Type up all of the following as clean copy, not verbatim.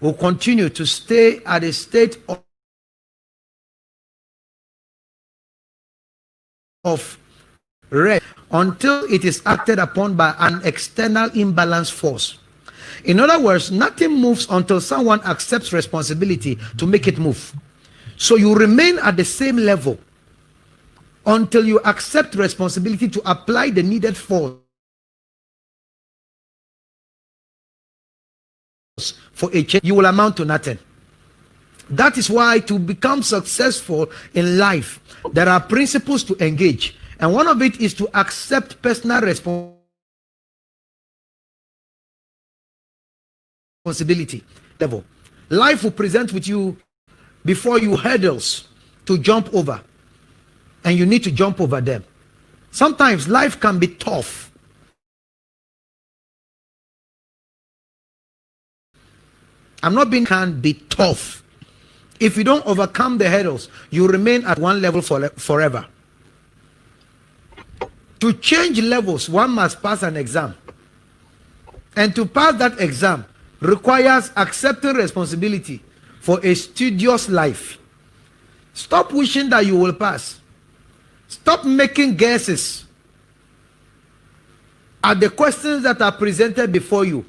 will continue to stay at a state of rest until it is acted upon by an external imbalance force. In other words, nothing moves until someone accepts responsibility to make it move. So you remain at the same level until you accept responsibility to apply the needed force for a change. You will amount to nothing. That is why to become successful in life, there are principles to engage. And one of it is to accept personal responsibility level. Life will present with you before you hurdles to jump over. And you need to jump over them. Sometimes life can be tough. I'm not being can be tough. If you don't overcome the hurdles, you remain at one level forever. To change levels, one must pass an exam. And to pass that exam requires accepting responsibility for a studious life. Stop wishing that you will pass. Stop making guesses at the questions that are presented before you.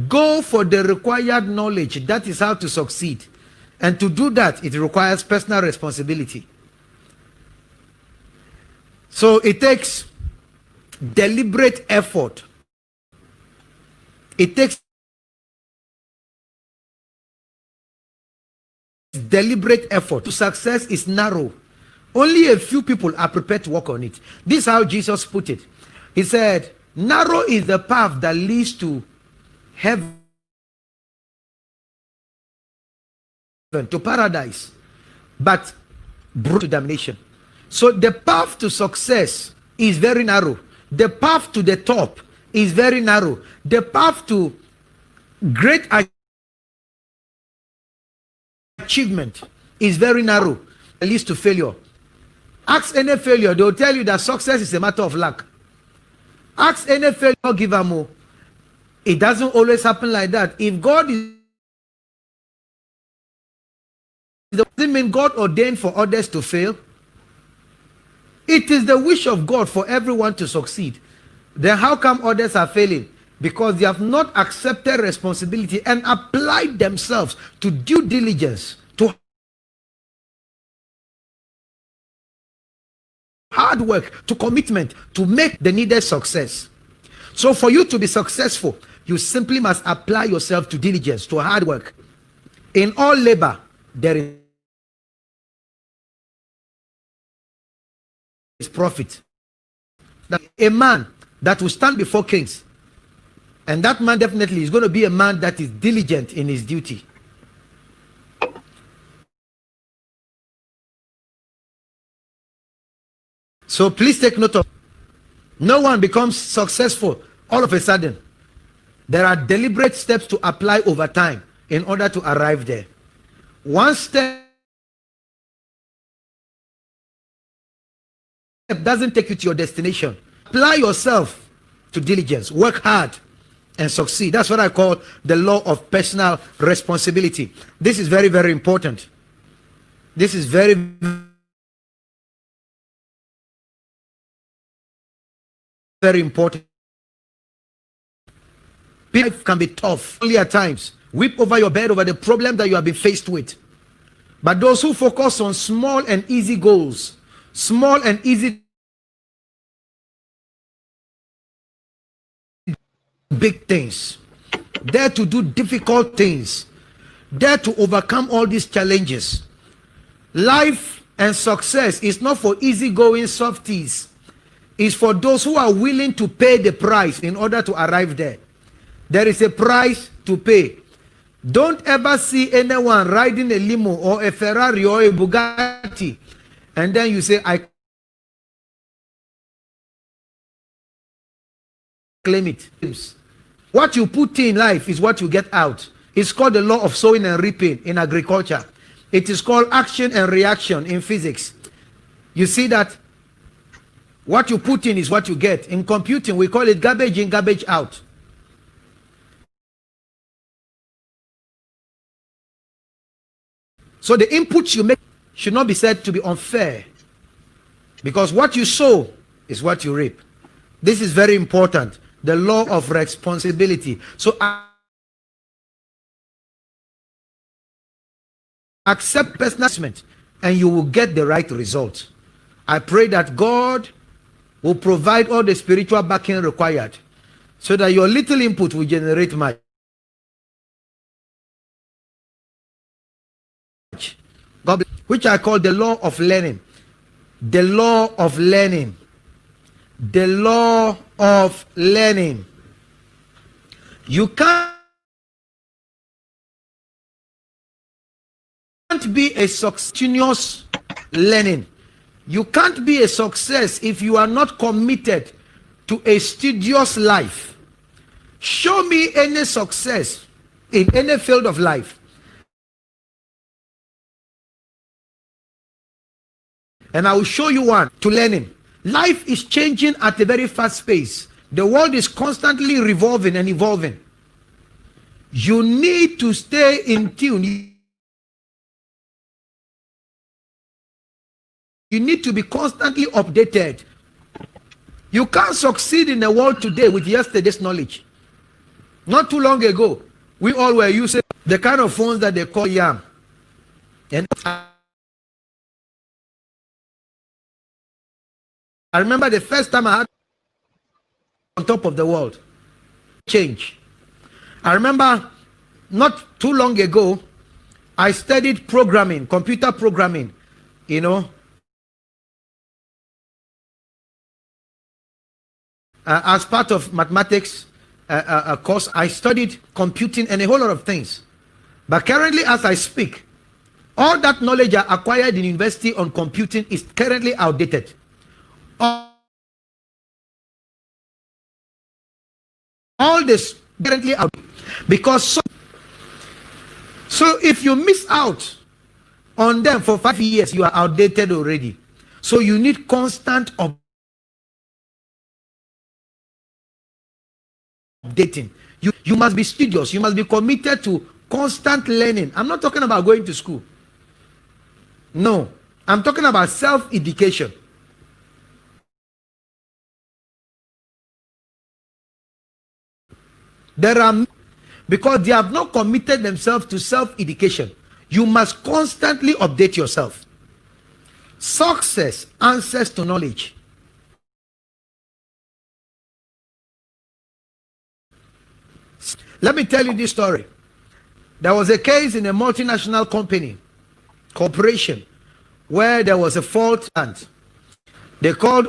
Go for the required knowledge. That is how to succeed. And to do that, it requires personal responsibility. So it takes deliberate effort. It takes deliberate effort. Success is narrow. Only a few people are prepared to walk on it. This is how Jesus put it. He said, narrow is the path that leads to heaven, to paradise, but broad to damnation. So the path to success is very narrow. The path to the top is very narrow. The path to great achievement is very narrow. It leads to failure. Ask any failure, they will tell you that success is a matter of luck. Ask any failure, give them more. It doesn't always happen like that. If God is, it doesn't mean God ordained for others to fail. It is the wish of God for everyone to succeed. Then how come others are failing? Because they have not accepted responsibility and applied themselves to due diligence, to hard work, to commitment, to make the needed success. So for you to be successful, you simply must apply yourself to diligence, to hard work. In all labor, there is profit. That a man that will stand before kings, and that man definitely is going to be a man that is diligent in his duty. So please take note of, no one becomes successful all of a sudden. There are deliberate steps to apply over time in order to arrive there. One step doesn't take you to your destination. Apply yourself to diligence, work hard and succeed. That's what I call the law of personal responsibility. This is very, very important. This is very, very important. Life can be tough. Only at times, weep over your bed over the problem that you have been faced with. But those who focus on small and easy goals, small and easy big things, dare to do difficult things, dare to overcome all these challenges. Life and success is not for easygoing softies. It's for those who are willing to pay the price in order to arrive there. There is a price to pay. Don't ever see anyone riding a limo or a Ferrari or a Bugatti and then you say, I claim it. What you put in life is what you get out. It's called the law of sowing and reaping in agriculture. It is called action and reaction in physics. You see that what you put in is what you get. In computing, we call it garbage in, garbage out. So the inputs you make should not be said to be unfair, because what you sow is what you reap. This is very important. The law of responsibility. So accept personal assessment and you will get the right result. I pray that God will provide all the spiritual backing required so that your little input will generate much. God bless, which I call the law of learning. The law of learning. The law of learning. You can't be a continuous learning. You can't be a success if you are not committed to a studious life. Show me any success in any field of life, and I will show you one to learning. Life is changing at a very fast pace. The world is constantly revolving and evolving. You need to stay in tune. You need to be constantly updated. You can't succeed in the world today with yesterday's knowledge. Not too long ago, we all were using the kind of phones that they call YAM. And I remember the first time I had on top of the world. Change. I remember not too long ago, I studied programming, computer programming, as part of mathematics course. I studied computing and a whole lot of things. But currently, as I speak, all that knowledge I acquired in university on computing is currently outdated. All this currently out, because so if you miss out on them for 5 years, you are outdated already. So you need constant updating. You must be studious. You must be committed to constant learning. I'm not talking about going to school. No, I'm talking about self-education. Because they have not committed themselves to self-education. You must constantly update yourself. Success answers to knowledge. Let me tell you this story. There was a case in a multinational corporation, where there was a fault and they called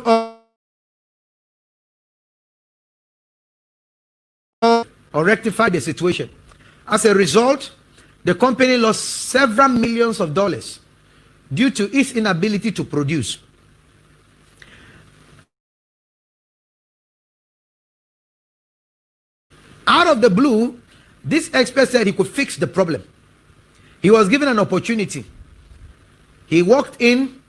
or rectify the situation. As a result, the company lost several millions of dollars due to its inability to produce. Out of the blue, this expert said he could fix the problem. He was given an opportunity. He walked in,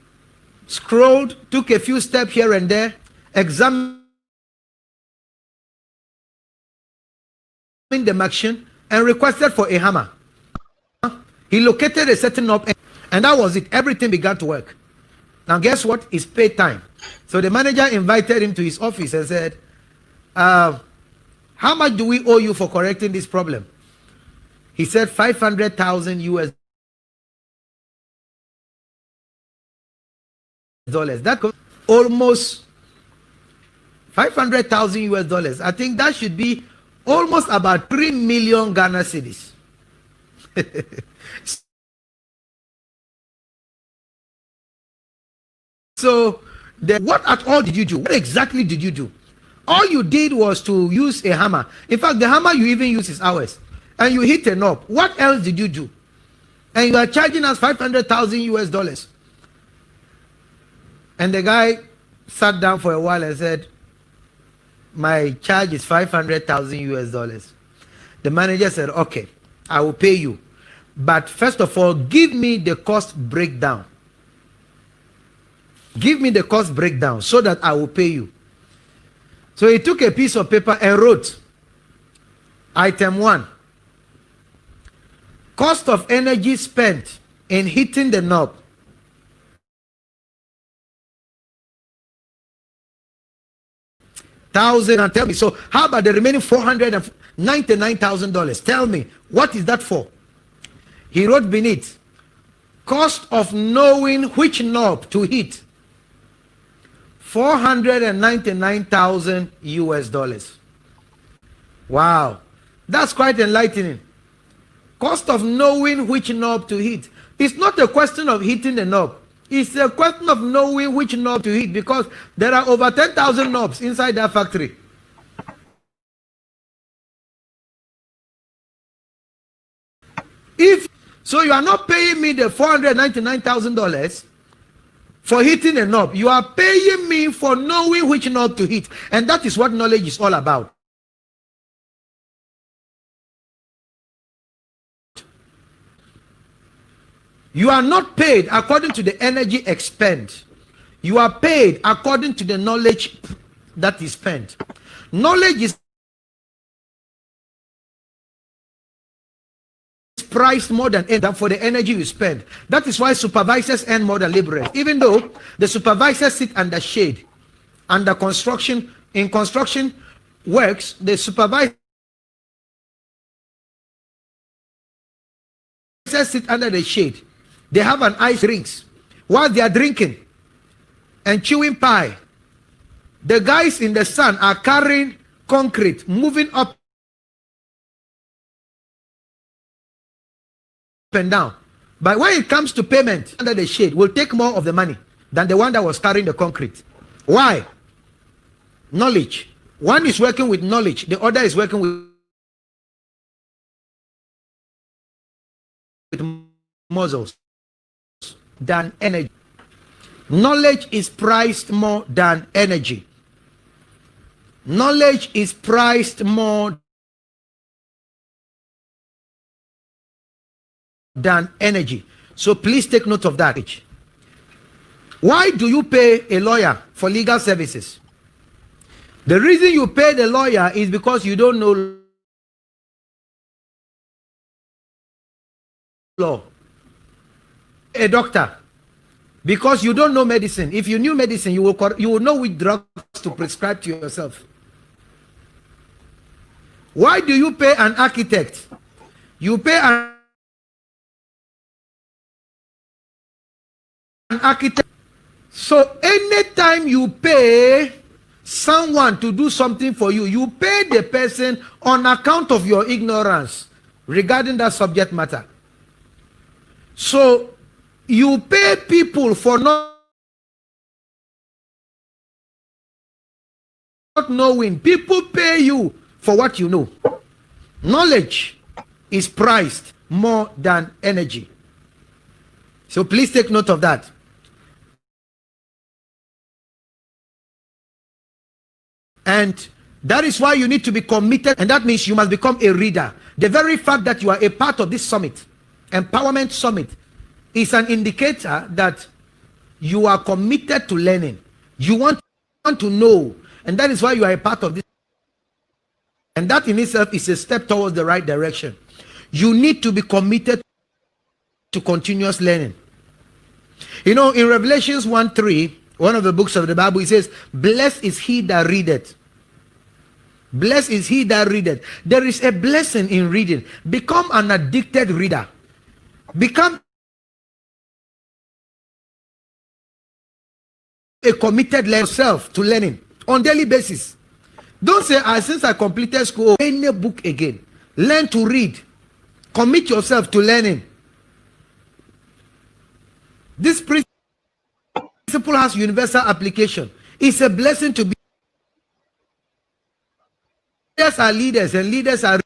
scrolled, took a few steps here and there, examined the machine, and requested for a hammer. He located a certain knob, and that was it. Everything began to work. Now guess what? It's pay time. So the manager invited him to his office and said, how much do we owe you for correcting this problem? He said 500,000 US dollars. That cost almost 500,000 US dollars. I think that should be almost about 3 million Ghana cedis. So, what at all did you do? What exactly did you do? All you did was to use a hammer. In fact, the hammer you even use is ours. And you hit a knob. What else did you do? And you are charging us 500,000 US dollars. And the guy sat down for a while and said, my charge is 500,000 US dollars. The manager said, okay, I will pay you. But first of all, give me the cost breakdown. Give me the cost breakdown so that I will pay you. So he took a piece of paper and wrote, item 1, cost of energy spent in hitting the knob. Thousand, and tell me, so how about the remaining $499,000? Tell me, what is that for? He wrote beneath, cost of knowing which knob to hit, $499,000 US. Wow, that's quite enlightening. Cost of knowing which knob to hit. It's not a question of hitting the knob. It's a question of knowing which knob to hit, because there are over 10,000 knobs inside that factory. If so, you are not paying me the $499,000 for hitting a knob. You are paying me for knowing which knob to hit, and that is what knowledge is all about. You are not paid according to the energy expend. You are paid according to the knowledge that is spent. Knowledge is priced more than for the energy you spend. That is why supervisors earn more than laborers. Even though the supervisors sit under shade, under construction, in construction works, the supervisors sit under the shade. They have an ice drinks while they are drinking and chewing pie. The guys in the sun are carrying concrete, moving up and down. But when it comes to payment, under the shade will take more of the money than the one that was carrying the concrete. Why? Knowledge. One is working with knowledge, the other is working with muscles than energy. Knowledge is priced more than energy. Knowledge is priced more than energy. So please take note of that. Why do you pay a lawyer for legal services? The reason you pay the lawyer is because you don't know law. A doctor, because you don't know medicine. If you knew medicine, you will know which drugs to prescribe to yourself. Why do you pay an architect? You pay an architect. So anytime you pay someone to do something for you, you pay the person on account of your ignorance regarding that subject matter. So you pay people for not knowing. People pay you for what you know. Knowledge is priced more than energy. So please take note of that. And that is why you need to be committed, and that means you must become a reader. The very fact that you are a part of this summit, Empowerment Summit, is an indicator that you are committed to learning. You want to know, and that is why you are a part of this. And that in itself is a step towards the right direction. You need to be committed to continuous learning. You know, in Revelations 1:3, one of the books of the Bible, it says, blessed is he that readeth. Blessed is he that readeth. There is a blessing in reading. Become an addicted reader. Become a committed yourself to learning on daily basis. Don't say, since I completed school, any book again. Learn to read. Commit yourself to learning. This principle has universal application. It's a blessing to be. Leaders are leaders, and leaders are the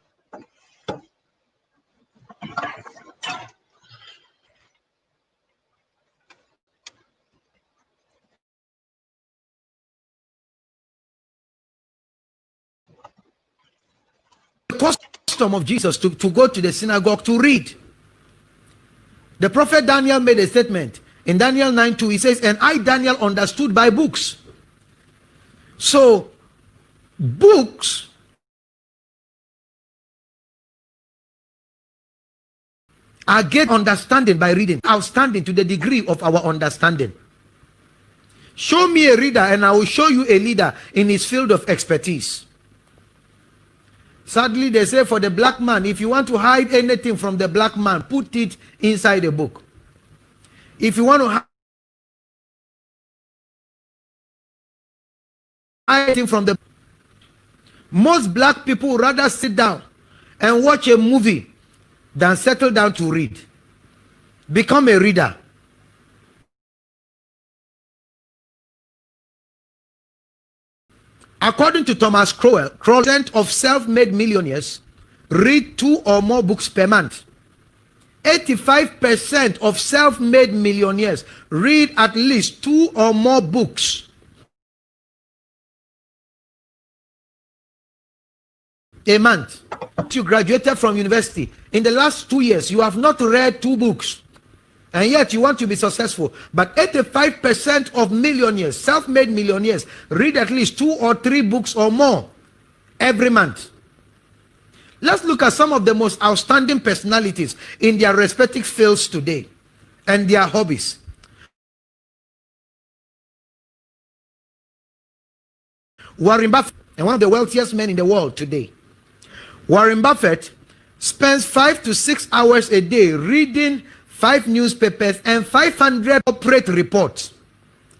custom of Jesus to go to the synagogue to read. The prophet Daniel made a statement in Daniel 9:2. He says, and I, Daniel, understood by books. So books I get understanding by reading. Outstanding to the degree of our understanding. Show me a reader and I will show you a leader in his field of expertise. Sadly, they say for the black man, if you want to hide anything from the black man, put it inside a book. If you want to hide anything from the... Most black people rather sit down and watch a movie than settle down to read. Become a reader. According to Thomas Crowell, percent of self-made millionaires read 2 or more books per month. 85% of self-made millionaires read at least 2 or more books a month. You graduated from university. In the last 2 years, you have not read 2 books. And yet you want to be successful. But 85% of millionaires, self-made millionaires, read at least 2 or 3 books or more every month. Let's look at some of the most outstanding personalities in their respective fields today and their hobbies. Warren Buffett, and one of the wealthiest men in the world today. Warren Buffett spends 5 to 6 hours a day reading 5 newspapers and 500 corporate reports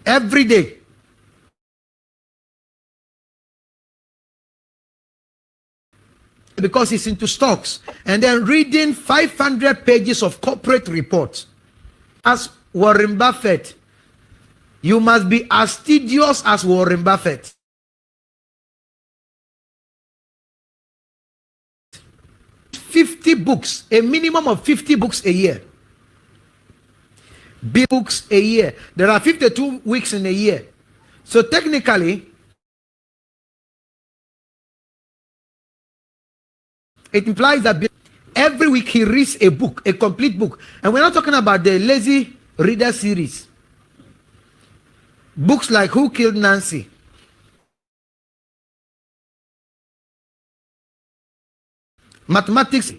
every day. Because he's into stocks, and then reading 500 pages of corporate reports. As Warren Buffett, you must be as studious as Warren Buffett. Books, a minimum of 50 books a year. Books a year. There are 52 weeks in a year. So technically, it implies that every week he reads a book, a complete book. And we're not talking about the lazy reader series. Books like Who Killed Nancy? Mathematics.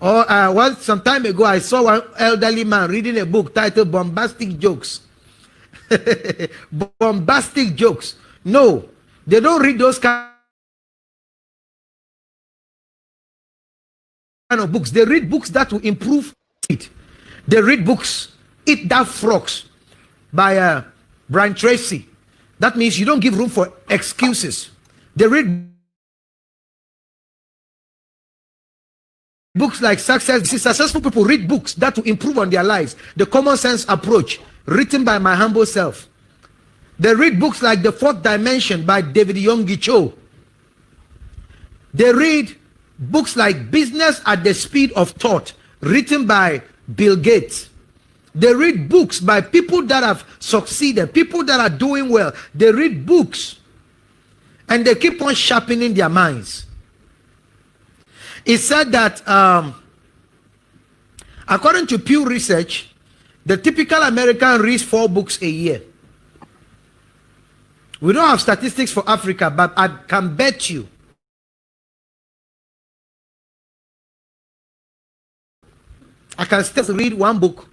Or some time ago, I saw one elderly man reading a book titled Bombastic Jokes. Bombastic jokes. No, they don't read those kind of books. They read books that will improve it. They read books, Eat That Frogs by Brian Tracy. That means you don't give room for excuses. They read books like Successful people read books that will improve on their lives. The Common Sense Approach, written by my humble self. They read books like The Fourth Dimension by David Yonggi Cho. They read books like Business at the Speed of Thought, written by Bill Gates. They read books by people that have succeeded, people that are doing well. They read books and they keep on sharpening their minds. It said that according to Pew Research, the typical American reads 4 books a year. We don't have statistics for Africa, but I can bet you I can still read 1 book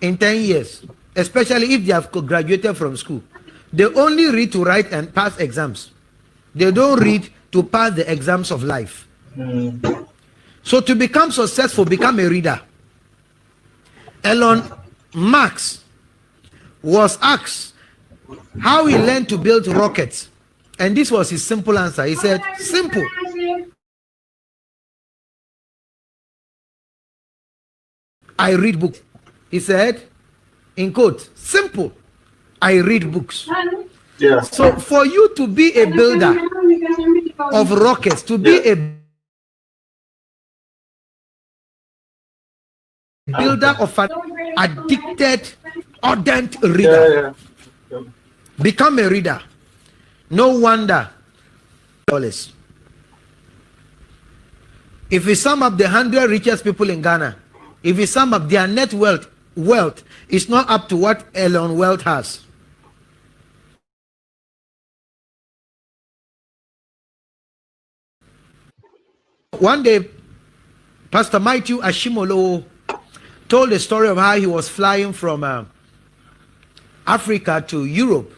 in 10 years, especially if they have graduated from school. They only read to write and pass exams. They don't read to pass the exams of life. So to become successful, become a reader. Elon Musk was asked how he learned to build rockets, and this was his simple answer. He said, simple. I read books. He said, in quote, simple. I read books. Yeah. So for you to be a builder of rockets, to be a builder of an addicted, ardent reader, become a reader. No wonder. If we sum up the 100 richest people in Ghana, if we sum up their net wealth is not up to what Elon Wealth has. One day, Pastor Matthew Ashimolo told the story of how he was flying from Africa to Europe,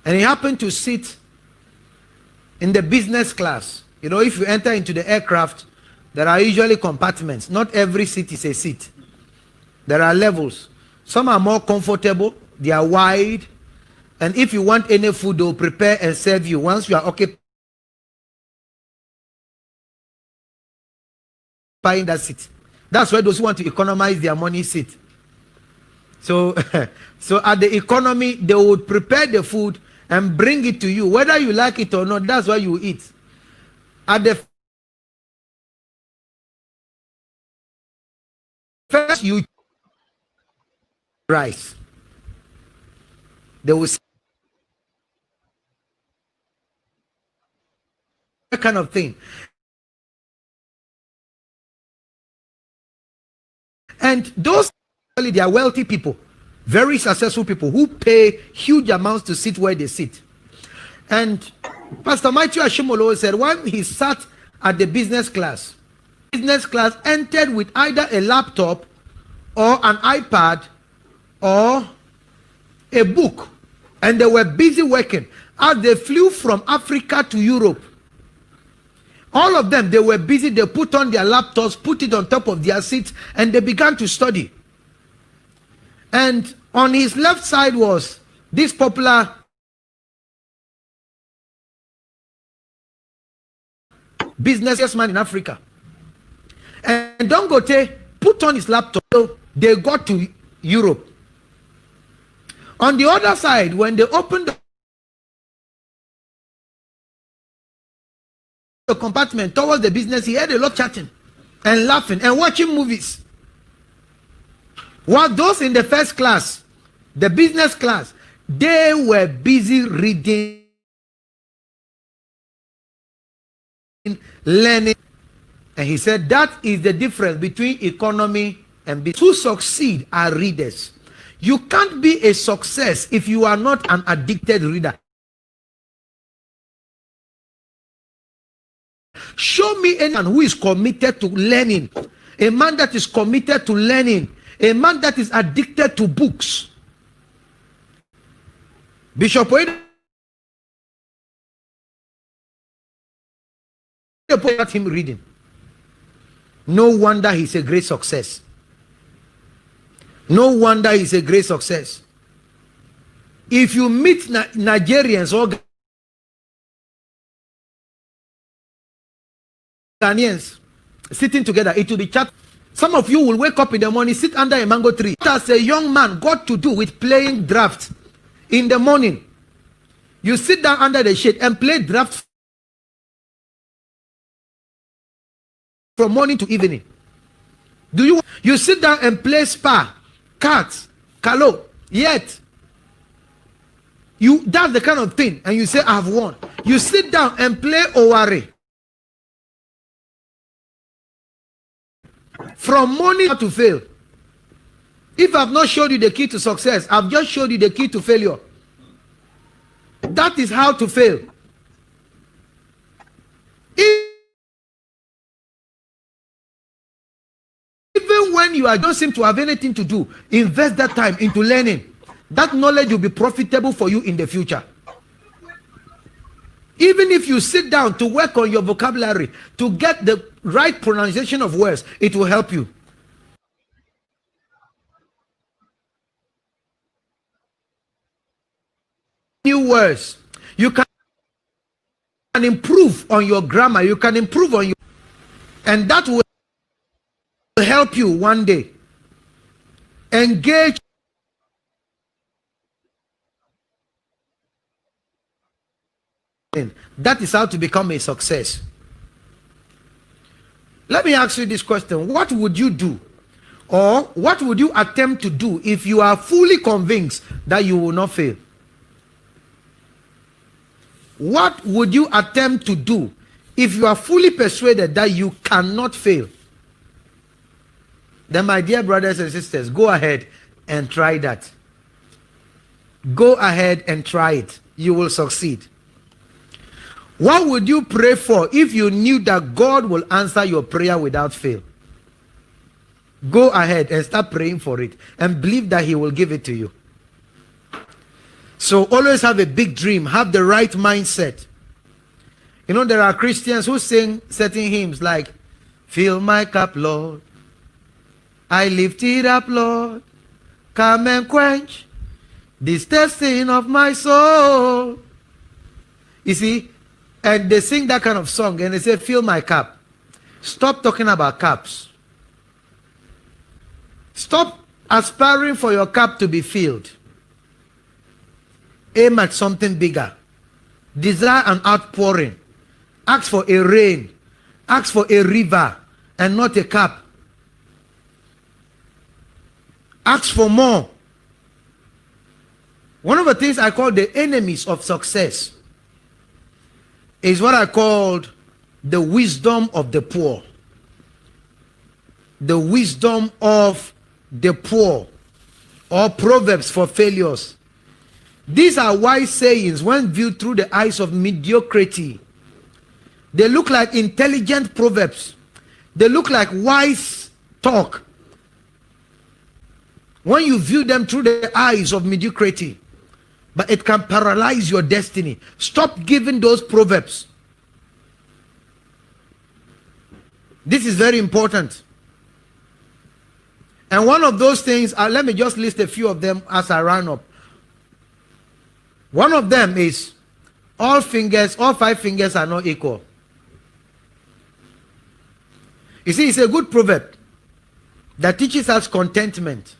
and he happened to sit in the business class. You know, if you enter into the aircraft, there are usually compartments. Not every seat is a seat. There are levels. Some are more comfortable, they are wide, and if you want any food, they'll prepare and serve you once you are occupying that seat. That's why those who want to economize their money sit. So, so at the economy, they would prepare the food and bring it to you, whether you like it or not. That's why you eat. At the first, you rice. They will say that kind of thing. And those, they are wealthy people, very successful people who pay huge amounts to sit where they sit. And Pastor Matthew Ashimolo said when he sat at the business class entered with either a laptop or an iPad or a book, and they were busy working. As they flew from Africa to Europe, all of them, they were busy. They put on their laptops, put it on top of their seats, and they began to study. And on his left side was this popular businessman in Africa. And Dangote put on his laptop. They got to Europe. On the other side, when they opened the compartment towards the business, he had a lot chatting and laughing and watching movies. While those in the first class, the business class, they were busy reading, learning. And he said that is the difference between economy and business. Who succeed are readers. You can't be a success if you are not an addicted reader. Show me anyone who is committed to learning, a man that is committed to learning, a man that is addicted to books. Bishop Oyedepo got him reading. No wonder he's a great success. No wonder he's a great success. If you meet Nigerians or Ghanaians sitting together, it will be chat. Some of you will wake up in the morning, sit under a mango tree. What has a young man got to do with playing draft in the morning? You sit down under the shade and play draft from morning to evening. Do you sit down and play spa, cards, kalo, yet that's the kind of thing, and you say I've won. You sit down and play oware from morning to fail. If I've not showed you the key to success, I've just showed you the key to failure. That is how to fail. Even when you don't seem to have anything to do, invest that time into learning. That knowledge will be profitable for you in the future. Even if you sit down to work on your vocabulary, to get the right pronunciation of words, it will help you. New words. You can improve on your grammar. You can improve on your... And that will help you one day. Engage. That is how to become a success. Let me ask you this question. What would you do, or what would you attempt to do if you are fully convinced that you will not fail? What would you attempt to do if you are fully persuaded that you cannot fail? Then, my dear brothers and sisters, go ahead and try that. Go ahead and try it. You will succeed. What would you pray for if you knew that God will answer your prayer without fail? Go ahead and start praying for it and believe that he will give it to you. So always have a big dream, have the right mindset. You know, there are Christians who sing certain hymns like, fill my cup, Lord. I lift it up, Lord. Come and quench this thirsting of my soul. You see, and they sing that kind of song and they say, fill my cup. Stop talking about cups. Stop aspiring for your cup to be filled. Aim at something bigger. Desire an outpouring. Ask for a rain. Ask for a river and not a cup. Ask for more. One of the things I call the enemies of success is what I called the wisdom of the poor. The wisdom of the poor, or proverbs for failures. These are wise sayings when viewed through the eyes of mediocrity. They look like intelligent proverbs. They look like wise talk when you view them through the eyes of mediocrity. But it can paralyze your destiny. Stop giving those proverbs. This is very important. And one of those things, let me just list a few of them as I round up. One of them is, all 5 fingers are not equal. You see, it's a good proverb that teaches us contentment.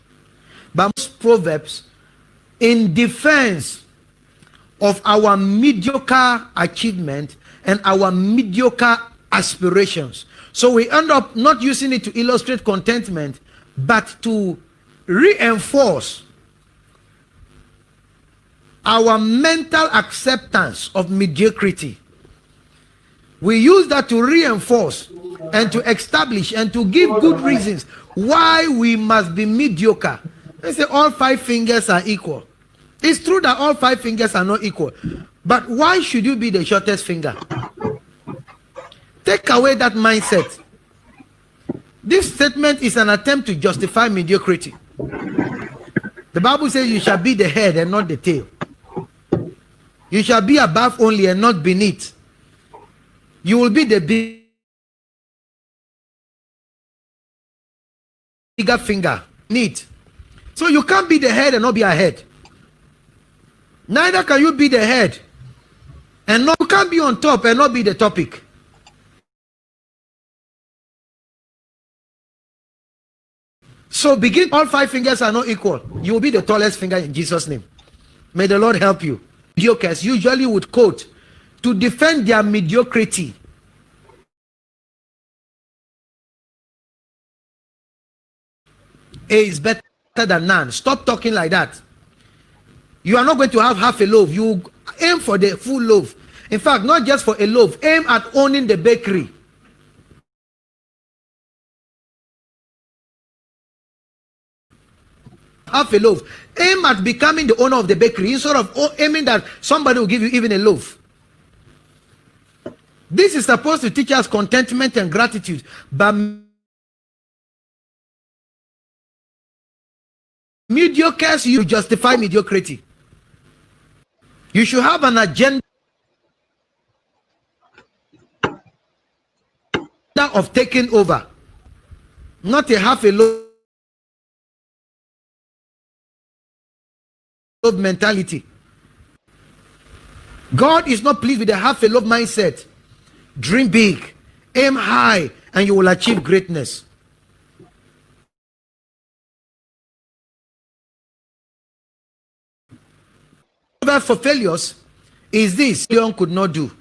But most proverbs, in defense of our mediocre achievement and our mediocre aspirations. So we end up not using it to illustrate contentment, but to reinforce our mental acceptance of mediocrity. We use that to reinforce and to establish and to give good reasons why we must be mediocre. They say all 5 fingers are equal. It's true that all 5 fingers are not equal. But why should you be the shortest finger? Take away that mindset. This statement is an attempt to justify mediocrity. The Bible says you shall be the head and not the tail. You shall be above only and not beneath. You will be the bigger finger. Neat. So you can't be the head and not be ahead. Neither can you be the head and not, you can't be on top and not be the topic. So begin, all 5 fingers are not equal. You will be the tallest finger in Jesus' name. May the Lord help you. Mediocres usually would quote to defend their mediocrity. A is better than none. Stop talking like that. You are not going to have half a loaf. You aim for the full loaf. In fact, not just for a loaf. Aim at owning the bakery. Half a loaf. Aim at becoming the owner of the bakery instead of aiming that somebody will give you even a loaf. This is supposed to teach us contentment and gratitude, but mediocres, you justify mediocrity. You should have an agenda of taking over, not a half a loaf mentality. God is not pleased with the half a loaf mindset. Dream big, aim high, and you will achieve greatness. For failures is this Leon could not do.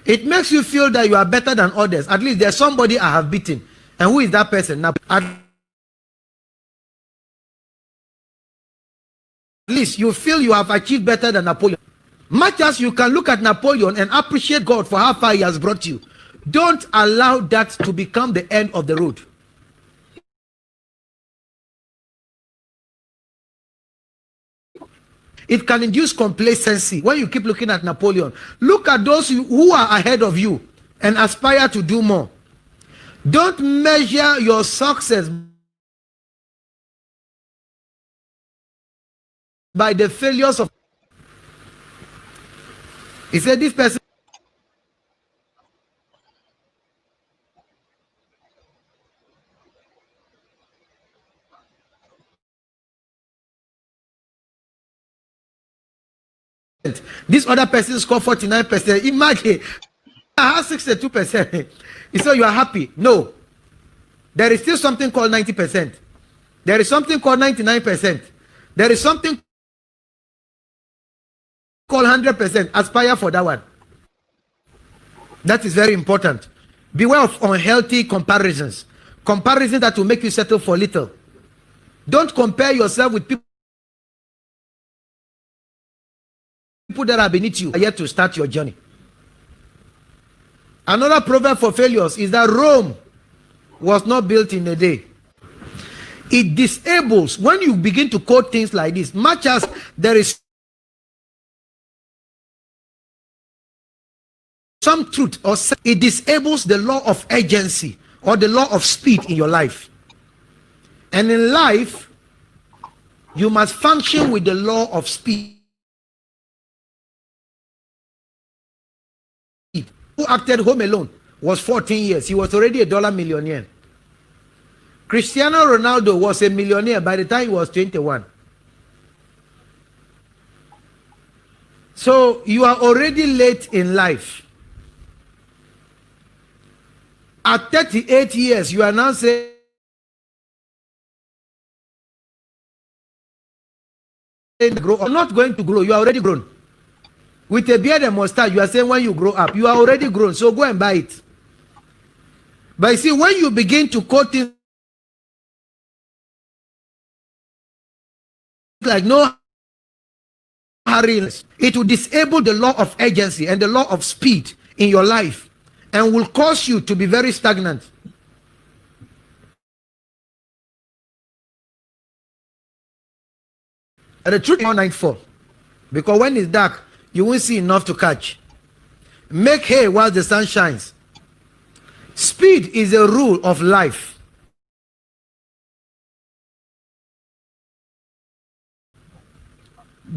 It makes you feel that you are better than others. At least there's somebody I have beaten. And who is that person? Now, at least you feel you have achieved better than Napoleon. Much as you can look at Napoleon and appreciate God for how far he has brought you, don't allow that to become the end of the road. It can induce complacency. When you keep looking at Napoleon, look at those who are ahead of you and aspire to do more. Don't measure your success by the failures of. He said this person. This other person scored 49%. Imagine, I have 62%. He said you are happy. No. There is still something called 90%. There is something called 99%. There is something called 100%. Aspire for that one. That is very important. Beware of unhealthy comparisons. Comparisons that will make you settle for little. Don't compare yourself with people that are beneath you, are yet to start your journey. Another proverb for failures is that Rome was not built in a day. It disables when you begin to quote things like this. Much as there is some truth, or it disables the law of urgency or the law of speed in your life. And in life, you must function with the law of speed. Who acted Home Alone was 14 years. He was already a dollar millionaire. Cristiano Ronaldo was a millionaire by the time he was 21. So you are already late in life. At 38 years, you are now saying, grow. I'm not going to grow. You are already grown. With a beard and mustache, you are saying when you grow up, you are already grown. So go and buy it. But you see, when you begin to quote it like no hurry, it will disable the law of urgency and the law of speed in your life and will cause you to be very stagnant. And the truth is 194. Because when it's dark, you won't see enough to catch. Make hay while the sun shines. Speed is a rule of life.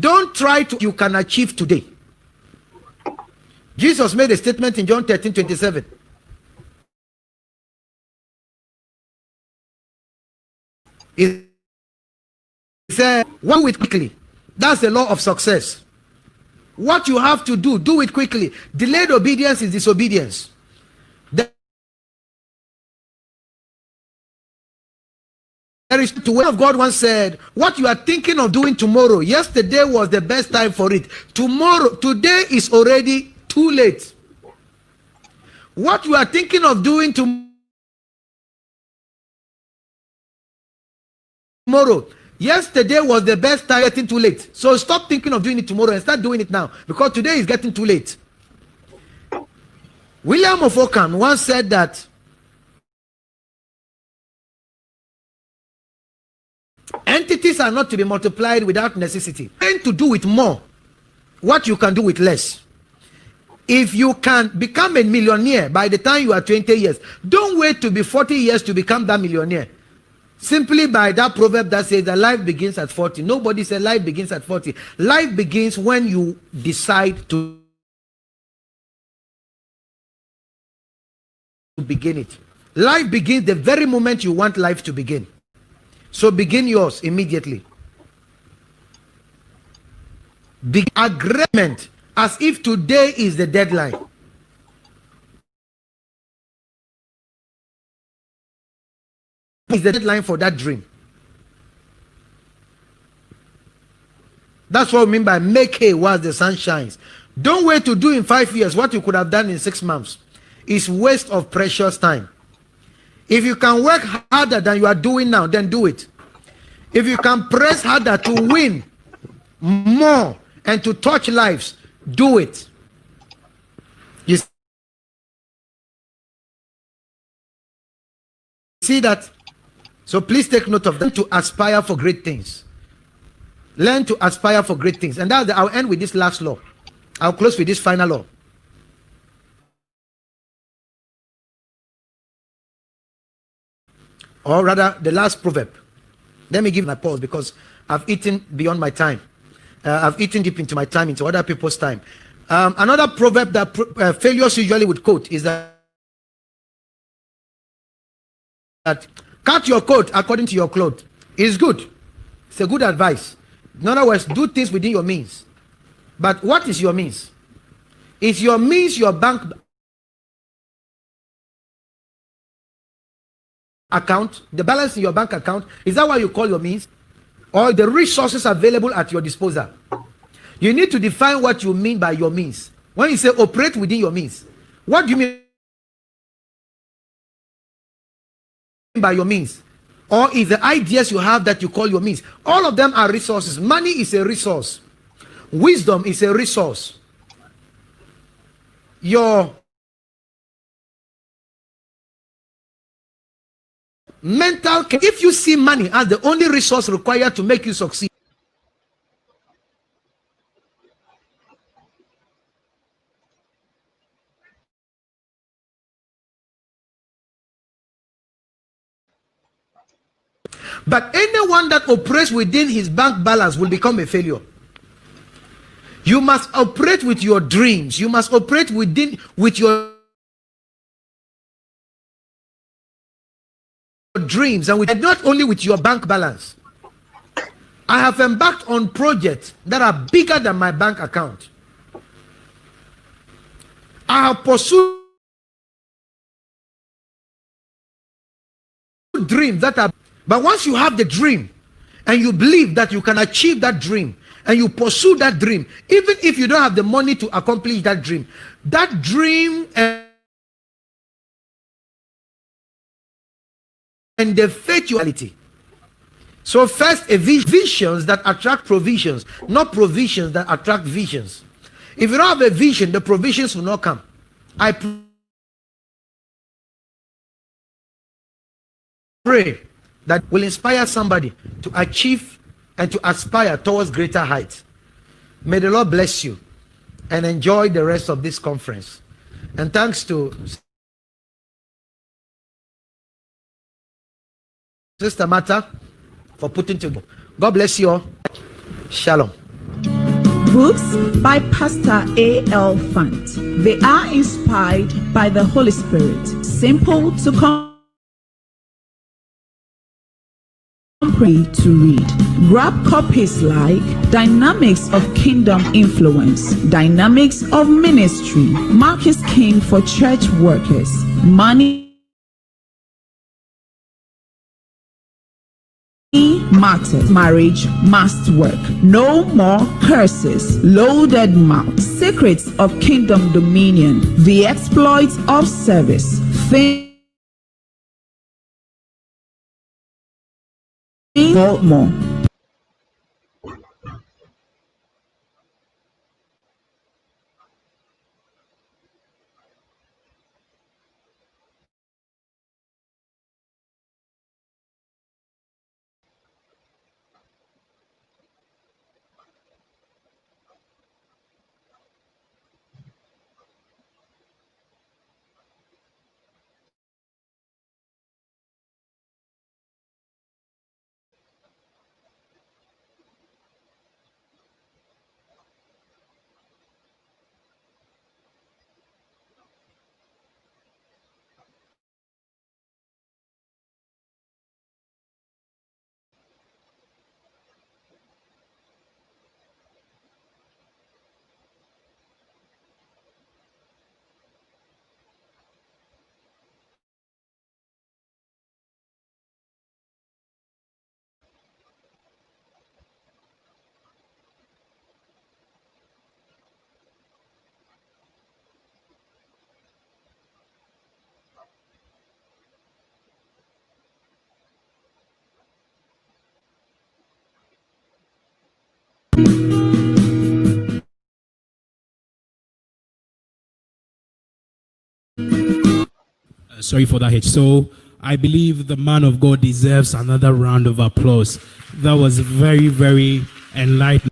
Don't try to you can achieve today. Jesus made a statement in John 13:27. He said, "Work it quickly." That's the law of success. What you have to do, do it quickly. Delayed obedience is disobedience. There is the word of God once said, what you are thinking of doing tomorrow, yesterday was the best time for it. Today is already too late. What you are thinking of doing tomorrow, yesterday was the best time, getting too late. So stop thinking of doing it tomorrow and start doing it now, because today is getting too late. William of Ockham once said that entities are not to be multiplied without necessity. Tend to do with more what you can do with less. If you can become a millionaire by the time you are 20 years, don't wait to be 40 years to become that millionaire. Simply by that proverb that says that life begins at 40. Nobody said life begins at 40. Life begins when you decide to begin it. Life begins the very moment you want life to begin. So begin yours immediately. Agreement as if today is the deadline. Is the deadline for that dream. That's what we mean by make hay while the sun shines. Don't wait to do in 5 years what you could have done in 6 months. It's waste of precious time. If you can work harder than you are doing now, then do it. If you can press harder to win more and to touch lives, do it. You see that? So please take note of that. To aspire for great things. Learn to aspire for great things. And I'll end with this last law. I'll close with this final law. Or rather, the last proverb. Let me give my pause because I've eaten beyond my time. I've eaten deep into my time, into other people's time. Another proverb that failures usually would quote is that cut your coat according to your cloth. It's good. It's a good advice. In other words, do things within your means. But what is your means? Is your means your bank account, the balance in your bank account? Is that what you call your means? Or the resources available at your disposal? You need to define what you mean by your means. When you say operate within your means, what do you mean by your means? Or is the ideas you have that you call your means? All of them are resources. Money is a resource. Wisdom is a resource. Your mental, if you see money as the only resource required to make you succeed, but anyone that operates within his bank balance will become a failure. You must operate with your dreams. You must operate with your dreams and not only with your bank balance. I have embarked on projects that are bigger than my bank account. I have pursued dreams that are, but once you have the dream and you believe that you can achieve that dream and you pursue that dream, even if you don't have the money to accomplish that dream and the fatality. So first, visions that attract provisions, not provisions that attract visions. If you don't have a vision, the provisions will not come. I pray that will inspire somebody to achieve and to aspire towards greater heights. May the Lord bless you and enjoy the rest of this conference. And thanks to Sister Martha for putting together. God bless you all. Shalom. Books by Pastor A.L. Fant. They are inspired by the Holy Spirit. Simple to to read. Grab copies like Dynamics of Kingdom Influence, Dynamics of Ministry, Mark is King for Church Workers, Money Matters, Marriage Must Work, No More Curses, Loaded Mouth, Secrets of Kingdom Dominion, The Exploits of Service, more. Sorry for that hitch. So I believe the man of God deserves another round of applause. That was very, very enlighten.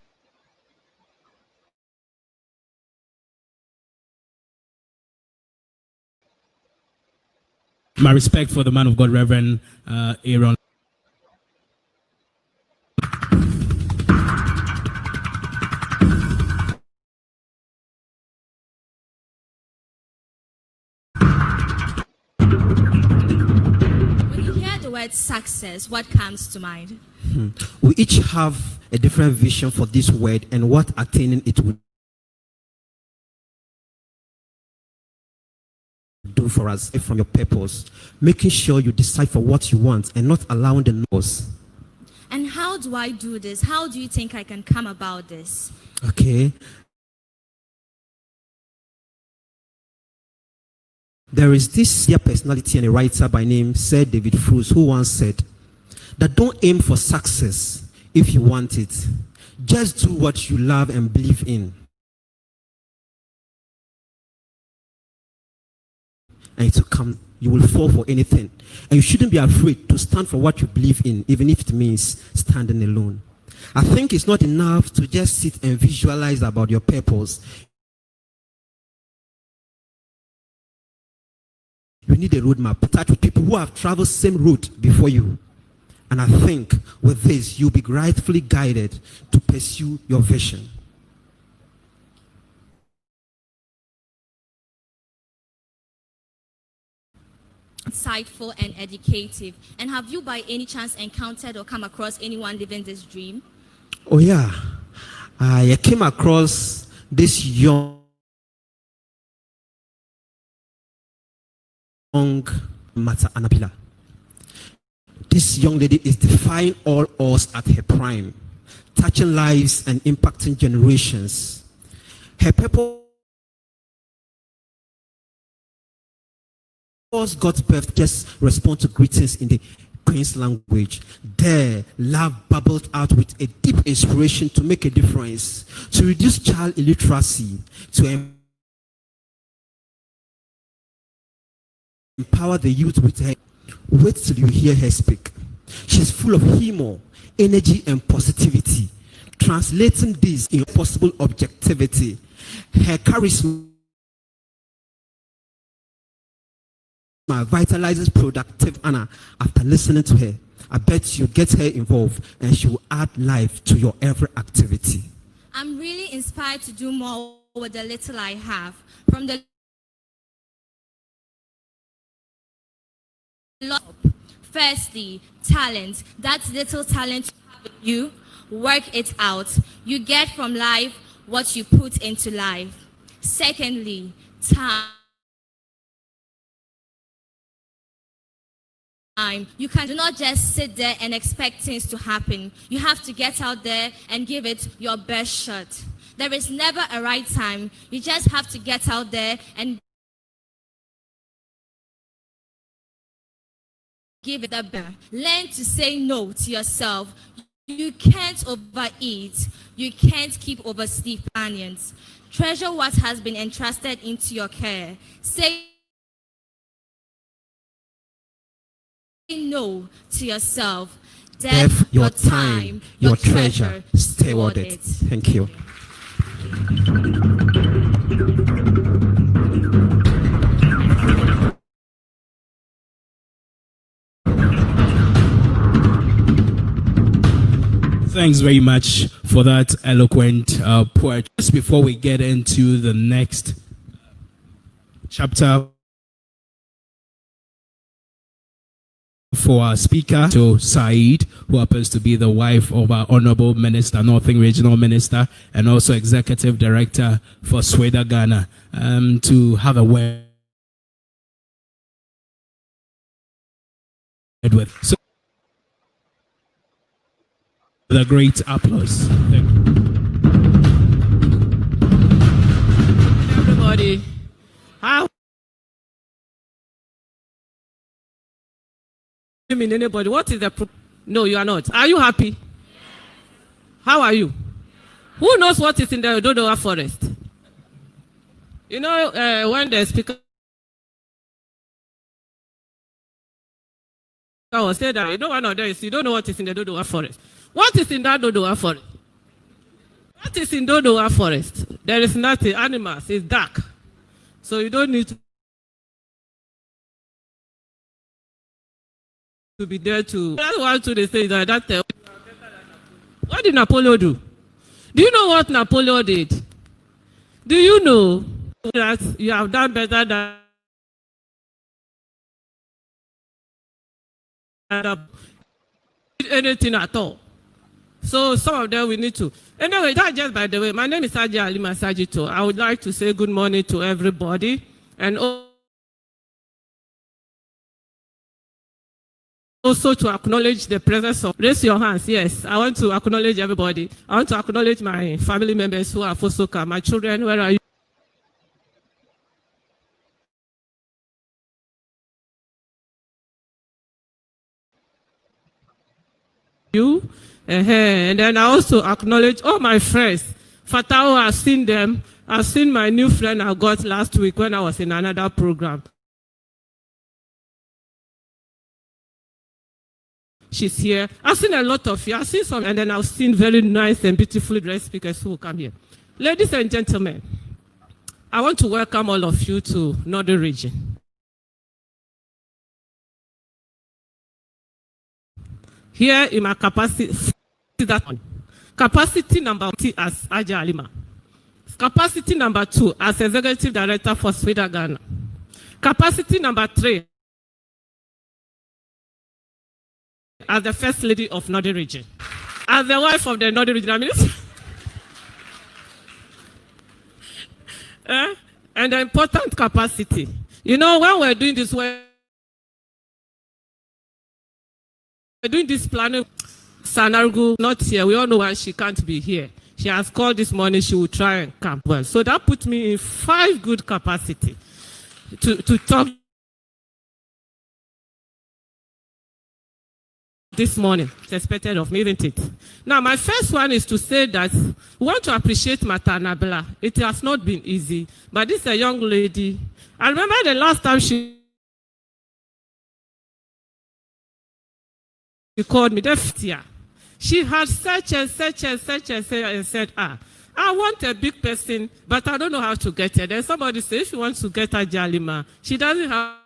My respect for the man of God, Reverend Aaron. When you hear the word success, what comes to mind? We each have a different vision for this word and what attaining it would do for us from your purpose, making sure you decide for what you want and not allowing the noise. And how do I do this? How do you think I can come about this? Okay. There is this personality and a writer by name Sir David Frues who once said that don't aim for success if you want it. Just do what you love and believe in. And it will come. You will fall for anything. And you shouldn't be afraid to stand for what you believe in, even if it means standing alone. I think it's not enough to just sit and visualize about your purpose. You need a roadmap. Touch with people who have traveled the same route before you. And I think with this, you'll be rightfully guided to pursue your vision. Insightful and educative. And have you by any chance encountered or come across anyone living this dream? Oh yeah, I came across this young Mata Anabilah. This young lady is defying all odds at her prime, touching lives and impacting generations. Her purpose God's birth, just respond to greetings in the Queen's language. There, love bubbled out with a deep inspiration to make a difference, to reduce child illiteracy, to empower the youth with her. Wait till you hear her speak. She's full of humor, energy, and positivity, translating this in possible objectivity. Her charisma vitalizes productive Anna. After listening to her, I bet you get her involved and she will add life to your every activity. I'm really inspired to do more with the little I have. From the firstly, talent. That little talent you have with you, work it out. You get from life what you put into life. Secondly, time. You do not just sit there and expect things to happen. You have to get out there and give it your best shot. There is never a right time. You just have to get out there and give it the best. Learn to say no to yourself. You can't overeat. You can't keep oversleep companions. Treasure what has been entrusted into your care. Say no to yourself. Death, your time, your treasure, steward it. Thank you. Thanks very much for that eloquent poet. Just before we get into the next chapter, for our speaker, to Said, who happens to be the wife of our Honorable Minister, Northern Regional Minister, and also Executive Director for Sweda Ghana, to have a word with. So, with a great applause. Thank you. Everybody, how? Mean anybody? What is the no? You are not. Are you happy? How are you? Who knows what is in the Dodowa forest? You know, when the speaker was said that, you know, one of them is you don't know what is in the Dodowa forest. What is in that Dodowa forest? What is in Dodowa forest? There is nothing. Animals. It's dark. So you don't need to be there to. That's why they say that. What did Napoleon do? Do you know what Napoleon did? Do you know that you have done better than anything at all? So some of them we need to. Anyway, that just by the way, my name is Anabilah Sajito. I would like to say good morning to everybody and also to acknowledge the presence of, raise your hands, yes. I want to acknowledge everybody. I want to acknowledge my family members who are Fosoka, my children, where are you? And then I also acknowledge all my friends. Fatao, I've seen them. I've seen my new friend I got last week when I was in another program. She's here. I've seen a lot of you. I've seen some, and then I've seen very nice and beautifully dressed speakers who will come here. Ladies and gentlemen, I want to welcome all of you to Northern Region. Here in my capacity, capacity number 1 as Anabilah. Capacity number 2 as Executive Director for Sweden Ghana. Capacity number 3 as the First Lady of Northern Region. As the wife of the Northern Region, I mean, and the important capacity. You know, when we're doing this work, we're doing this planning, Sanargu not here. We all know why she can't be here. She has called this morning, she will try and come. Well, so that put me in 5 good capacity to talk this morning. It's expected of me, isn't it? Now, my first one is to say that we want to appreciate Anabilah. It has not been easy, but this is a young lady. I remember the last time she called me, she had searched and said, I want a big person, but I don't know how to get her. Then somebody said, if you want to get her Jalima, she doesn't have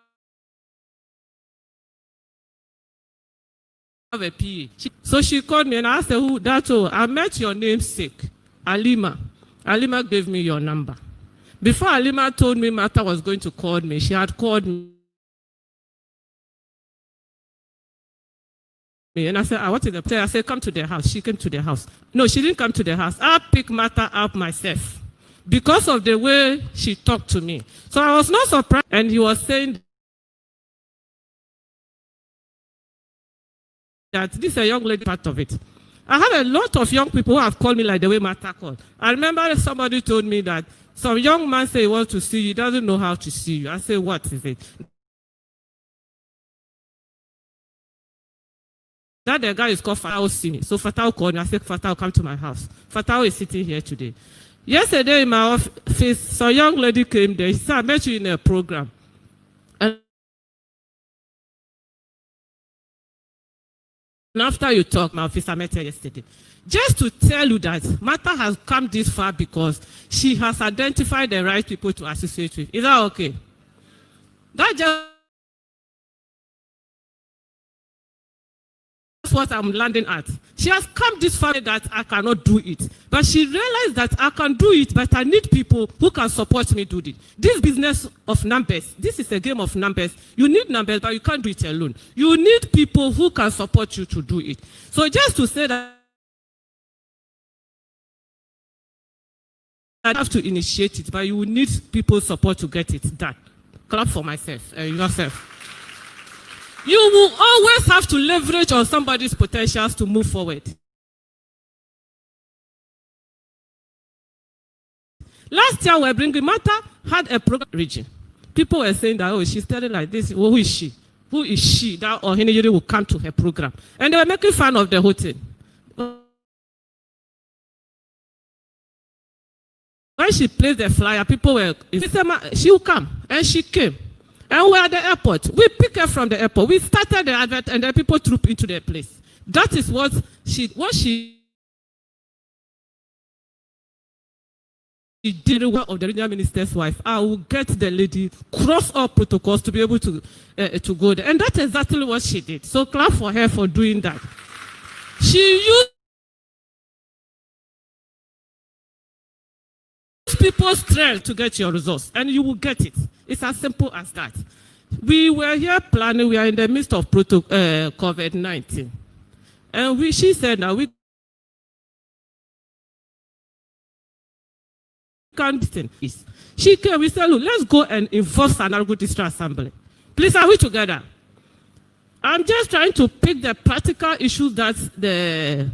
a PA. So she called me and I said, who that? Oh, I met your namesake, Alima. Alima gave me your number. Before Alima told me Martha was going to call me, she had called me. And I said, what is the plan? I said, come to the house. She came to the house. No, she didn't come to the house. I picked Martha up myself because of the way she talked to me. So I was not surprised. And he was saying that this is a young lady part of it. I have a lot of young people who have called me like the way Martha called. I remember somebody told me that some young man said he wants to see you. He doesn't know how to see you. I said, what is it? That the guy is called Fatao see me. So Fatao called me. I said, Fatao, come to my house. Fatao is sitting here today. Yesterday in my office, some young lady came there. She said, I met you in a program. And after you talk, my office, I met her yesterday. Just to tell you that Martha has come this far because she has identified the right people to associate with. Is that okay? That just what I'm landing at. She has come this far that I cannot do it. But she realized that I can do it, but I need people who can support me do it. This business of numbers, this is a game of numbers. You need numbers, but you can't do it alone. You need people who can support you to do it. So just to say that I have to initiate it, but you will need people's support to get it done. Clap for myself, yourself. You will always have to leverage on somebody's potentials to move forward. Last year, we're bringing Martha had a program region. People were saying that, oh, she's telling like this. Well, who is she? Who is she? That or Henry will come to her program. And they were making fun of the whole thing. When she placed the flyer, people were, she will come. And she came. And we're at the airport. We picked her from the airport. We started the advert, and then people trooped into the place. That is what she did one of the regional minister's wife. I will get the lady, cross all protocols to be able to go there. And that's exactly what she did. So clap for her for doing that. She used people's strength to get your results, and you will get it. It's as simple as that. We were here planning, we are in the midst of COVID-19. And she said that we can't. She came, we said, look, let's go and enforce an Argo District Assembly. Please, are we together? I'm just trying to pick the practical issues that the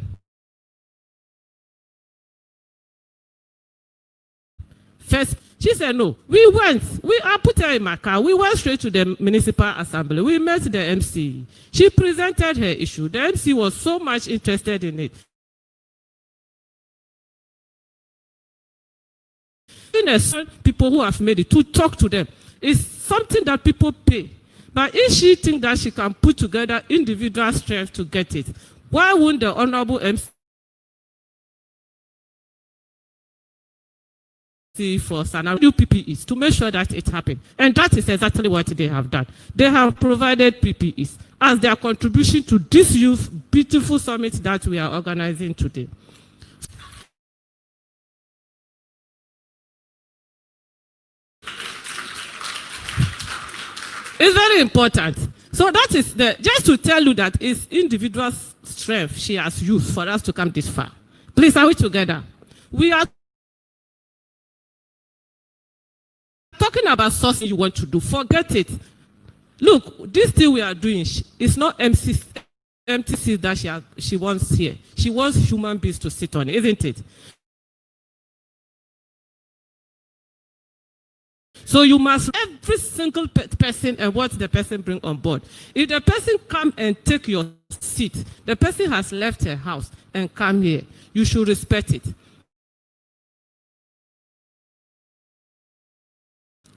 first. She said, no. We went. I put her in my car. We went straight to the municipal assembly. We met the MC. She presented her issue. The MC was so much interested in it. People who have made it, to talk to them. It's something that people pay. But if she thinks that she can put together individual strength to get it, why wouldn't the Honorable MC for Sana do PPEs to make sure that it happened? And that is exactly what they have done. They have provided PPEs as their contribution to this youth beautiful summit that we are organizing today. It's very important. So that is just to tell you that it's individual strength she has used for us to come this far. Please, are we together? We are talking about something you want to do. Forget it. Look, this thing we are doing is not empty seat that she wants here. She wants human beings to sit on, isn't it? So you must every single person and what the person bring on board. If the person come and take your seat, the person has left her house and come here, you should respect it.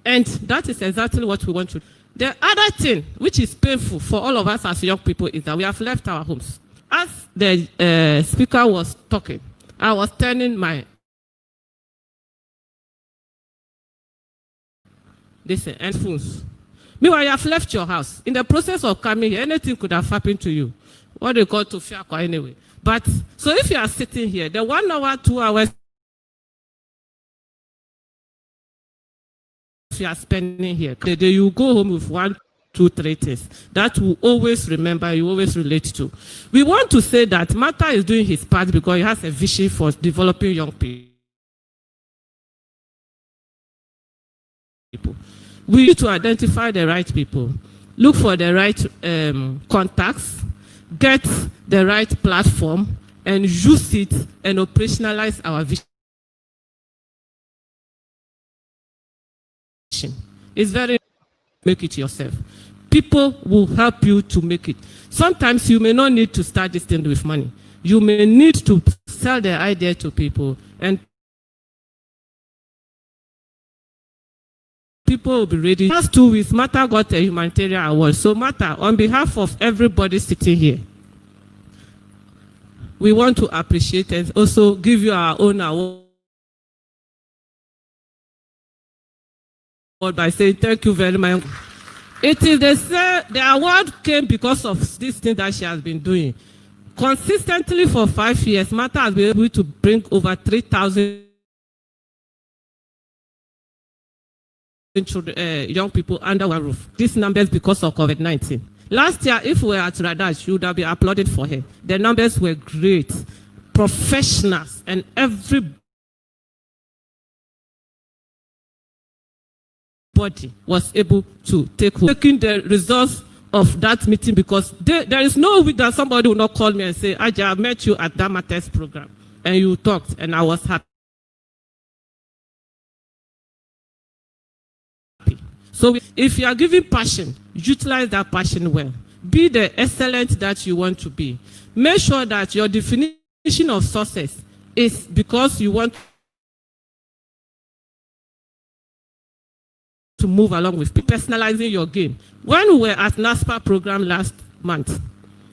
And that is exactly what we want to do. The other thing, which is painful for all of us as young people, is that we have left our homes. As the speaker was talking, I was turning my and phones. Meanwhile, you have left your house. In the process of coming here, anything could have happened to you. What they call to fiakwa anyway. But, so if you are sitting here, the 1 hour, 2 hours you are spending here, the day you go home with 1, 2, 3 things that will always remember, you always relate to. We want to say that Mata is doing his part because he has a vision for developing young people. We need to identify the right people, look for the right contacts, get the right platform, and use it and operationalize our vision. It's very make it yourself. People will help you to make it. Sometimes you may not need to start this thing with money. You may need to sell the idea to people, and people will be ready. Last 2 weeks, Mata got a humanitarian award. So Mata, on behalf of everybody sitting here, we want to appreciate and also give you our own award by saying thank you very much. It is the award came because of this thing that she has been doing. Consistently for 5 years, Mata has been able to bring over 3,000 young people under one roof. These numbers because of COVID-19. Last year, if we were at Radash, you would have been applauded for her. The numbers were great. Professionals and everybody was able to taking the results of that meeting, because there is no week that somebody will not call me and say, Aja, I met you at that Matters program and you talked and I was happy. So if you are giving passion, utilize that passion well. Be the excellent that you want to be. Make sure that your definition of success is because you want to move along with personalizing your game. When we were at NASPA program last month,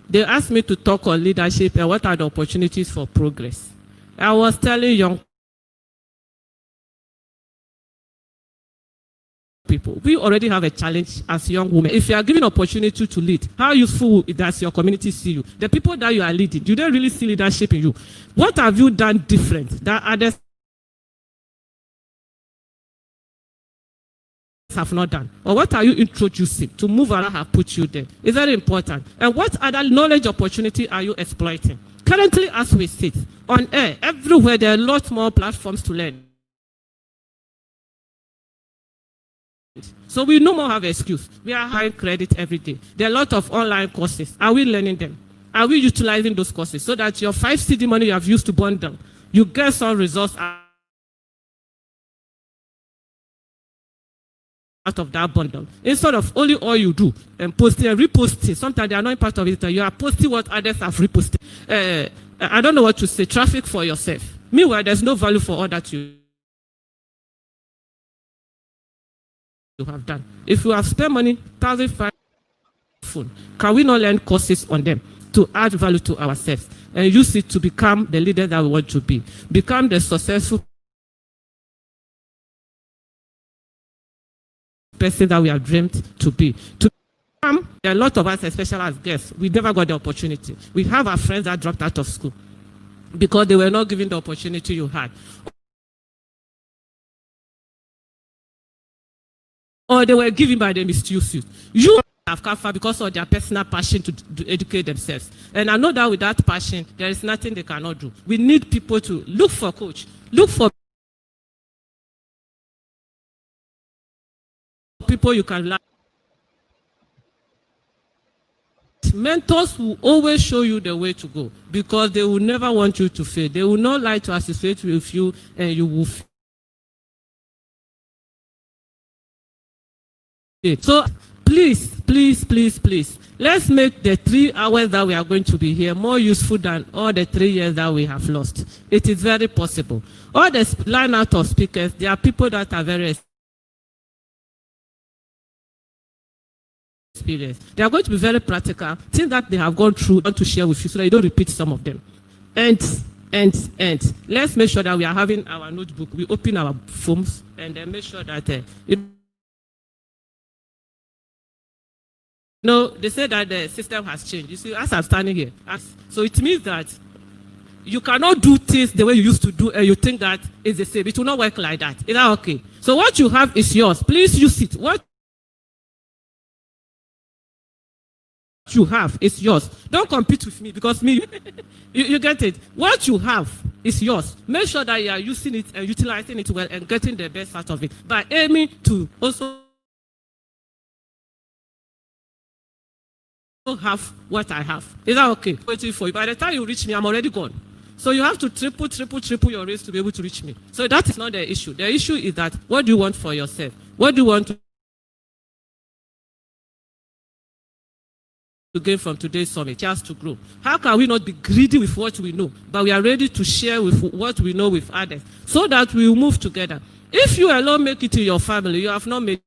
they asked me to talk on leadership and what are the opportunities for progress. I was telling young people. We already have a challenge as young women. If you are given opportunity to lead, how useful does your community see you? The people that you are leading, do they really see leadership in you? What have you done different that others have not done? Or what are you introducing to move around have put you there? It's very important. And what other knowledge opportunity are you exploiting? Currently, as we sit on air, everywhere there are a lot more platforms to learn. So we no more have an excuse. We are high credit every day. There are a lot of online courses. Are we learning them? Are we utilizing those courses so that your 5 CD money you have used to burn down, you get some results out of that bundle? Instead of only all you do and posting and reposting, sometimes they are not part of it. You are posting what others have reposted. I don't know what to say. Traffic for yourself. Meanwhile, there's no value for all that you have done. If you have spent money, 1,500 phone, can we not learn courses on them to add value to ourselves and use it to become the leader that we want to be, become the successful person that we have dreamed to be? To become, there are a lot of us, especially as guests, we never got the opportunity. We have our friends that dropped out of school because they were not given the opportunity you had, or they were given by the misuse you. You have come far because of their personal passion to educate themselves. And I know that with that passion, there is nothing they cannot do. We need people to look for coach, look for people you can learn. Mentors will always show you the way to go because they will never want you to fail. They will not like to associate with you and you will fail. So please, let's make the 3 hours that we are going to be here more useful than all the 3 years that we have lost. It is very possible. All the line out of speakers, there are people that are very experienced. They are going to be very practical, things that they have gone through, want to share with you so that you don't repeat some of them. And let's make sure that we are having our notebook. We open our phones and then make sure that no, they say that the system has changed. You see, as I'm standing here, so it means that you cannot do things the way you used to do and you think that it's the same. It will not work like that. Is that okay? So what you have is yours. Please use it. What you have is yours. Don't compete with me because me, you get it. What you have is yours. Make sure that you are using it and utilizing it well and getting the best out of it by aiming to also have what I have. Is that okay? Waiting for you. By the time you reach me, I'm already gone. So you have to triple your race to be able to reach me. So that is not the issue. The issue is that what do you want for yourself? What do you want to gain from today's summit? Just to grow. How can we not be greedy with what we know, but we are ready to share with what we know with others so that we will move together? If you alone make it to your family, you have not made it.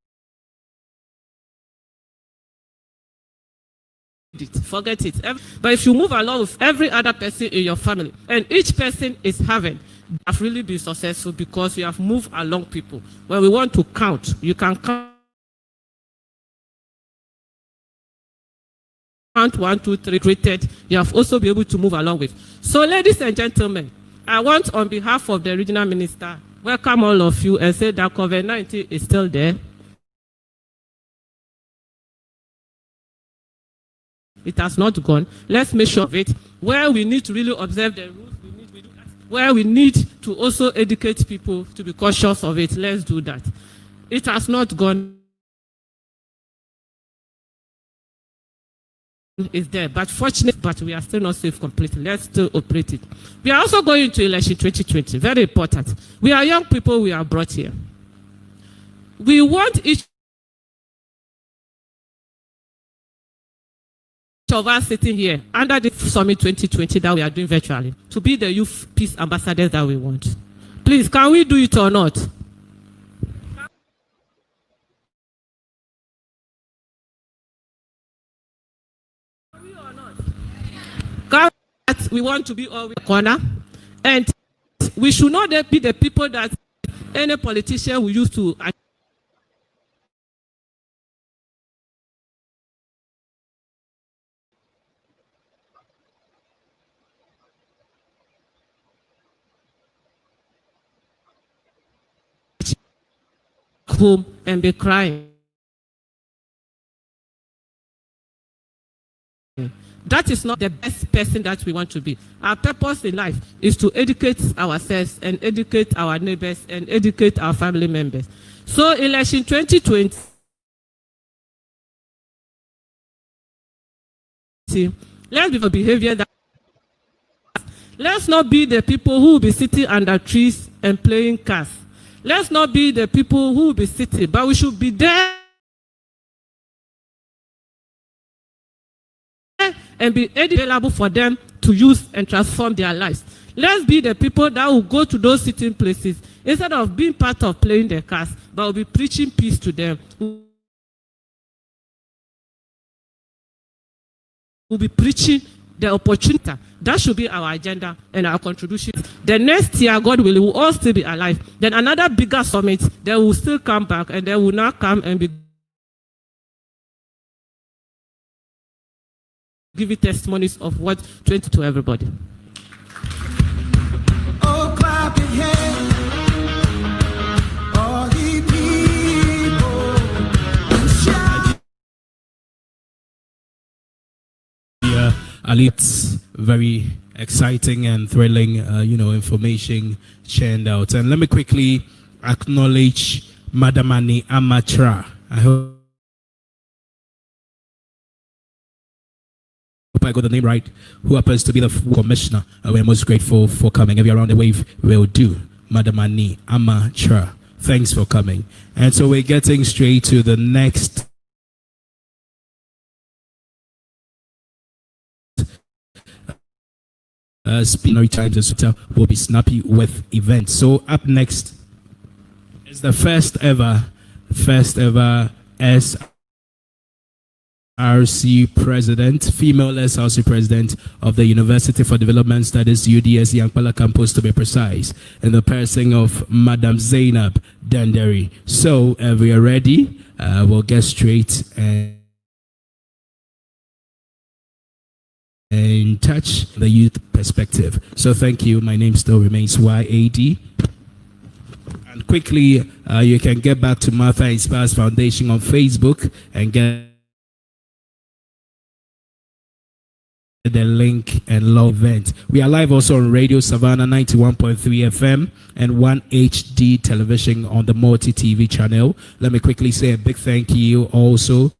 Forget it. But if you move along with every other person in your family and each person is having, you have really been successful because you have moved along people. When we want to count, you can count 1, 2, 3 rated. You have also been able to move along with. So ladies and gentlemen, I want on behalf of the regional minister, welcome all of you and say that COVID-19 is still there. It has not gone. Let's make sure of it. Where we need to really observe the rules, we do that. Where we need to also educate people to be cautious of it, let's do that. It has not gone. It's there, but fortunately, but we are still not safe completely. Let's still operate it. We are also going to election 2020. Very important. We are young people we are brought here. We want each of us sitting here under the summit 2020 that we are doing virtually to be the youth peace ambassadors that we want. Please, can we do it or not? We want to be always in the corner, and we should not be the people that any politician will use to home and be crying. That is not the best person that we want to be. Our purpose in life is to educate ourselves and educate our neighbors and educate our family members. So election 2020, let's be for behavior that let's not be the people who will be sitting under trees and playing cards. Let's not be the people who will be sitting, but we should be there and be available for them to use and transform their lives. Let's be the people that will go to those sitting places instead of being part of playing the cards, but will be preaching peace to them. We'll be preaching the opportunity. That should be our agenda and our contribution. The next year, God willing, we will all still be alive. Then another bigger summit, they will still come back and they will now come and be give you testimonies of what 20 to everybody. Oh, clap your hands, all ye people, and shout. Yeah, Ali, it's very exciting and thrilling, information churned out. And let me quickly acknowledge Madam Anabilah. I hope I got the name right, who happens to be the commissioner. We're most grateful for coming. If you're around the wave, we'll do. Madam Anabilah, thanks for coming. And so we're getting straight to the next Spinnery Times will be snappy with events. So up next is the first ever SRC president, female SRC president of the University for Development Studies, UDS Yankpala campus to be precise, in the person of Madam Zainab Danderi. So we are ready. We'll get straight and touch the youth perspective. So thank you. My name still remains YAD. And quickly, you can get back to Martha Inspires Foundation on Facebook and get the link and love event. We are live also on Radio Savannah 91.3 FM and 1 HD television on the Multi TV channel. Let me quickly say a big thank you also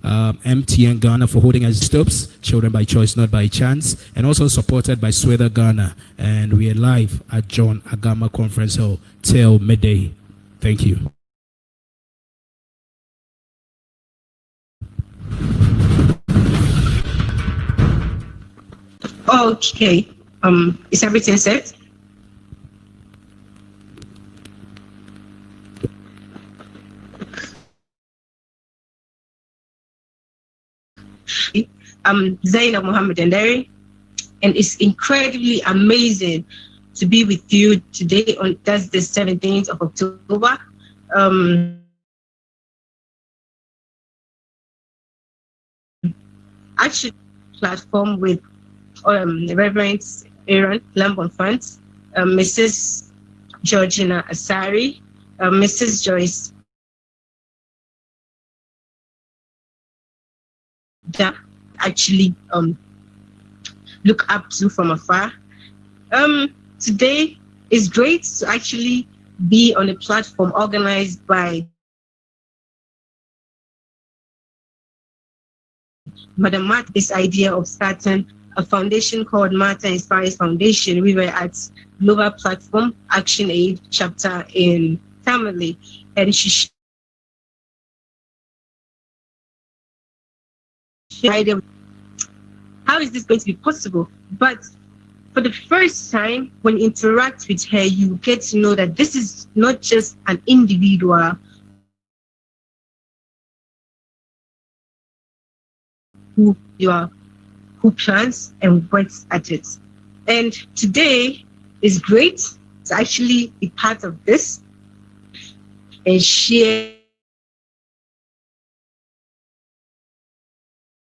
MTN Ghana for holding us stops, children by choice, not by chance, and also supported by Sweda Ghana. And we are live at John Agama Conference Hall till midday. Thank you. Okay. Is everything set? Zainab Muhammad Danderi, and it's incredibly amazing to be with you today on Thursday, 17th of October. Actually, platform with Reverend Aaron Lambonfant, Mrs. Georgina Asari, Mrs. Joyce that actually look up to from afar. Today is great to actually be on a platform organized by Madam Matt, this idea of starting a foundation called Matter Inspires Foundation. We were at Global Platform Action Aid chapter in Family, and she shared how is this going to be possible? But for the first time, when you interact with her, you get to know that this is not just an individual who plans and works at it. And today is great to actually be part of this and share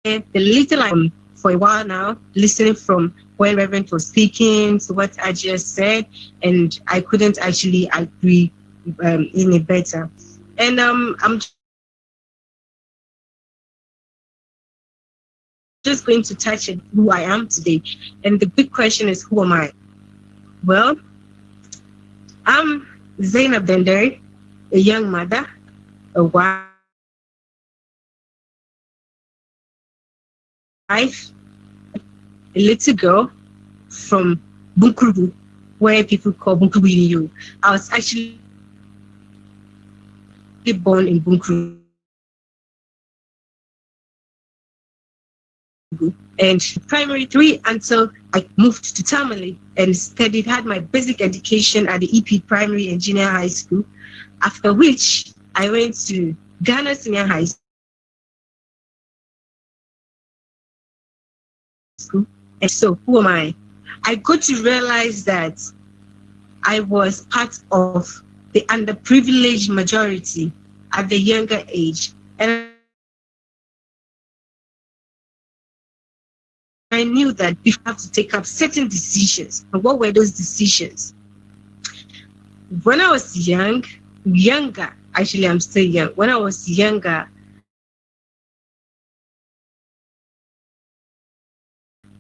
the little for a while now, listening from when Reverend was speaking to what I just said, and I couldn't actually agree any better. And I'm just going to touch on who I am today. And the big question is, who am I? Well, I'm Zainab Dendere, a young mother, a wife, a little girl from Bunkuru, where people call Bunkuru in you. I was actually born in Bunkuru. And primary 3 until I moved to Tamale and studied, had my basic education at the EP Primary and Junior High School, after which I went to Ghana Senior High School. And so, who am I? I got to realize that I was part of the underprivileged majority at the younger age. And I knew that we have to take up certain decisions. And what were those decisions? When I was younger, actually I'm still young. When I was younger,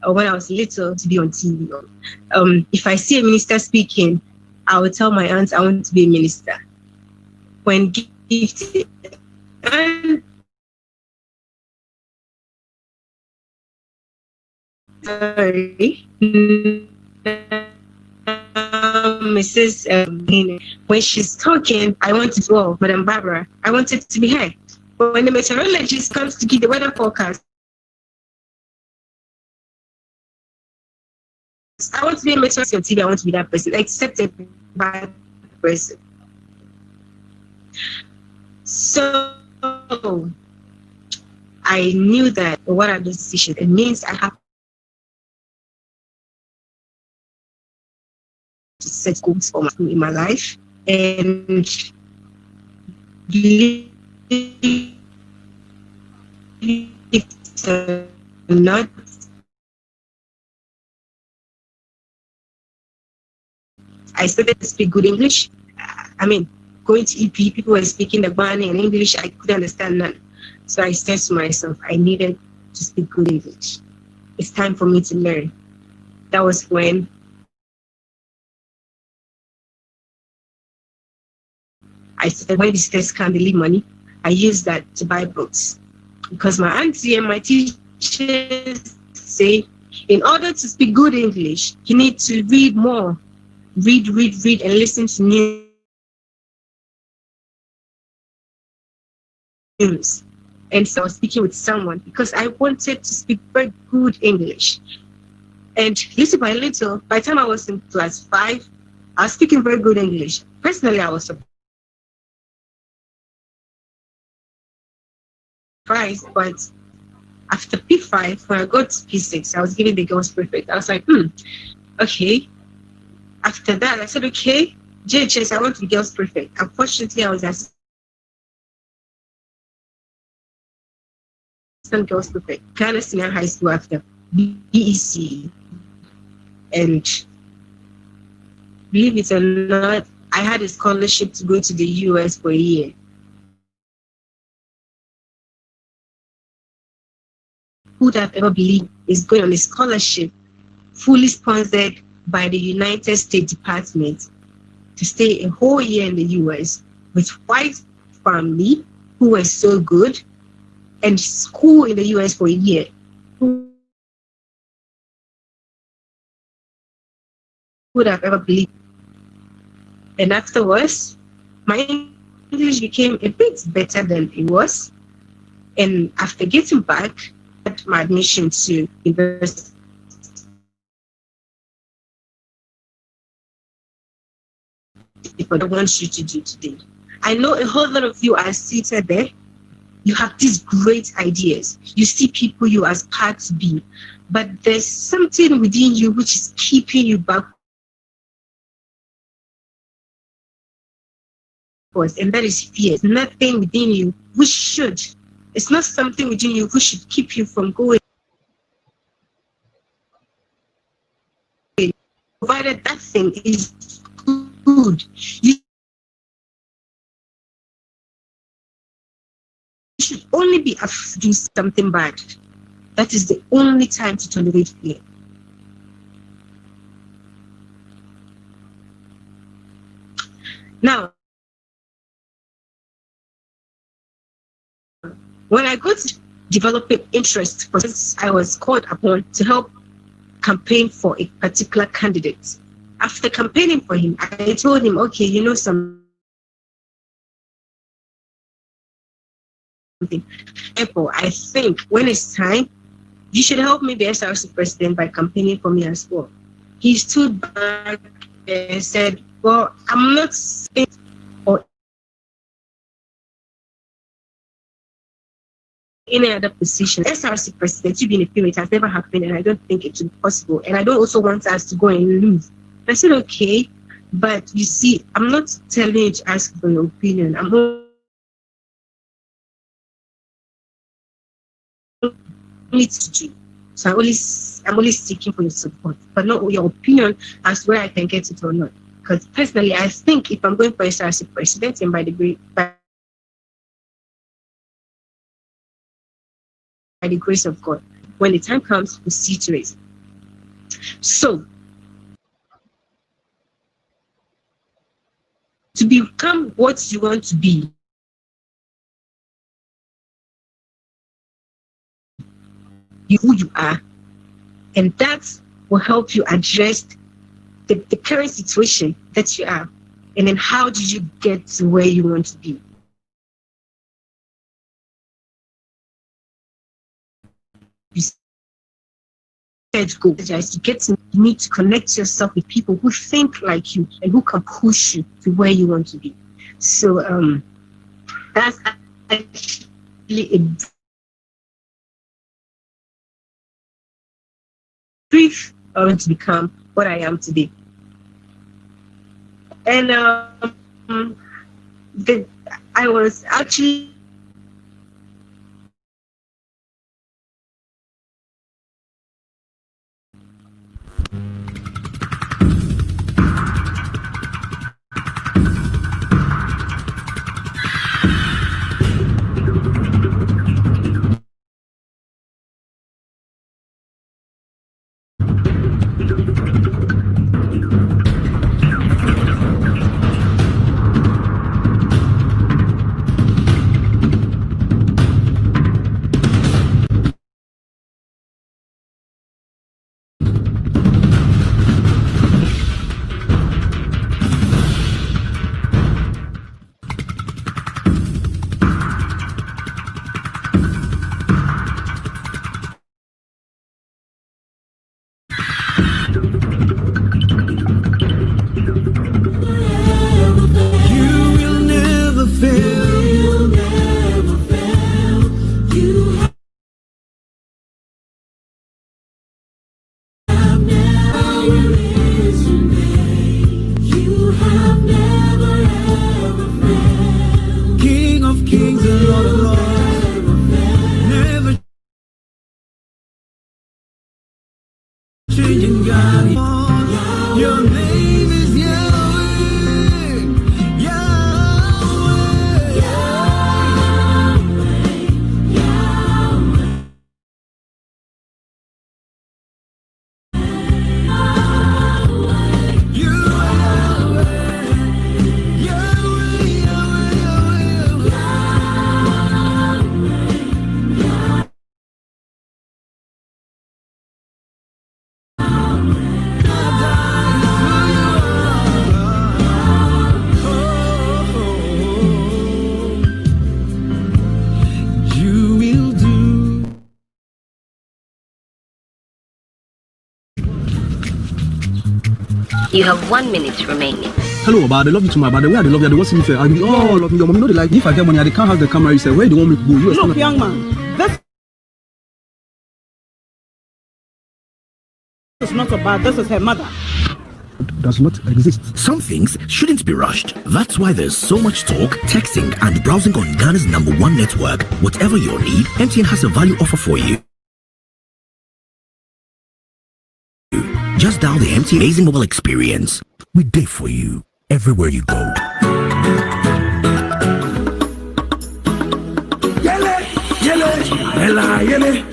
or when I was little, to be on TV, if I see a minister speaking, I would tell my aunt I want to be a minister. When gifted, and sorry, Mrs. When she's talking, I want to go, Madam Barbara, I want it to be her. But when the meteorologist comes to give the weather forecast, I want to be a meteorologist on TV, I want to be that person, except a bad person. So I knew that what are those decisions? It means I have to set goals for myself in my life, and believe it or not, I started to speak good English. I mean, going to EP, people were speaking the Bani in English, I couldn't understand none. So I said to myself, I needed to speak good English. It's time for me to learn. That was when I started, when visitors can't leave money, I used that to buy books. Because my auntie and my teachers say, in order to speak good English, you need to read more. Read, and listen to news. And so I was speaking with someone because I wanted to speak very good English. And little by little, by the time I was in class 5, I was speaking very good English. Personally, I was surprised, but after P5, when I got to P6, I was giving the girls prefect. I was like, okay. After that, I said, okay, JHS, I want to be girls prefect. Unfortunately, I was assistant girls prefect, Ghana Senior High School after BEC. And believe it or not, I had a scholarship to go to the US for a year. Who would have ever believed is going on a scholarship fully sponsored by the United States Department to stay a whole year in the US with white family who were so good, and school in the US for a year. Who would have ever believed? And afterwards, my English became a bit better than it was. And after getting back, I had my admission to university. What I want you to do today. I know a whole lot of you are seated there. You have these great ideas. You see people you aspire to be, but there's something within you which is keeping you back. And that is fear. It's nothing within you which should. It's not something within you which should keep you from going. provided that thing is good, you should only be asked to do something bad. That is the only time to tolerate fear. Now, when I got developing interest, I was called upon to help campaign for a particular candidate. After campaigning for him, I told him, okay, you know something. I think when it's time, you should help me be SRC president by campaigning for me as well. He stood back and said, well, I'm not saying or any other position. SRC president, you've been a female, it has never happened, and I don't think it should be possible. And I don't also want us to go and lose. I said, okay, but you see, I'm not telling you to ask for your opinion. I'm only teaching. So I'm only seeking for your support, but not your opinion as to where I can get it or not. Because personally, I think if I'm going for SRC president, and by the grace of God, when the time comes, we'll see to it. So, to become what you want to be, who you are, and that will help you address the current situation that you are, and then how did you get to where you want to be. You said go. To get to, you need to connect yourself with people who think like you and who can push you to where you want to be. So that's actually a brief to become what I am today. And I was actually your name is Yahweh, Yahweh, Yahweh. You have 1 minute remaining. Hello, Baba. I love you too much. By the way, I love you. They want to see me fair. I be love me. Your mom know they like. If I get money, I can't have the camera. You say, where do you want me to go? You look, young man. This is not about. This is her mother. Does not exist. Some things shouldn't be rushed. That's why there's so much talk, texting, and browsing on Ghana's #1 network. Whatever your need, MTN has a value offer for you. Just dial the MTN Amazing Mobile experience. We did for you everywhere you go. Yele, yele, ela, yele.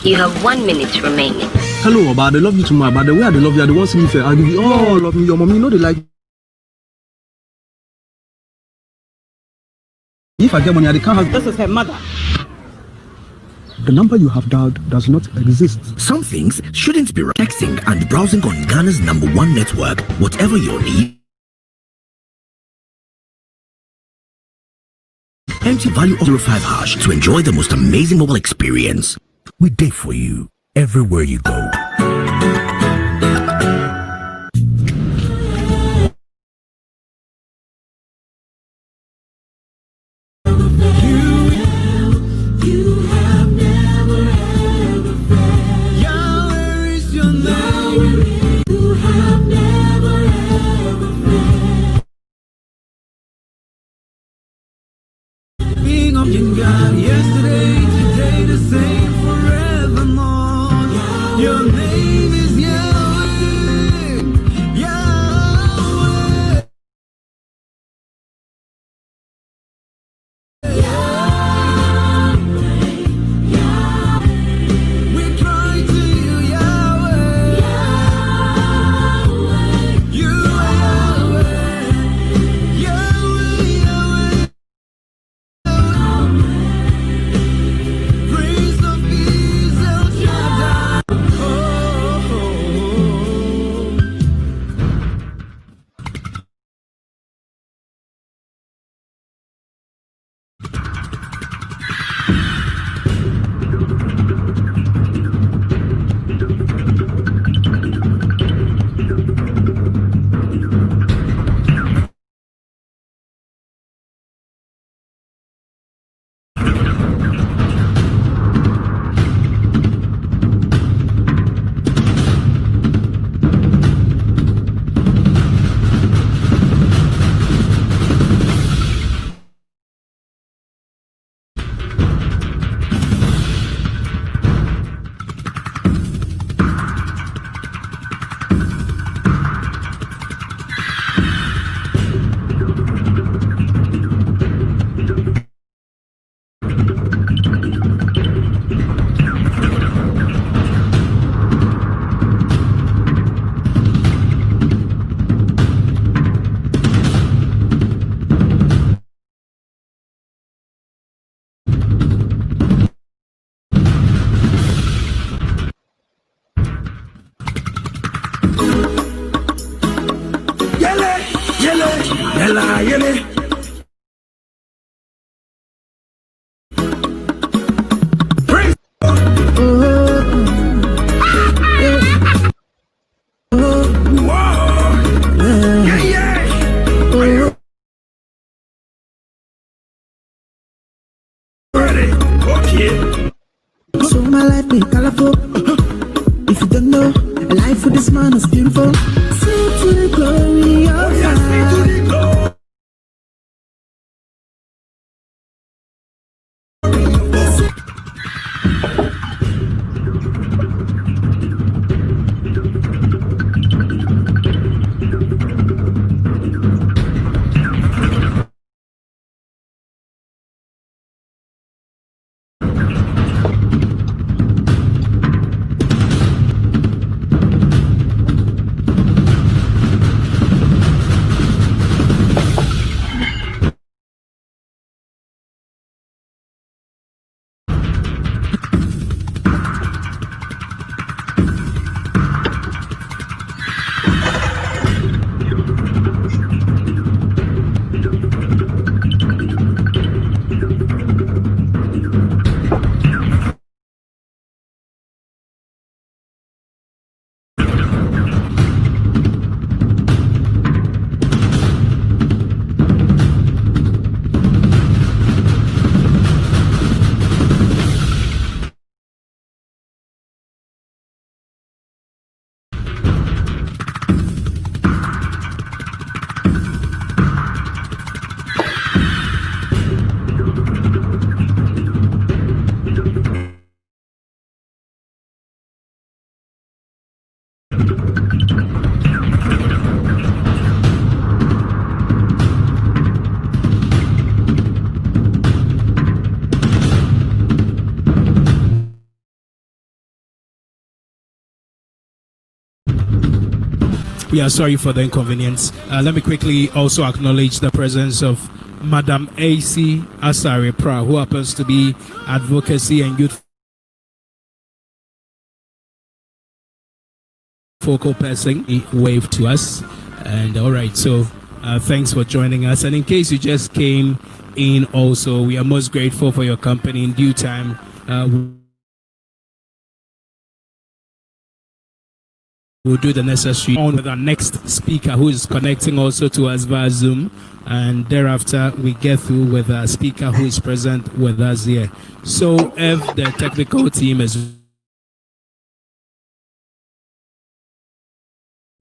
You have 1 minute remaining. Hello, Baba, they love you too much. But the way they love you, they want to see me fair. I'll give you all of me. Your mommy, you know they like. If I get money, they can't have. This is her mother. The number you have dialed does not exist. Some things shouldn't be texting and browsing on Ghana's #1 network. Whatever your need. Enter value 05 hash to enjoy the most amazing mobile experience. We did for you everywhere you go. Yesterday, today, the same forevermore. Your name is Yahweh, Yahweh, Yahweh, Yahweh. We cry to you, Yahweh, Yahweh. You are Yahweh, Yahweh, Yahweh. Prince of Peace, El Shaddai. Oh. Ella, yele. Praise. Ready? Okay. So my life be colorful. If you don't know, a life with this man is beautiful. Sing to the glory of God. Sing to the glory. We are sorry for the inconvenience. Let me quickly also acknowledge the presence of Madam A.C. Asare Pra, who happens to be Advocacy and Youth Focal Person. He waved to us. And all right, so thanks for joining us. And in case you just came in also, we are most grateful for your company. In due time, we'll do the necessary on with our next speaker, who is connecting also to us via Zoom, and thereafter we get through with our speaker who is present with us here. So if the technical team is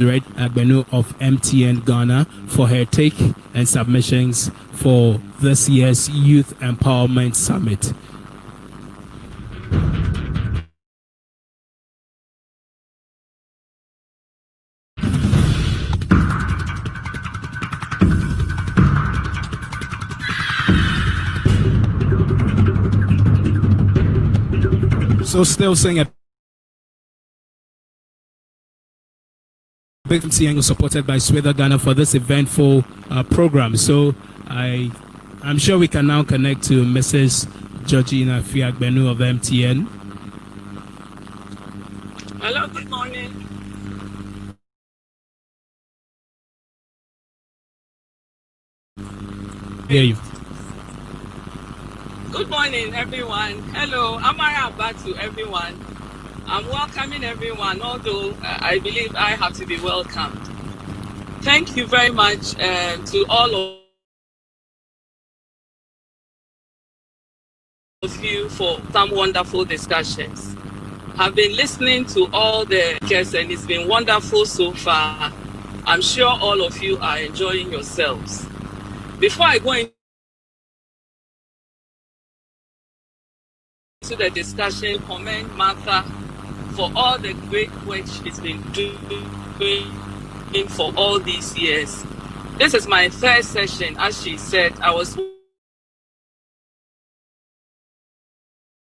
right, Agbenu of MTN Ghana for her take and submissions for this year's Youth Empowerment Summit. So still saying a big MTN supported by Sweden Ghana for this eventful program. So I'm sure we can now connect to Mrs. Georgina Fiagbenu of MTN. Hello, good morning. Hear you. Good morning, everyone. Hello, Amara Abba to everyone. I'm welcoming everyone, although I believe I have to be welcomed. Thank you very much to all of you for some wonderful discussions. I've been listening to all the guests and it's been wonderful so far. I'm sure all of you are enjoying yourselves. Before I go into the discussion, commend Martha for all the great work she's been doing for all these years. This is my third session. As she said, I was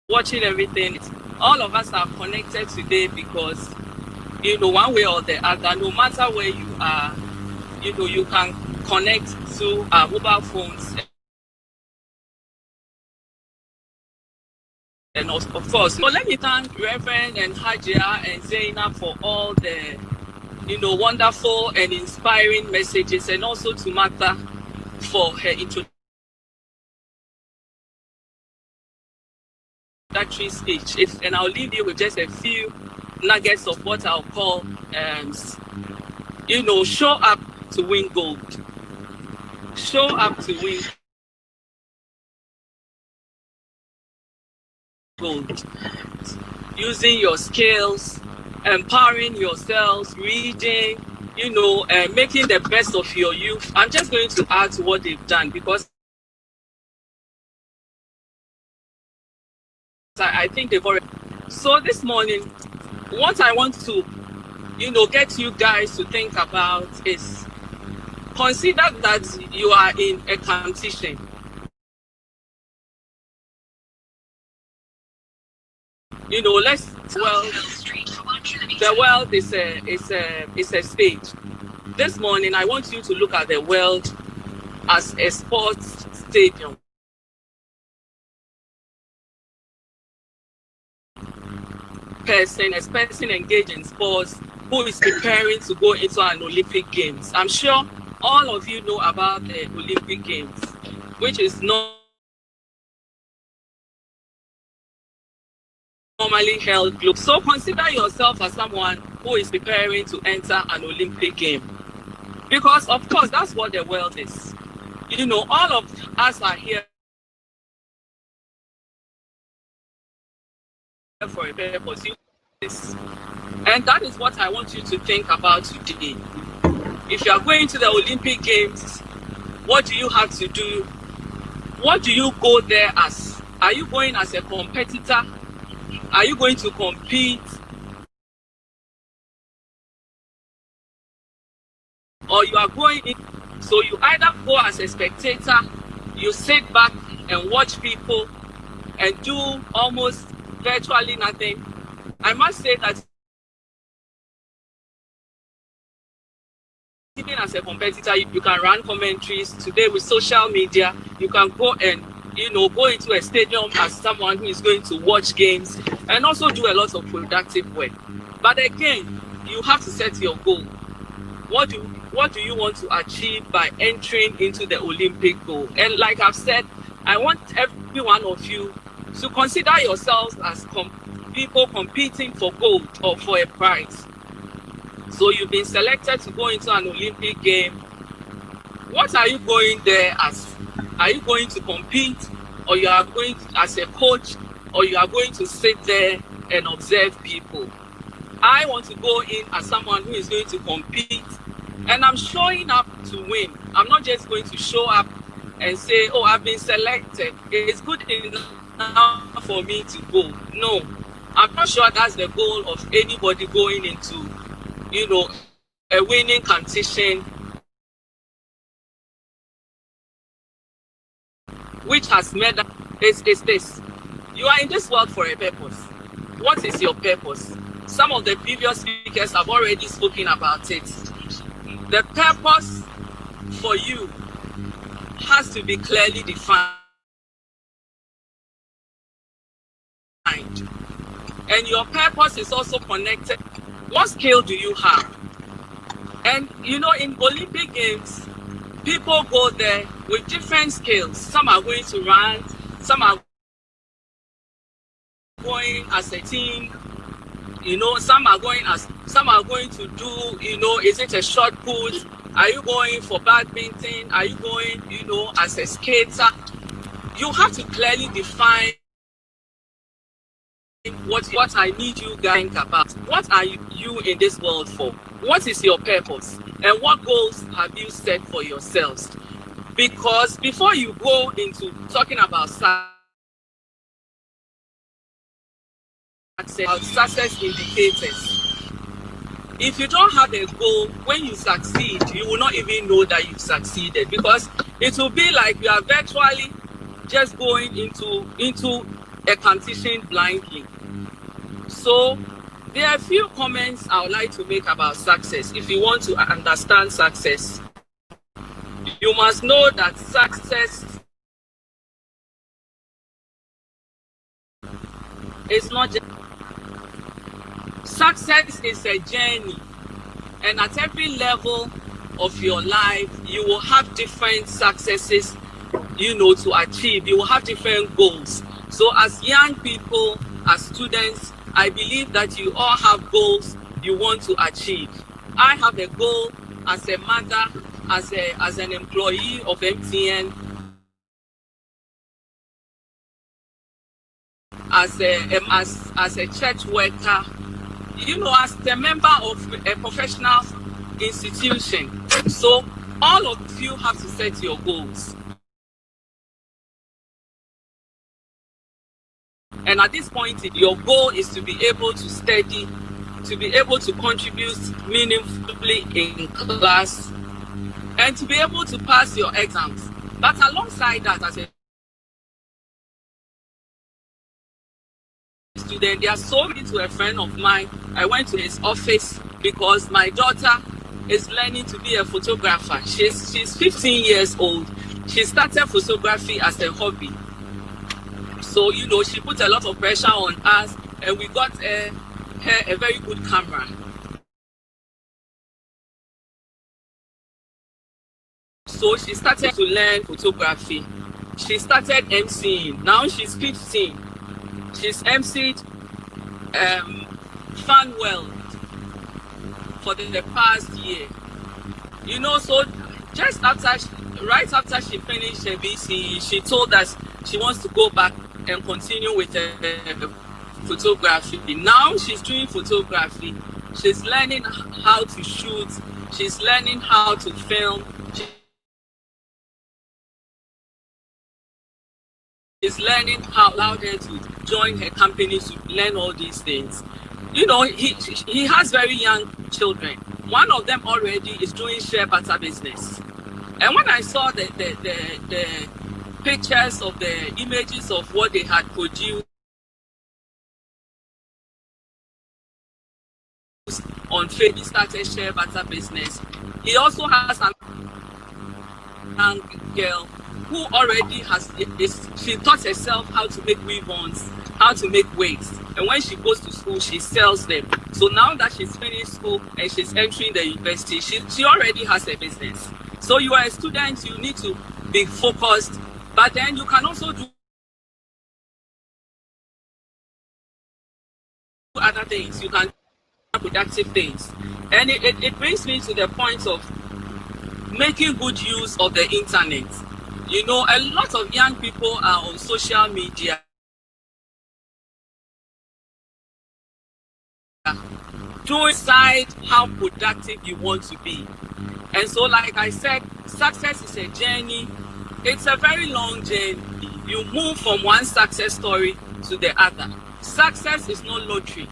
watching everything. All of us are connected today because, one way or the other, no matter where you are, you can connect to our mobile phones. And of course, so let me thank Reverend and Hajia and Zainab for all the, wonderful and inspiring messages, and also to Martha for her introductory speech. And I'll leave you with just a few nuggets of what I'll call, show up to win gold. Show up to win gold. Using your skills, empowering yourselves, reading, making the best of your youth. I'm just going to add to what they've done because I think they've already. So this morning, what I want to, get you guys to think about is consider that you are in a competition. The world is a stage. This morning, I want you to look at the world as a sports stadium. A person engaged in sports who is preparing to go into an Olympic Games. I'm sure all of you know about the Olympic Games, which is not normally held globally. So consider yourself as someone who is preparing to enter an Olympic game. Because of course, that's what the world is. All of us are here for a purpose. And that is what I want you to think about today. If you are going to the Olympic Games, what do you have to do? What do you go there as? Are you going as a competitor? Are you going to compete? Or you are going in, so you either go as a spectator, you sit back and watch people and do almost virtually nothing. I must say that as a competitor, you can run commentaries. Today with social media, you can go and go into a stadium as someone who is going to watch games and also do a lot of productive work. But again, you have to set your goal. What do you want to achieve by entering into the Olympic goal? And like I've said, I want every one of you to consider yourselves as people competing for gold or for a prize. So you've been selected to go into an Olympic game. What are you going there as? Are you going to compete, or you are going as a coach, or you are going to sit there and observe people? I want to go in as someone who is going to compete, and I'm showing up to win. I'm not just going to show up and say, oh, I've been selected. It's good enough for me to go. No, I'm not sure that's the goal of anybody going into, a winning competition, which has made is this. You are in this world for a purpose. What is your purpose? Some of the previous speakers have already spoken about it. The purpose for you has to be clearly defined. And your purpose is also connected. What skill do you have? And in Olympic Games, people go there with different skills. Some are going to run, some are going as a team, some are going to do, is it a shot put? Are you going for badminton? Are you going, as a skater? You have to clearly define what I need you guys to think about. What are you in this world for? What is your purpose? And what goals have you set for yourselves? Because before you go into talking about success indicators, if you don't have a goal, when you succeed, you will not even know that you've succeeded, because it will be like you are virtually just going into a competition blindly. So there are a few comments I would like to make about success. If you want to understand success, you must know that success is not just success is a journey, and at every level of your life you will have different successes to achieve. You will have different goals. So as young people, as students, I believe that you all have goals you want to achieve. I have a goal as a mother, as an employee of MTN, as a church worker, as a member of a professional institution. So all of you have to set your goals. And at this point, your goal is to be able to study, to be able to contribute meaningfully in class, and to be able to pass your exams. But alongside that, as a student, they are sold into a friend of mine. I went to his office because my daughter is learning to be a photographer. She's 15 years old. She started photography as a hobby. So, she put a lot of pressure on us, and we got her a very good camera. So she started to learn photography. She started MCing. Now she's 15. She's MC'd Fun World for the past year. So just right after she finished her BCE, she told us she wants to go back and continue with photography. Now she's doing photography. She's learning how to shoot. She's learning how to film. She's learning how to join her company to learn all these things. He has very young children. One of them already is doing share butter business. And when I saw the pictures of the images of what they had produced on Facebook. He started share butter business. He also has an young girl who already she taught herself how to make ribbons, how to make wigs. And when she goes to school, she sells them. So now that she's finished school and she's entering the university, she already has a business. So you are a student, you need to be focused, but then you can also do other things. You can do productive things. And it brings me to the point of making good use of the internet. You know, a lot of young people are on social media. To decide how productive you want to be. And so, like I said, success is a journey. It's a very long journey. You move from one success story to the other. Success is not lottery.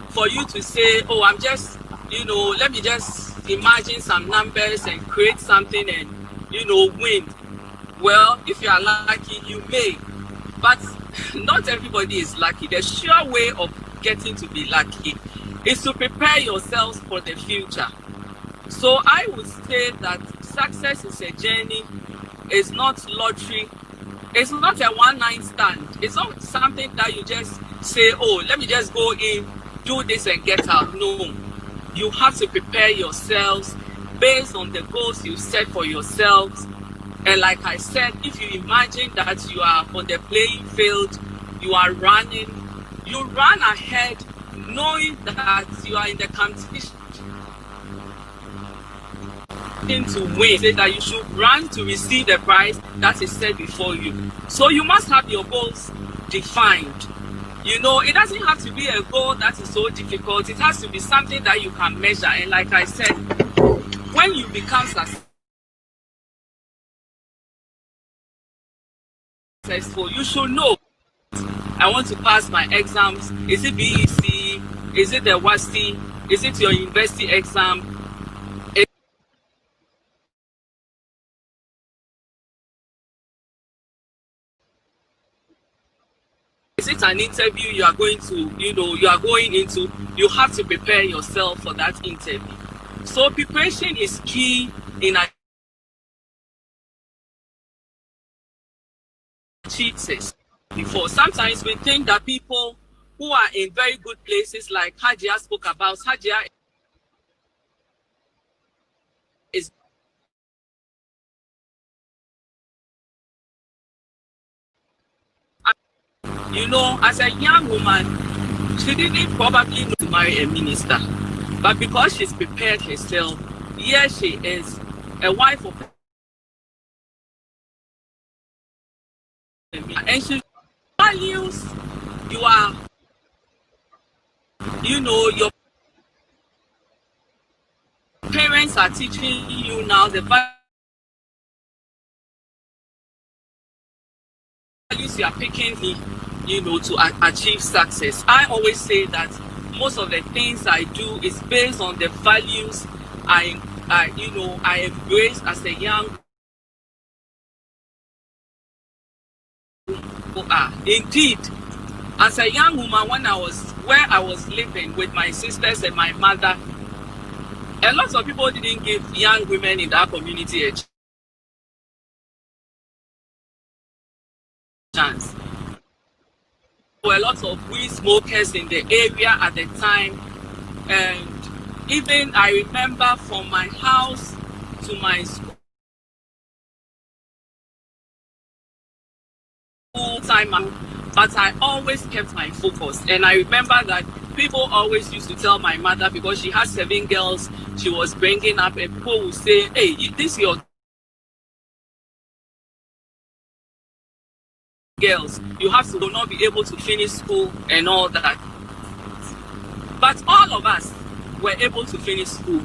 For you to say, oh, I'm just, you know, let me just imagine some numbers and create something and, you know, win. Well, if you are lucky, you may. But not everybody is lucky. The sure way of getting to be lucky is to prepare yourselves for the future. So I would say that success is a journey. It's not lottery. It's not a one-night stand. It's not something that you just say, oh, let me just go in, do this and get out. No. You have to prepare yourselves based on the goals you set for yourselves. And like I said, if you imagine that you are on the playing field, you are running, you run ahead knowing that you are in the competition to win, say that you should run to receive the prize that is set before you. So you must have your goals defined. You know, it doesn't have to be a goal that is so difficult. It has to be something that you can measure. And like I said, when you become successful, you should know, I want to pass my exams. Is it BEC? Is it the WASI? Is it your university exam? Is it an interview you are going to, you are going into? You have to prepare yourself for that interview. So preparation is key in achievements. Before, sometimes we think that people who are in very good places, like Hajia spoke about, Hajia is as a young woman, she didn't probably know to marry a minister, but because she's prepared herself, here she is, a wife of and she values you are, your parents are teaching you now the values you are picking to achieve success. I always say that most of the things I do is based on the values I embrace as a young woman. Indeed, as a young woman, when I was living with my sisters and my mother, a lot of people didn't give young women in that community a chance. There were a lot of weed smokers in the area at the time, and even I remember from my house to my school time, but I always kept my focus. And I remember that people always used to tell my mother, because she had 7 girls she was bringing up, and people would say, hey, this your girls, you have to not be able to finish school and all that. But all of us were able to finish school.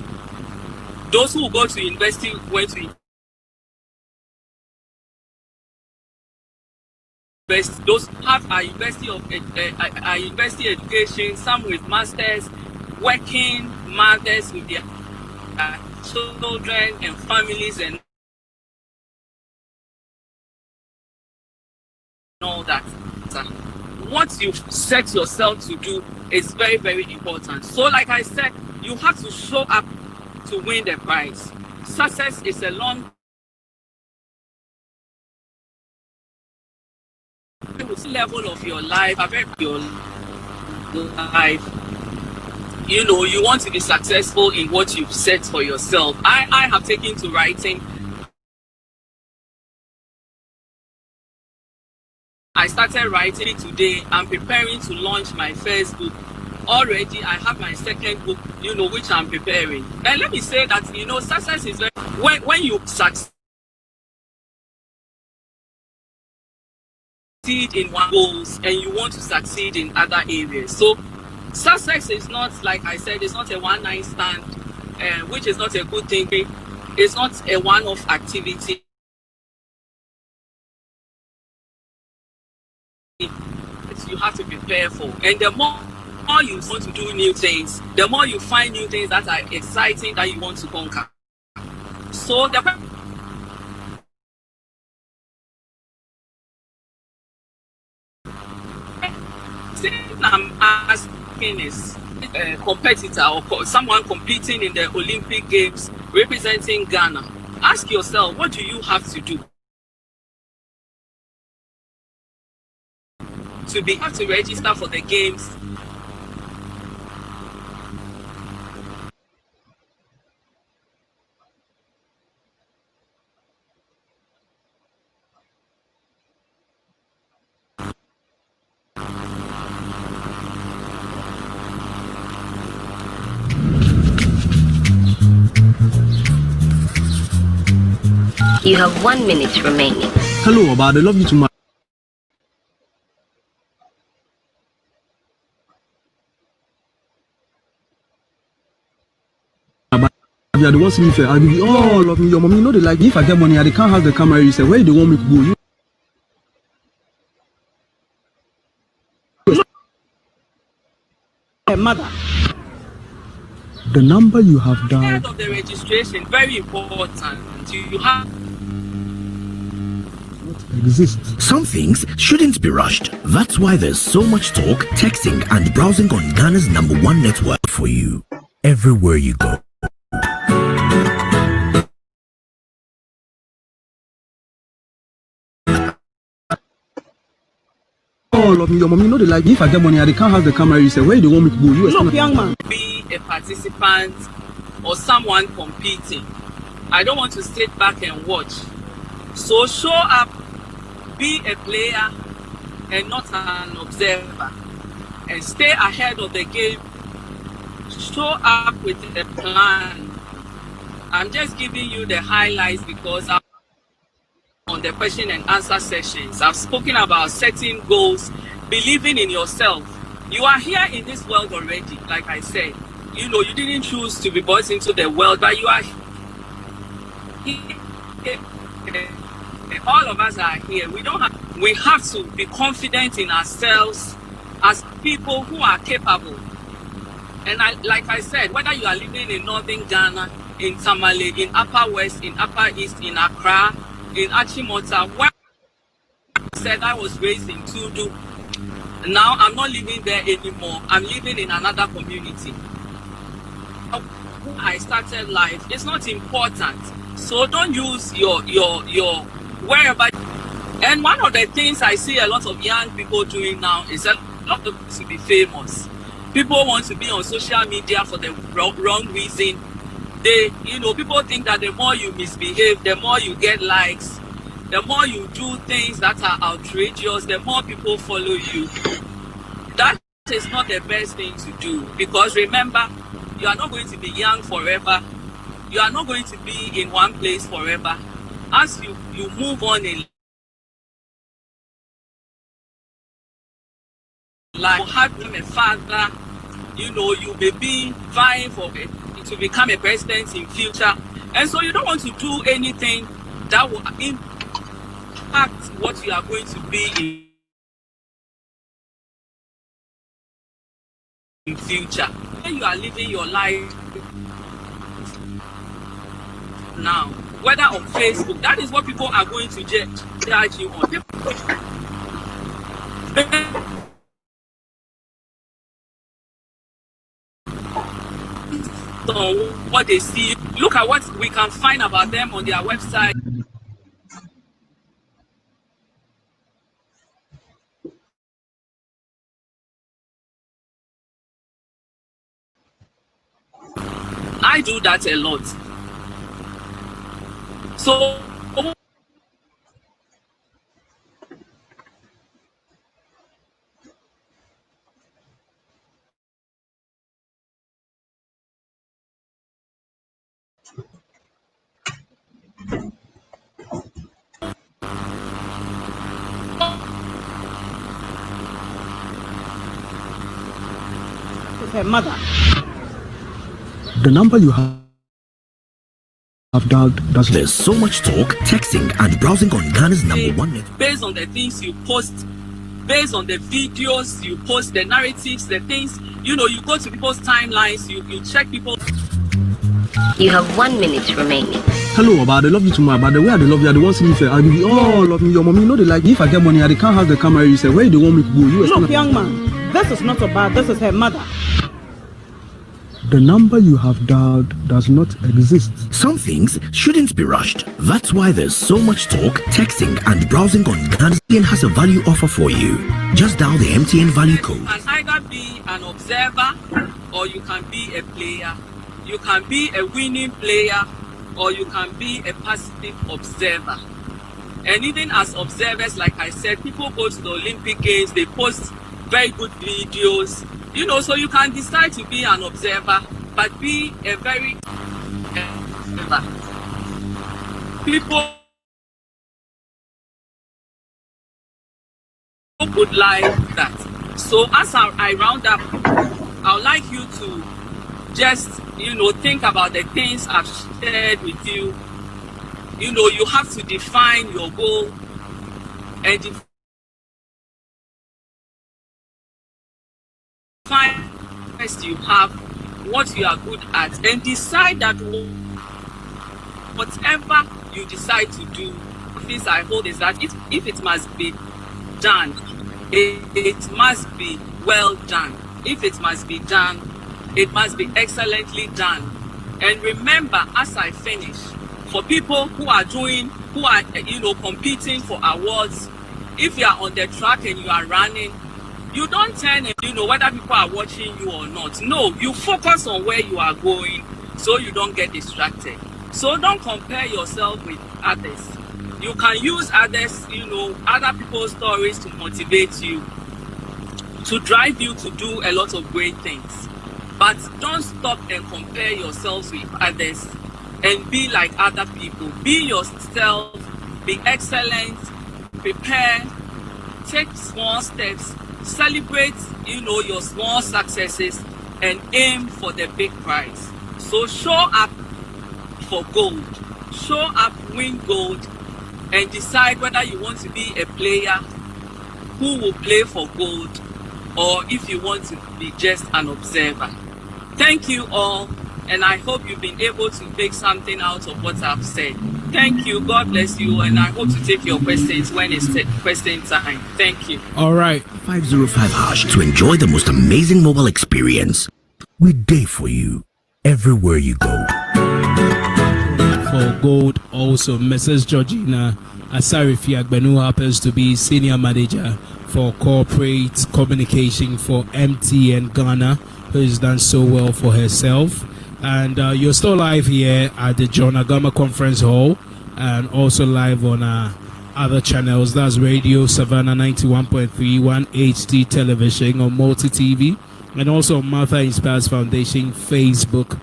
Those who go to university went to university. Those who have a university education, some with masters, working mothers with their children and families and all that. What you set yourself to do is very, very important. So like I said, you have to show up to win the prize. Success is a long level of your life, your life. You know, you want to be successful in what you've set for yourself. I have taken to writing. I started writing today. I'm preparing to launch my first book. Already, I have my second book, you know, which I'm preparing. And let me say that, you know, success is very, when you succeed in one goals and you want to succeed in other areas. So success is not, like I said, it's not a one-night stand, which is not a good thing. It's not a one-off activity. You have to prepare for, and the more you want to do new things, the more you find new things that are exciting that you want to conquer. So the thing I'm asking is a competitor or someone competing in the Olympic Games representing Ghana. Ask yourself, what do you have to do to be able to register for the games? You have 1 minute remaining. Hello, Abad. I love you too much. You are the one seeing fair. I'll give you all of me. Your mommy, you know they like. If I get money, I can't have the camera. You say, where do you want me to go? Hey, mother. The number you have dialed. Of the registration, very important. You have exist. Some things shouldn't be rushed. That's why there's so much talk, texting, and browsing on Ghana's #1 network for you. Everywhere you go. All of me, your mommy, you know they like. If I get money, I can't have the camera. You say, where do you want me to go? Look, young man. Be a participant or someone competing. I don't want to sit back and watch. So show up, be a player and not an observer, and stay ahead of the game. Show up with a plan. I'm just giving you the highlights because on the question and answer sessions, I've spoken about setting goals, believing in yourself. You are here in this world already, like I said. You know, you didn't choose to be born into the world, but you are here. All of us are here. We have to be confident in ourselves as people who are capable. And like I said, whether you are living in northern Ghana, in Tamale, in Upper West, in Upper East, in Accra, in Achimota, where I said I was raised in Tudu. Now I'm not living there anymore. I'm living in another community. I started life. It's not important. So don't use your wherever. And one of the things I see a lot of young people doing now is a lot of to be famous. People want to be on social media for the wrong reason. People think that the more you misbehave, the more you get likes, the more you do things that are outrageous, the more people follow you. That is not the best thing to do, because remember, you are not going to be young forever. You are not going to be in one place forever. As you move on in life, you have a father, you may be vying for it to become a president in future, and so you don't want to do anything that will impact what you are going to be in future. When you are living your life now, whether on Facebook, that is what people are going to judge you on. on what they see. Look at what we can find about them on their website. I do that a lot. So Her mother. The number you have dialed does. There's so much talk, texting, and browsing on Ghana's #1 network. Based on the things you post, based on the videos you post, the narratives, the things, you go to people's timelines, you check people. You have 1 minute remaining. Hello, about I love you too much. About the way I love you, I want to see you. I give you all love me. Your mommy know they like me. If I get money, I can't have the camera. You say, where do you want me to go? Look, young man, this is not about. This is her mother. The number you have dialed does not exist. Some things shouldn't be rushed. That's why there's so much talk, texting, and browsing on Ghana's. MTN has a value offer for you. Just dial the MTN value code. You can either be an observer or you can be a player. You can be a winning player or you can be a passive observer. And even as observers, like I said, people go to the Olympic Games, they post very good videos, so you can decide to be an observer, but be a very observer. People would like that. So as I round up, I would like you to just, think about the things I've shared with you. You have to define your goal and define what you have, what you are good at, and decide that whatever you decide to do, this I hold is that if it must be done, it must be well done. If it must be done, it must be excellently done. And remember, as I finish, for people who are competing for awards, if you are on the track and you are running, you don't turn and whether people are watching you or not. No, you focus on where you are going so you don't get distracted. So don't compare yourself with others. You can use others, other people's stories to motivate you, to drive you to do a lot of great things. But don't stop and compare yourselves with others and be like other people. Be yourself, be excellent, prepare, take small steps, celebrate, your small successes and aim for the big prize. So show up for gold, show up, win gold, and decide whether you want to be a player who will play for gold or if you want to be just an observer. Thank you all, and I hope you've been able to make something out of what I've said. Thank you. God bless you, and I hope to take your questions when it's question time. Thank you. All right. 505# to enjoy the most amazing mobile experience. We day for you everywhere you go. For gold, also Mrs. Georgina Asarifiagbenu, who happens to be Senior Manager for Corporate Communication for MTN Ghana, who has done so well for herself. And you're still live here at the John Agama Conference Hall and also live on other channels. That's Radio Savannah 91.31 HD Television on Multi TV, and also Martha Inspires Foundation Facebook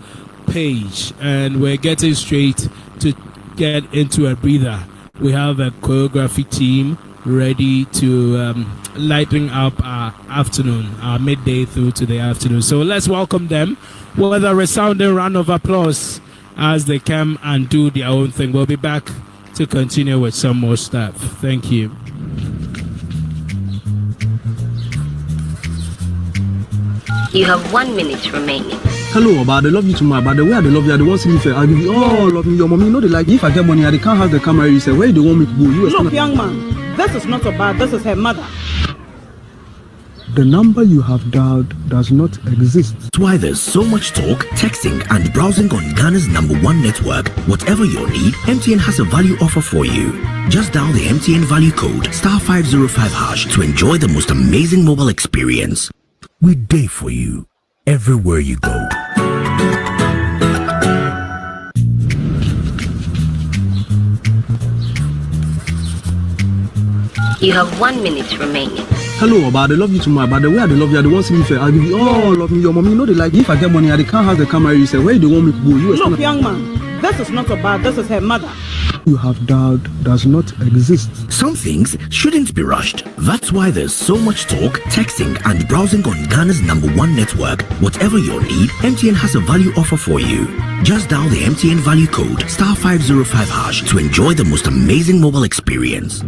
page. And we're getting straight to get into a breather. We have a choreography team ready to lighten up our afternoon, our midday through to the afternoon. So let's welcome them with a resounding round of applause as they come and do their own thing. We'll be back to continue with some more stuff. Thank you. You have 1 minute remaining. Hello, about I love you too much. About the way I love you, I want to see you. I give you all love me. Your mommy know they like me. If I get money, I can't have the camera. You say, where do you want me to go? Look, young man, this is not about. This is her mother. The number you have dialed does not exist. That's why there's so much talk, texting, and browsing on Ghana's #1 network. Whatever your need, MTN has a value offer for you. Just dial the MTN value code *505# to enjoy the most amazing mobile experience. We day for you everywhere you go. You have 1 minute remaining. Hello, Oba, I love you too much. But the way I love you, I don't want to see me fair. I'll give you all of me. Your mommy, you know they like. If I get money, I can't have the camera. You say, where do you want me to go? You Look, young man, this is not about. This is her mother. You have dialed does not exist. Some things shouldn't be rushed. That's why there's so much talk, texting, and browsing on Ghana's #1 network. Whatever your need, MTN has a value offer for you. Just dial the MTN value code *505# to enjoy the most amazing mobile experience.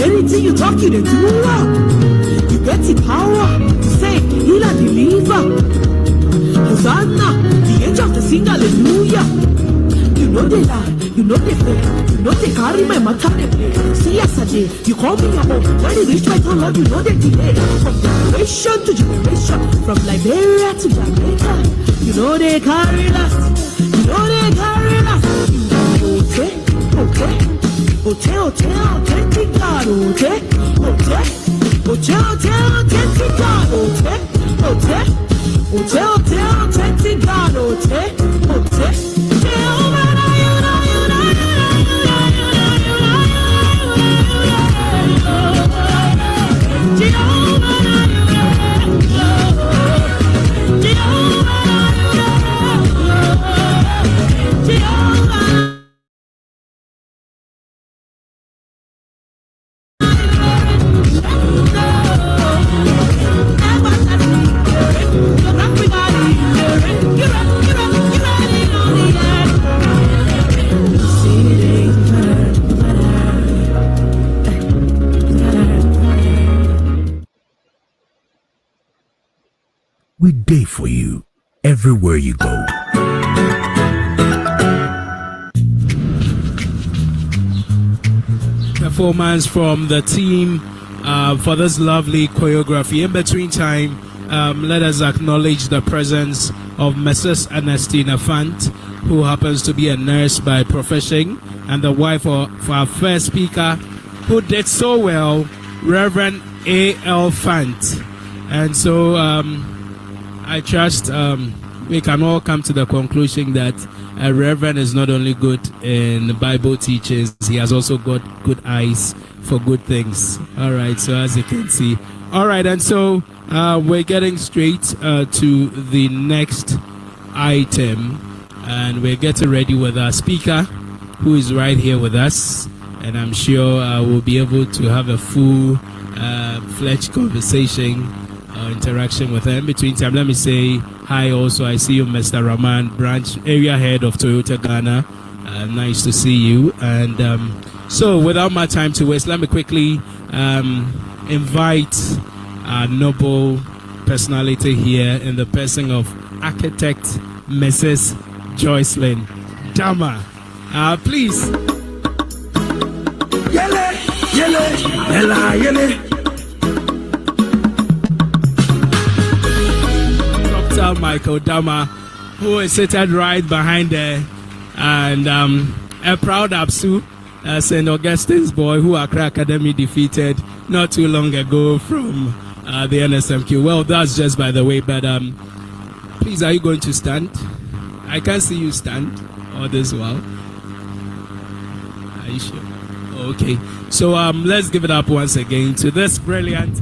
Anything you talk, you do. You get the power to say, heal and deliver. Hosanna, the age of the sing hallelujah. You know they lie, you know they fail, you know they carry my matter. See, as I day. You call me your own. When you reach my turn, Lord, you know the delay. From generation to generation, from Liberia to Jamaica, you know they carry us. You know they carry us. Okay, okay. Authentic God. Okay, authentic God. Authentic God. We day for you everywhere you go. Performance from the team for this lovely choreography. In between time, let us acknowledge the presence of Mrs. Ernestina Fant, who happens to be a nurse by profession, and the wife of our first speaker, who did so well, Reverend A.L. Fant. And so I trust we can all come to the conclusion that a reverend is not only good in Bible teachings, he has also got good eyes for good things. All right, so as you can see. All right, and so we're getting straight to the next item, and we're getting ready with our speaker, who is right here with us, and I'm sure we'll be able to have a full-fledged conversation interaction with them. Between time, let me say hi also. I see you, Mr. Rahman, branch area head of Toyota Ghana. Nice to see you. And so without much time to waste, let me quickly invite our noble personality here in the person of architect Mrs. Joycelyn Dama. Please. Yele, yele, yela, yele. Michael Dama, who is seated right behind there, and a proud Absu, St. Augustine's boy, who Accra Academy defeated not too long ago from the NSMQ. Well, that's just by the way, but please, are you going to stand? I can't see you stand all this while. Are you sure? Okay, so let's give it up once again to this brilliant.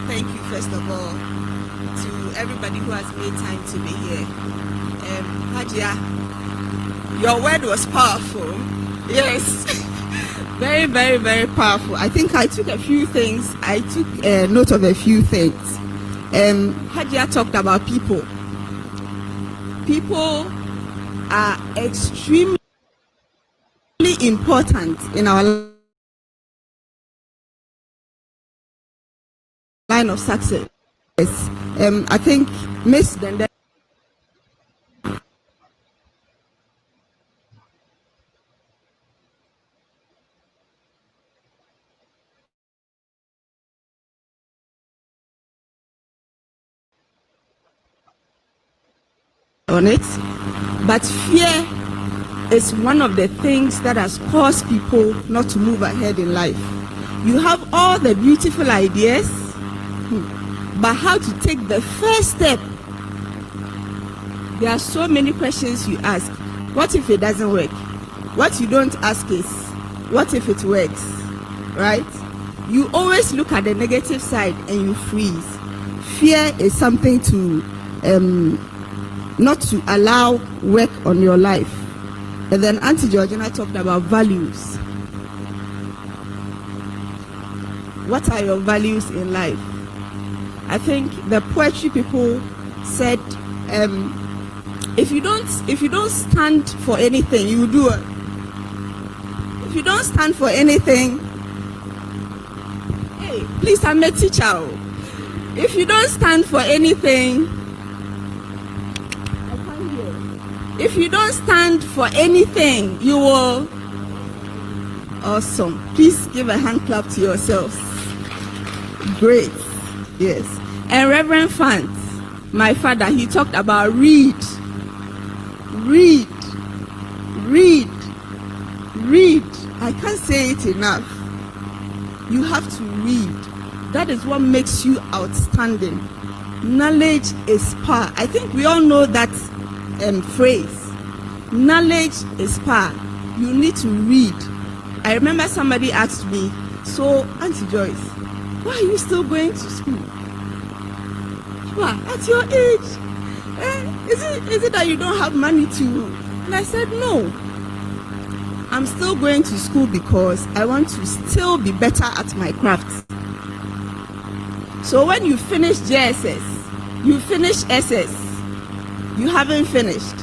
Thank you, first of all, to everybody who has made time to be here. Hajia, your word was powerful. Yes, very, very, very powerful. I think I took a few things. I took note of a few things. Hajia talked about people. People are extremely important in our line of success. I think Miss Dende on it, but fear is one of the things that has caused people not to move ahead in life. You have all the beautiful ideas, but how to take the first step? There are so many questions you ask. What if it doesn't work? What you don't ask is, what if it works? Right? You always look at the negative side and you freeze. Fear is something to not to allow work on your life. And then Auntie Georgina talked about values. What are your values in life? I think the poetry people said, if you don't stand for anything, you do it. If you don't stand for anything, Hey, please, I'm a teacher. If you don't stand for anything, if you don't stand for anything, you will. Awesome. Please give a hand clap to yourselves. Great. Yes. And Reverend Fant, my father, he talked about read. Read. Read. Read. I can't say it enough. You have to read. That is what makes you outstanding. Knowledge is power. I think we all know that phrase. Knowledge is power. You need to read. I remember somebody asked me, so Auntie Joyce, why are you still going to school? Why? At your age? Is it that you don't have money to? And I said, no. I'm still going to school because I want to still be better at my craft. So when you finish JSS, you finish SS, you haven't finished.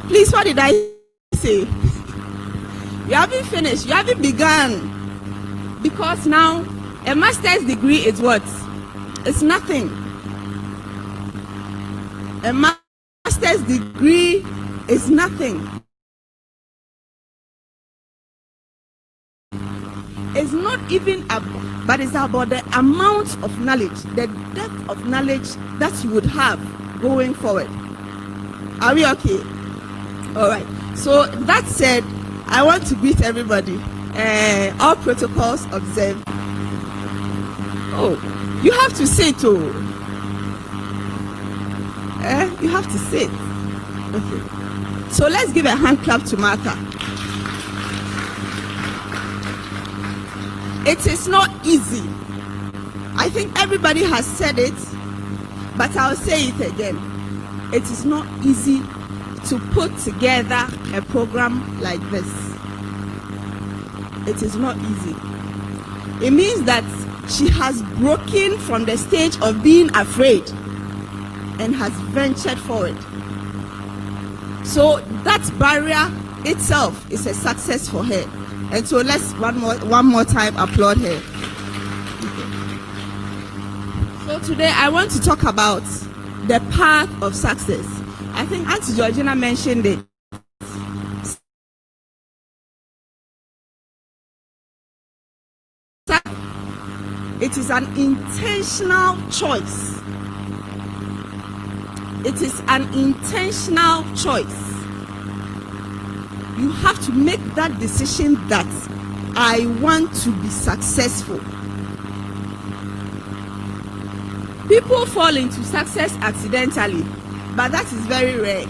Please, what did I say? You haven't finished, you haven't begun. Because now, a master's degree is what? It's nothing. A master's degree is nothing. It's not even about, but it's about the amount of knowledge, the depth of knowledge that you would have going forward. Are we okay? All right. So that said, I want to greet everybody. All protocols observed. Oh, you have to sit, oh. You have to sit. Okay. So let's give a hand clap to Martha. It is not easy. I think everybody has said it, but I'll say it again. It is not easy to put together a program like this. It is not easy. It means that she has broken from the stage of being afraid and has ventured forward. So that barrier itself is a success for her. And so let's one more time applaud her. So today I want to talk about the path of success. I think Auntie Georgina mentioned it. It is an intentional choice. It is an intentional choice. You have to make that decision that I want to be successful. People fall into success accidentally, but that is very rare.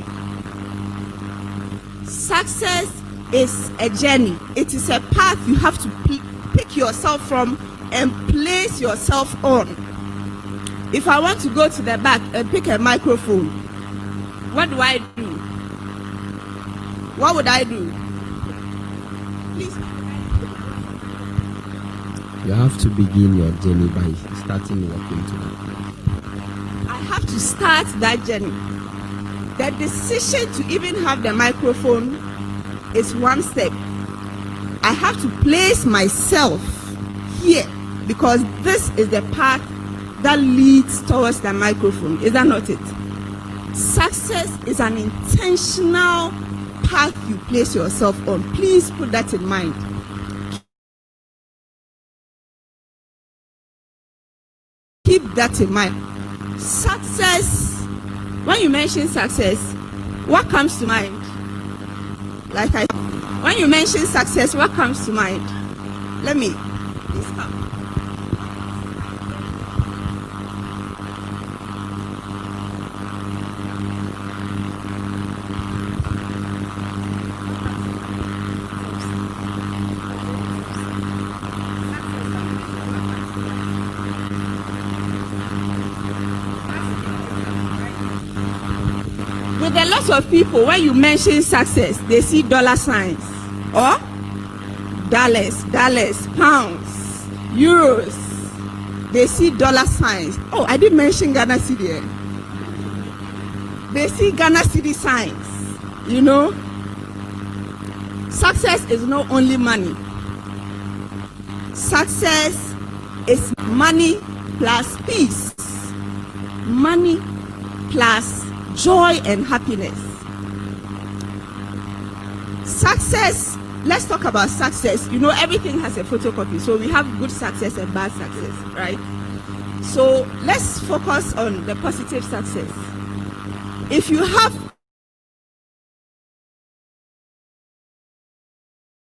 Success is a journey. It is a path you have to pick yourself from and place yourself on. If I want to go to the back and pick a microphone, what do I do? What would I do? Please. You have to begin your journey by starting walking to the I have to start that journey. The decision to even have the microphone is one step. I have to place myself here because this is the path that leads towards the microphone. Is that not it? Success is an intentional path you place yourself on. Please put that in mind. Keep that in mind. Success, when you mention success, what comes to mind? When you mention success, what comes to mind? Let me, please come. With a lot of people, when you mention success, they see dollar signs or dollars, pounds, euros. They see dollar signs. Oh, I didn't mention Ghana city. They see Ghana city signs. You know, success is not only money. Success is money plus peace. Money plus joy and happiness. Success, let's talk about success. You know, everything has a photocopy. So we have good success and bad success, right? So let's focus on the positive success. If you have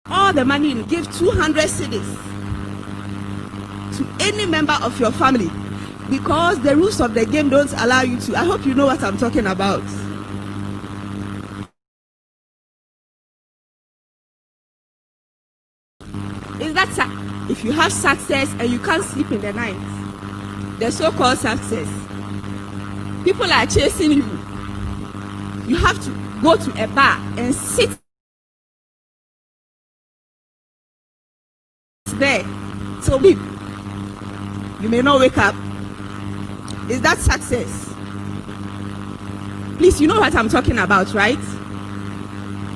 all the money, you give 200 cedis to any member of your family, because the rules of the game don't allow you to. I hope you know what I'm talking about. Is that if you have success and you can't sleep in the night, the so-called success, people are chasing you. You have to go to a bar and sit there till sleep. You may not wake up. Is that success? Please, you know what I'm talking about, right?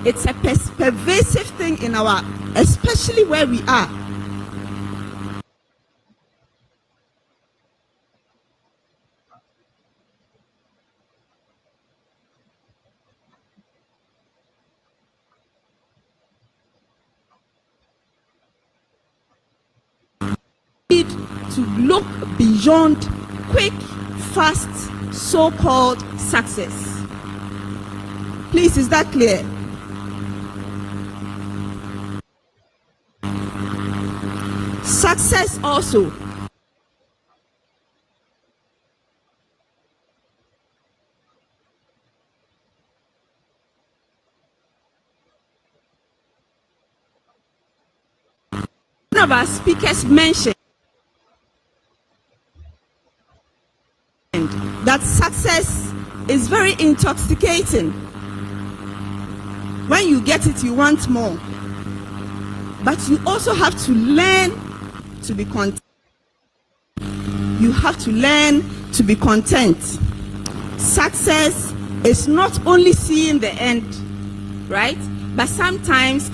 It's a pervasive thing in our, especially where we are. Need to look beyond quick, fast, so-called success. Please, is that clear? Success also one of our speakers mentioned that success is very intoxicating. When you get it, you want more. But you also have to learn to be content. You have to learn to be content. Success is not only seeing the end, right? But sometimes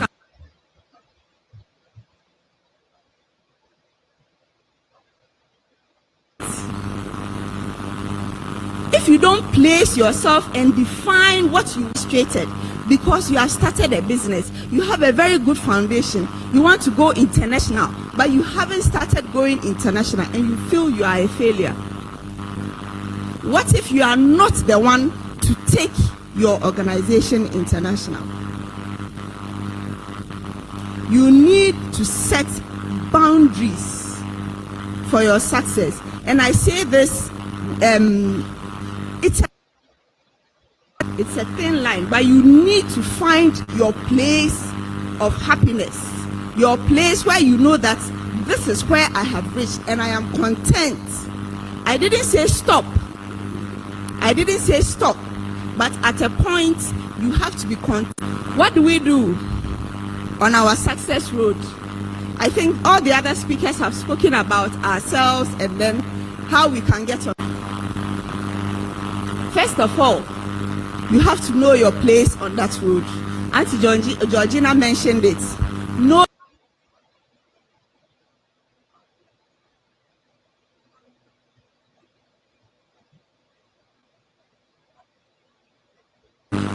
if you don't place yourself and define what you illustrated, because you have started a business, you have a very good foundation, you want to go international, but you haven't started going international and you feel you are a failure. What if you are not the one to take your organization international? You need to set boundaries for your success. And I say this, it's a thin line, but you need to find your place of happiness, your place where you know that this is where I have reached and I am content. I didn't say stop. But at a point, you have to be content. What do we do on our success road? I think all the other speakers have spoken about ourselves and then how we can get on. First of all, you have to know your place on that road. Auntie Georgina mentioned it. Know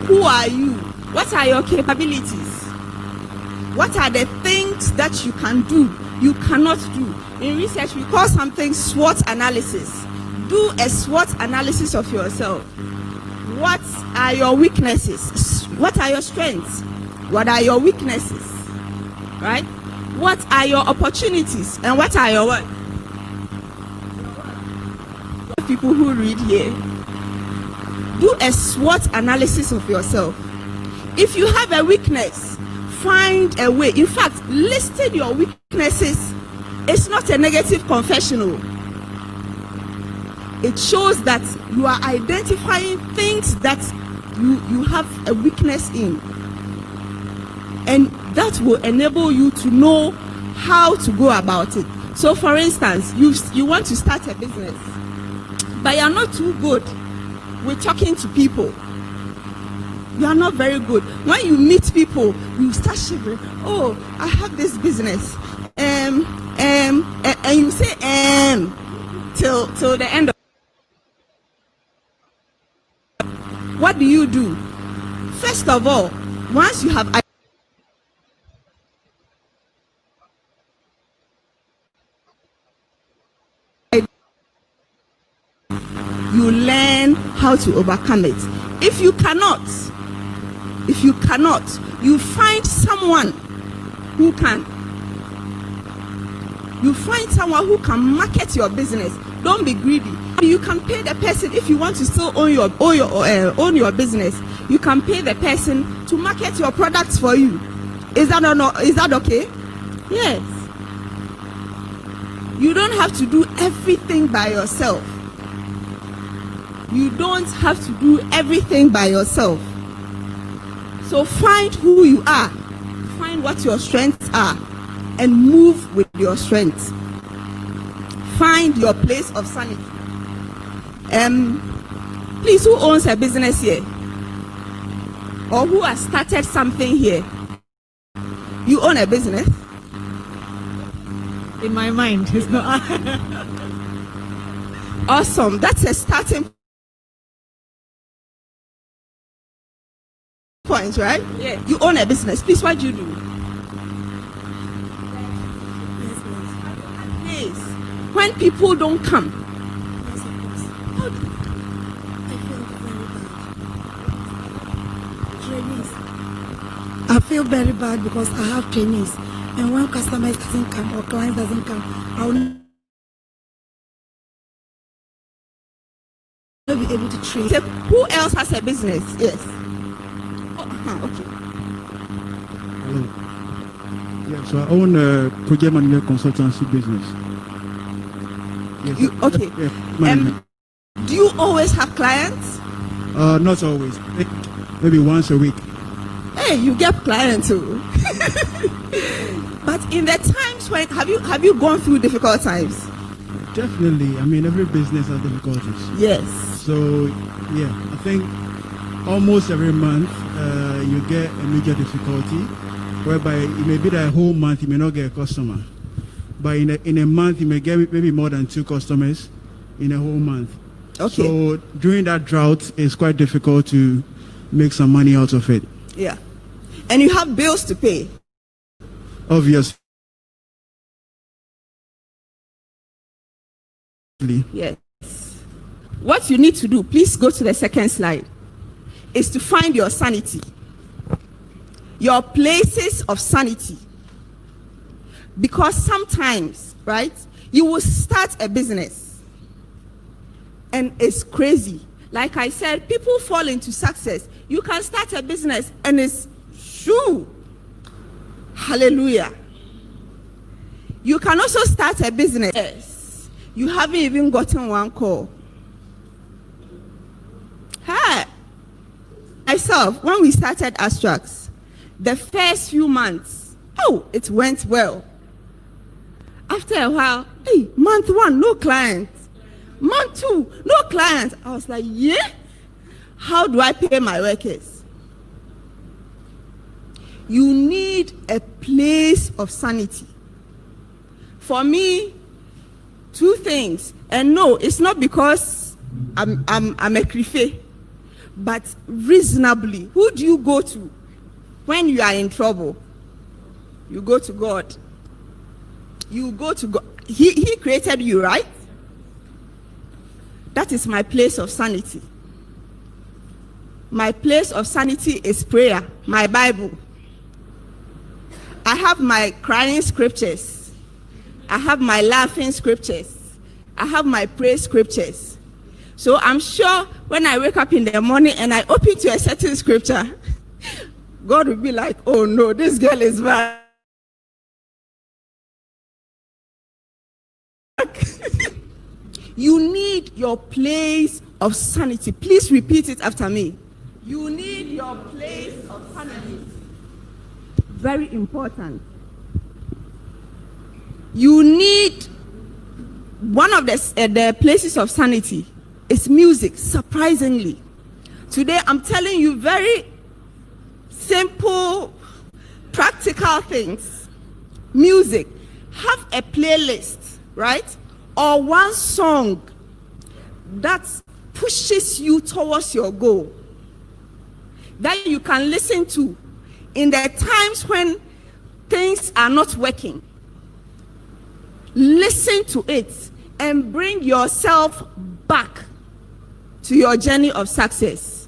who are you? What are your capabilities? What are the things that you can do, you cannot do? In research, we call something SWOT analysis. Do a SWOT analysis of yourself. What are your weaknesses? What are your strengths? What are your weaknesses? Right? What are your opportunities? And what are your what? People who read here, do a SWOT analysis of yourself. If you have a weakness, find a way. In fact, listing your weaknesses is not a negative confessional. It shows that you are identifying things that you have a weakness in, and that will enable you to know how to go about it. So for instance, you want to start a business, but you are not too good with talking to people. You are not very good. When you meet people, you start shivering. Oh, I have this business. And you say, till the end of. What do? First of all, once you have you learn how to overcome it. If you cannot, you find someone who can. You find someone who can market your business. Don't be greedy. You can pay the person if you want to still own your business. You can pay the person to market your products for you. Is that or not? Is that okay? Yes. You don't have to do everything by yourself. You don't have to do everything by yourself. So find who you are, find what your strengths are, and move with your strengths. Find your place of sanity. Please, who owns a business here? Or who has started something here? You own a business? In my mind, it's not. Awesome. That's a starting point, right? Yeah. You own a business. Please, what do you do? Please. When people don't come. I feel very bad because I have trainees, and when customers doesn't come or client doesn't come, I will not be able to train. So who else has a business? Yes. Okay. Hello. Yeah, so I own a project management consultancy business. Yes. Okay. Yeah, do you always have clients? Not always. Maybe once a week. Hey, you get clients too. But in the times when have you gone through difficult times? Definitely. I mean, every business has difficulties. Yes. So yeah, I think almost every month you get a major difficulty, whereby it may be that a whole month you may not get a customer, but in a month you may get maybe more than 2 customers in a whole month. Okay. So during that drought, it's quite difficult to make some money out of it. Yeah. And you have bills to pay. Obviously. Yes. What you need to do, please go to the second slide, is to find your sanity. Your places of sanity. Because sometimes, right, you will start a business and it's crazy. Like I said, people fall into success. You can start a business and it's true. Hallelujah. You can also start a business. Yes. You haven't even gotten one call. Hey, myself, when we started Abstracts, the first few months, it went well. After a while, hey, month 1, no clients. Month 2, no clients. I was like, yeah? How do I pay my workers? You need a place of sanity. For me, 2 things. And no, it's not because I'm a crife, but reasonably, who do you go to when you are in trouble? You go to God. You go to God. He created you, right? That is my place of sanity. My place of sanity is prayer, my Bible. I have my crying scriptures. I have my laughing scriptures. I have my praise scriptures. So I'm sure when I wake up in the morning and I open to a certain scripture, God will be like, oh no, this girl is bad. You need your place of sanity. Please repeat it after me. You need your place of sanity. Very important. You need one of the places of sanity is music, surprisingly. Today I'm telling you very simple, practical things. Music. Have a playlist, right? Or one song that pushes you towards your goal, that you can listen to in the times when things are not working. Listen to it and bring yourself back to your journey of success.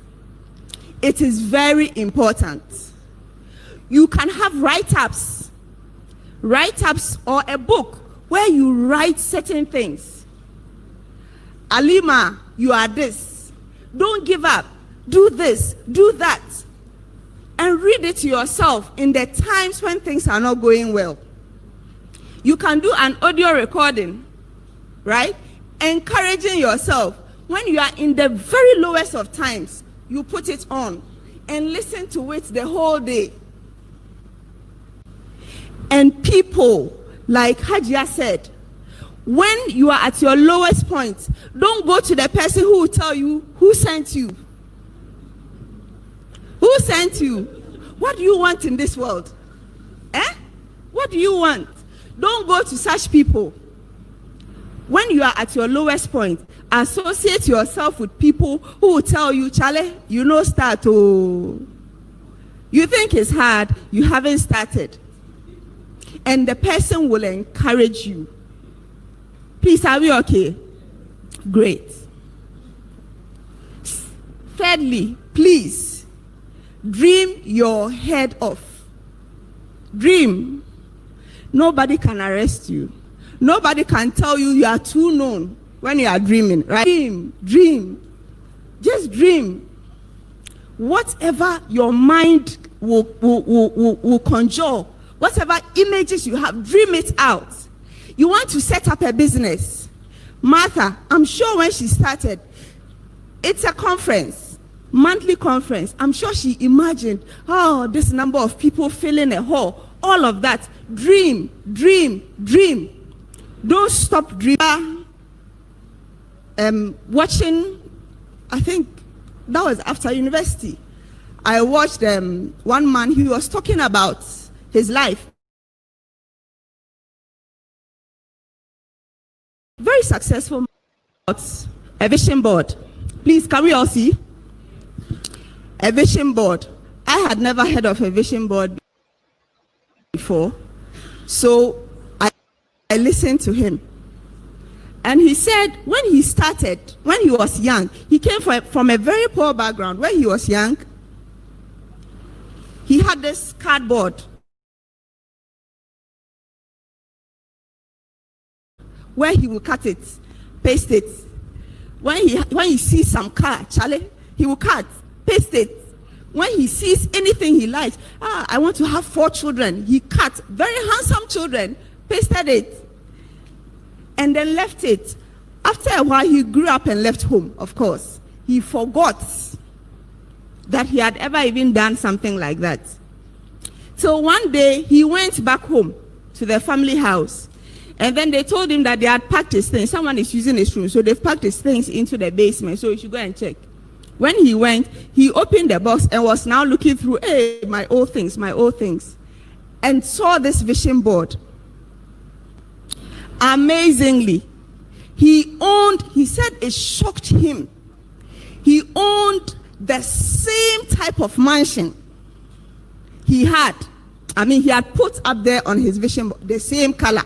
It is very important. You can have write-ups or a book where you write certain things. Alima, you are this. Don't give up. Do this, do that. And read it to yourself in the times when things are not going well. You can do an audio recording, right? Encouraging yourself. When you are in the very lowest of times, you put it on and listen to it the whole day. And people, like Hajia said, when you are at your lowest point, don't go to the person who will tell you who sent you. Who sent you? What do you want in this world? What do you want? Don't go to such people. When you are at your lowest point, associate yourself with people who will tell you, Charlie, you know start. Oh, you think it's hard, you haven't started. And the person will encourage you. Please, are we okay? Great. Thirdly, please, dream your head off. Dream. Nobody can arrest you. Nobody can tell you are too known when you are dreaming, right? Dream. Just dream. Whatever your mind will conjure, whatever images you have, dream it out. You want to set up a business. Martha, I'm sure when she started, it's a conference, monthly conference. I'm sure she imagined, this number of people filling a hall, all of that. Dream. Don't stop dreaming. Watching, I think that was after university. I watched one man, he was talking about his life. Very successful. A vision board. Please, can we all see? A vision board. I had never heard of a vision board before. So I listened to him. And he said when he started, when he was young, he came from a very poor background. When he was young, he had this cardboard where he will cut it, paste it. When he sees some car, Charlie, he will cut, paste it. When he sees anything he likes, I want to have 4 children. He cut very handsome children, pasted it, and then left it. After a while, he grew up and left home, of course. He forgot that he had ever even done something like that. So one day, he went back home to their family house. And then they told him that they had packed his things. Someone is using his room. So they've packed his things into the basement. So you should go and check. When he went, he opened the box and was now looking through, my old things. And saw this vision board. Amazingly, he said it shocked him. He owned the same type of mansion he had. He had put up there on his vision board, the same color.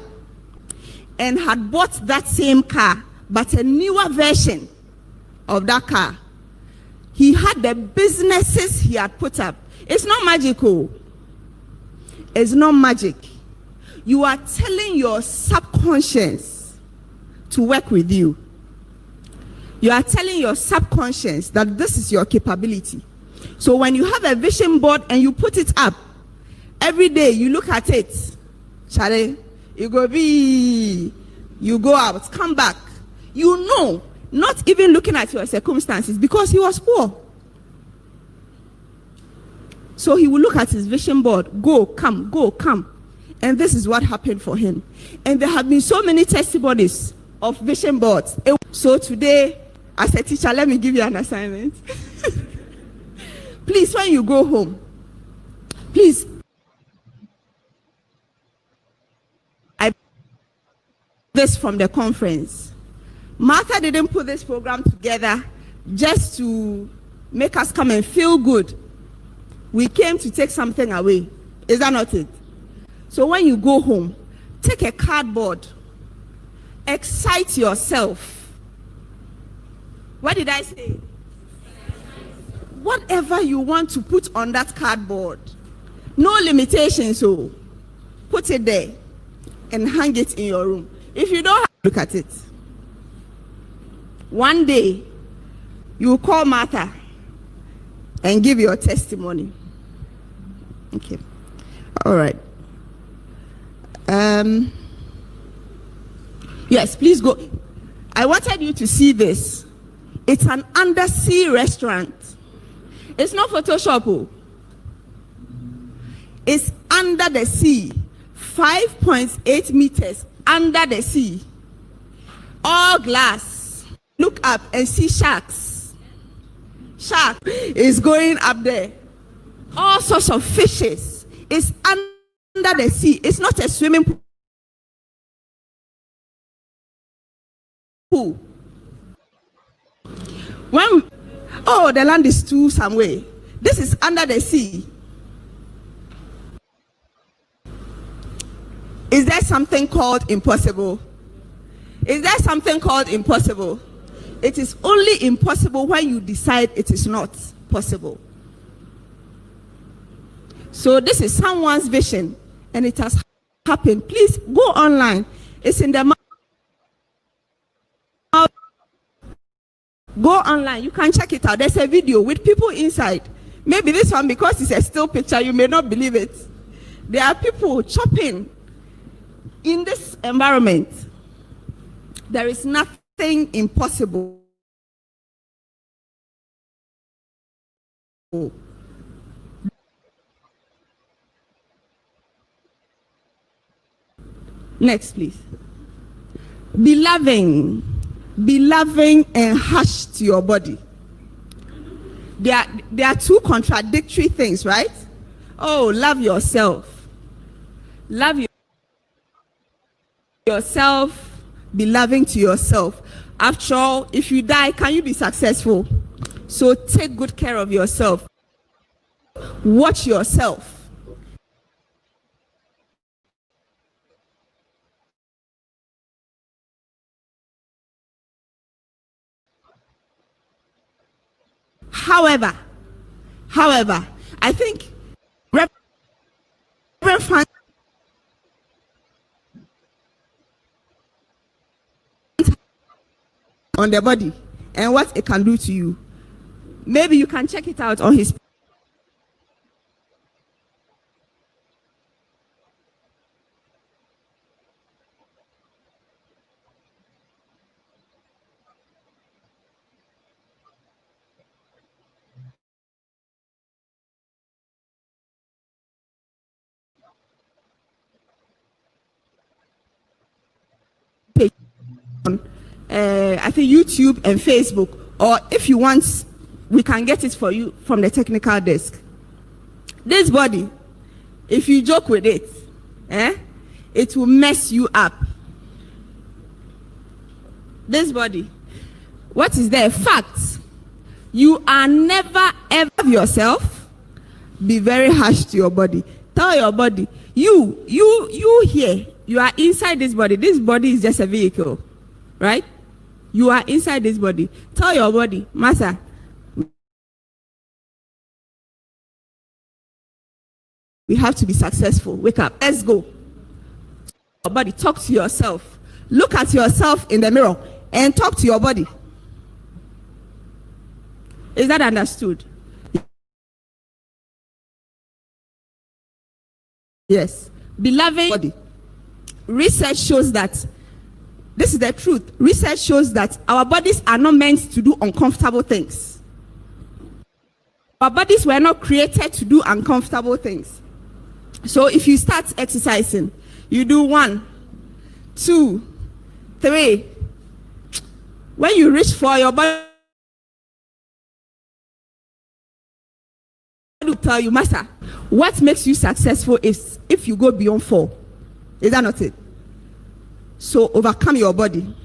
And had bought that same car, but a newer version of that car. He had the businesses he had put up. It's not magical. It's not magic. You are telling your subconscious to work with you. You are telling your subconscious that this is your capability. So when you have a vision board and you put it up, every day you look at it, Charlie, you go out, come back. You know, not even looking at your circumstances, because he was poor. So he will look at his vision board, go, come. And this is what happened for him. And there have been so many testimonies of vision boards. So today, as a teacher, let me give you an assignment. Please, when you go home, please, this from the conference. Martha didn't put this program together just to make us come and feel good. We came to take something away. Is that not it? So when you go home, take a cardboard, excite yourself. What did I say? Whatever you want to put on that cardboard, no limitations, so put it there and hang it in your room. If you don't look at it, one day you will call Martha and give your testimony. Okay. All right. Yes, please go. I wanted you to see this. It's an undersea restaurant. It's not Photoshop. Oh. It's under the sea. 5.8 meters under the sea. All glass. Look up and see sharks. Shark is going up there. All sorts of fishes. It's under the sea. It's not a swimming pool. When the land is too some way. This is under the sea. Is there something called impossible? Is there something called impossible? It is only impossible when you decide it is not possible. So this is someone's vision and it has happened. Please go online. It's in the go online. You can check it out. There's a video with people inside. Maybe this one, because it's a still picture, you may not believe it. There are people chopping in this environment. There is nothing impossible. Next, please. Be loving and hush to your body. There are two contradictory things, right? Oh, love yourself. Love yourself. Be loving to yourself. After all, if you die, can you be successful? So take good care of yourself. Watch yourself. However, I think Reverend Frank on the body and what it can do to you. Maybe you can check it out on his page on I think YouTube and Facebook, or if you want, we can get it for you from the technical desk. This body, if you joke with it, it will mess you up. This body, what is there? Facts. You are never ever yourself. Be very harsh to your body. Tell your body, you here, you are inside this body. This body is just a vehicle, right? You are inside this body. Tell your body, Master, we have to be successful. Wake up. Let's go. Your body, talk to yourself. Look at yourself in the mirror and talk to your body. Is that understood? Yes. Beloved body. Research shows that this is the truth. Research shows that our bodies are not meant to do uncomfortable things. Our bodies were not created to do uncomfortable things. So if you start exercising, you do 1, 2, 3. When you reach for your body, will tell you, Master, what makes you successful is if you go beyond 4. Is that not it? So overcome your body.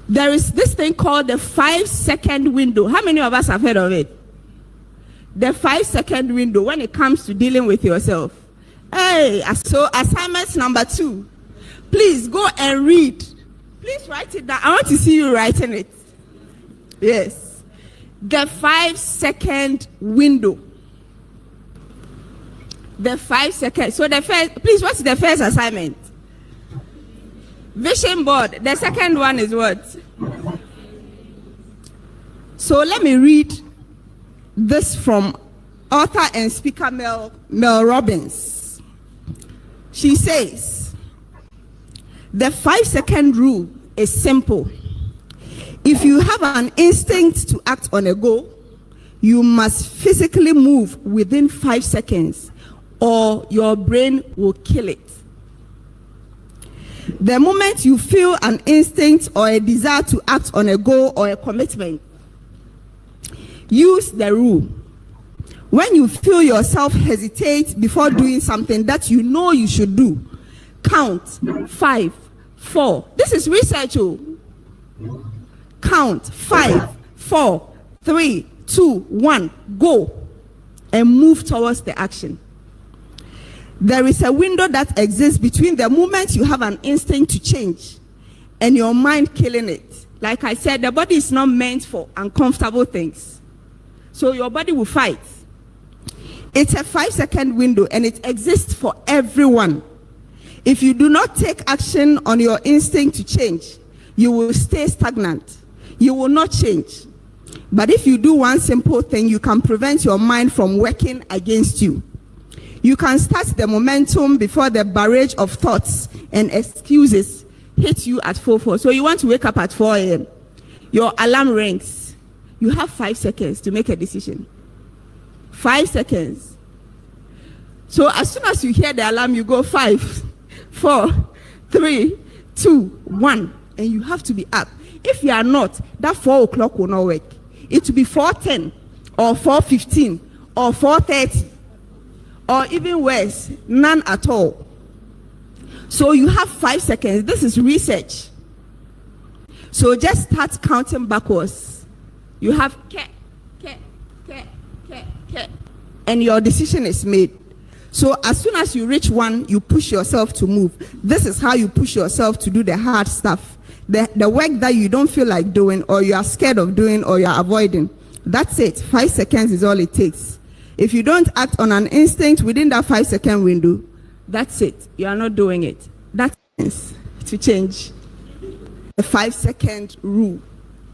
There is this thing called the 5-second window. How many of us have heard of it? The 5-second window when it comes to dealing with yourself. Hey, so assignment number 2. Please go and read. Please write it down. I want to see you writing it. Yes. The 5-second window. The 5 seconds. So the first, please, what's the first assignment? Vision board. The second one is what? So let me read this from author and speaker Mel Robbins. She says, the 5-second rule is simple. If you have an instinct to act on a goal, you must physically move within 5 seconds or your brain will kill it. The moment you feel an instinct or a desire to act on a goal or a commitment, use the rule. When you feel yourself hesitate before doing something that you know you should do, count 5, 4. This is research. Count 5, 4, 3, 2, 1. Go and move towards the action. There is a window that exists between the moment you have an instinct to change and your mind killing it. Like I said, the body is not meant for uncomfortable things. So your body will fight. It's a 5-second window and it exists for everyone. If you do not take action on your instinct to change, you will stay stagnant. You will not change. But if you do one simple thing, you can prevent your mind from working against you. You can start the momentum before the barrage of thoughts and excuses hit you at 4:04. So you want to wake up at 4 a.m. Your alarm rings. You have 5 seconds to make a decision. 5 seconds. So as soon as you hear the alarm, you go 5, 4, 3, 2, 1, and you have to be up. If you are not, that 4 o'clock will not work. It will be 4:10 or 4:15 or 4:30. Or even worse, none at all. So you have 5 seconds. This is research. So just start counting backwards. You have and your decision is made. So as soon as you reach 1, you push yourself to move. This is how you push yourself to do the hard stuff. The work that you don't feel like doing or you are scared of doing or you are avoiding. That's it. 5 seconds is all it takes. If you don't act on an instinct within that 5-second window, that's it. You are not doing it. That's to change. The 5-second rule.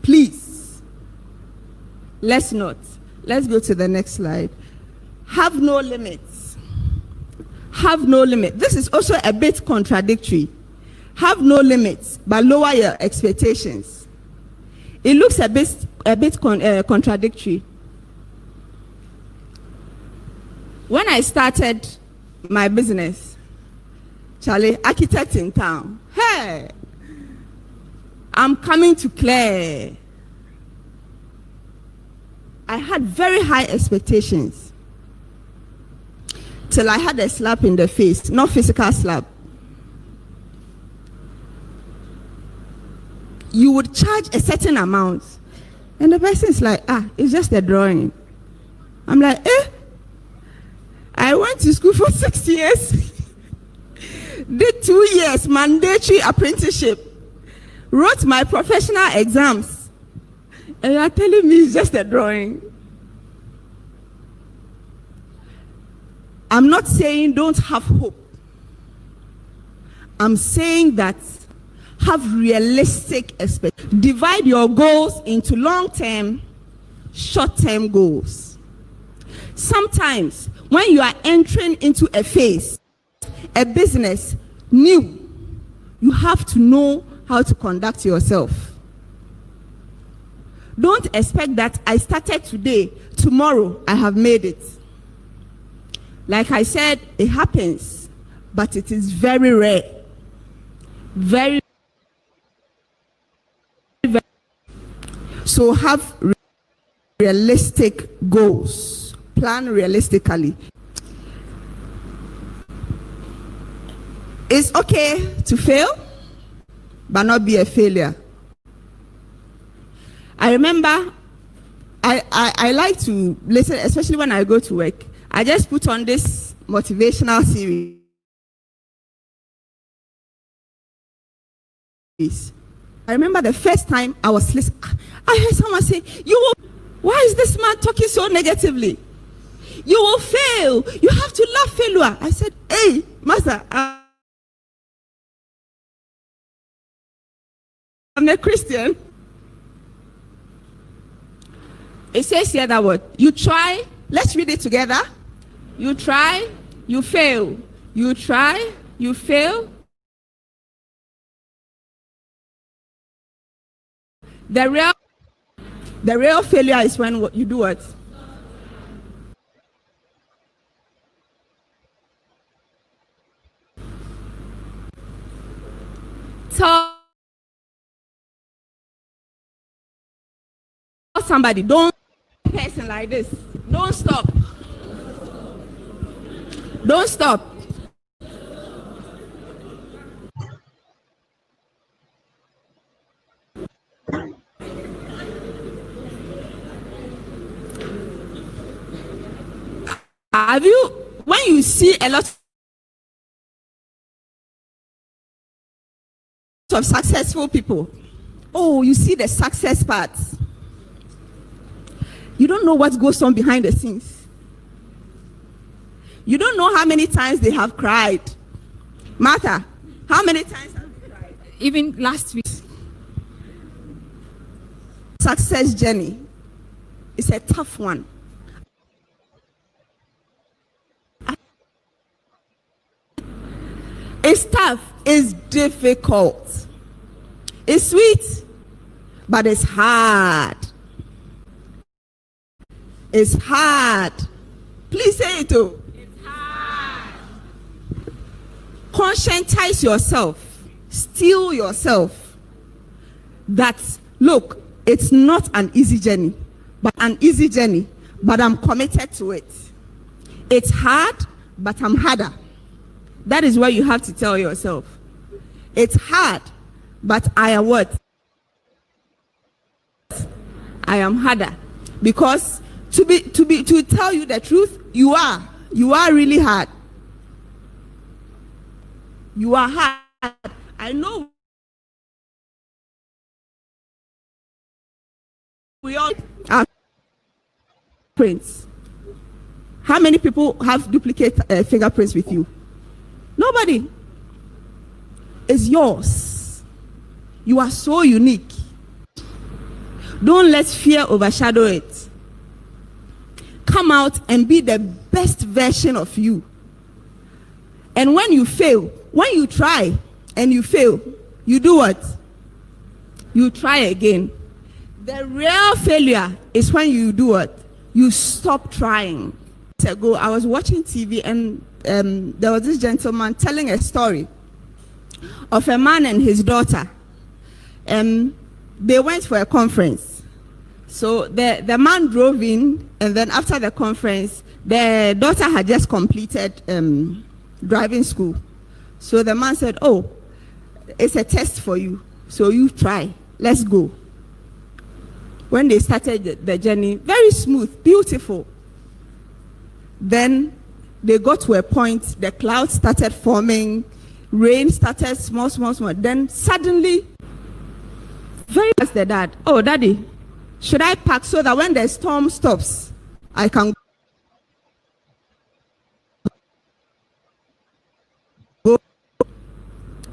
Please. Let's not. Let's go to the next slide. Have no limits. Have no limit. This is also a bit contradictory. Have no limits, but lower your expectations. It looks a bit contradictory. When I started my business, Charlie, architect in town, hey, I'm coming to Claire. I had very high expectations till I had a slap in the face, not physical slap. You would charge a certain amount, and the person is like, it's just a drawing. I'm like, I went to school for 6 years, did 2 years mandatory apprenticeship, wrote my professional exams, and you are telling me it's just a drawing. I'm not saying don't have hope. I'm saying that have realistic expectations. Divide your goals into long-term, short-term goals. Sometimes when you are entering into a phase, a business new, you have to know how to conduct yourself. Don't expect that I started today, tomorrow I have made it. Like I said, it happens, but it is very rare. Very, very. So have realistic goals. Plan realistically. It's okay to fail, but not be a failure. I remember I like to listen, especially when I go to work. I just put on this motivational series. I remember the first time I was listening, I heard someone say, why is this man talking so negatively? You will fail. You have to love failure. I said, hey, Master, I'm a Christian. It says here that word. You try. Let's read it together. You try, you fail. You try, you fail. The real failure is when you do what? Tell somebody, don't person like this. Don't stop. Don't stop. Have you, when you see a lot of successful people, oh, you see the success parts. You don't know what goes on behind the scenes. You don't know how many times they have cried. Martha, how many times have you cried? Even last week. Success journey is a tough one. It's tough, it's difficult. It's sweet, but it's hard. It's hard. Please say it too. It's hard. Conscientize yourself. Steel yourself. That, look, it's not an easy journey, but I'm committed to it. It's hard, but I'm harder. That is what you have to tell yourself. It's hard, but I am what? I am harder. Because to tell you the truth, you are really hard. You are hard. I know we all have prints. How many people have duplicate fingerprints with you? Nobody. It's yours. You are so unique. Don't let fear overshadow it. Come out and be the best version of you. And when you fail, when you try and you fail, you do what? You try again. The real failure is when you do what? You stop trying. Ago, I was watching TV and there was this gentleman telling a story of a man and his daughter. They went for a conference. So the man drove in, and then after the conference, the daughter had just completed driving school. So the man said, oh, it's a test for you. So you try. Let's go. When they started the journey, very smooth, beautiful. Then they got to a point, the clouds started forming, rain started small. Then suddenly, very fast the dad, oh, daddy, should I pack so that when the storm stops, I can go?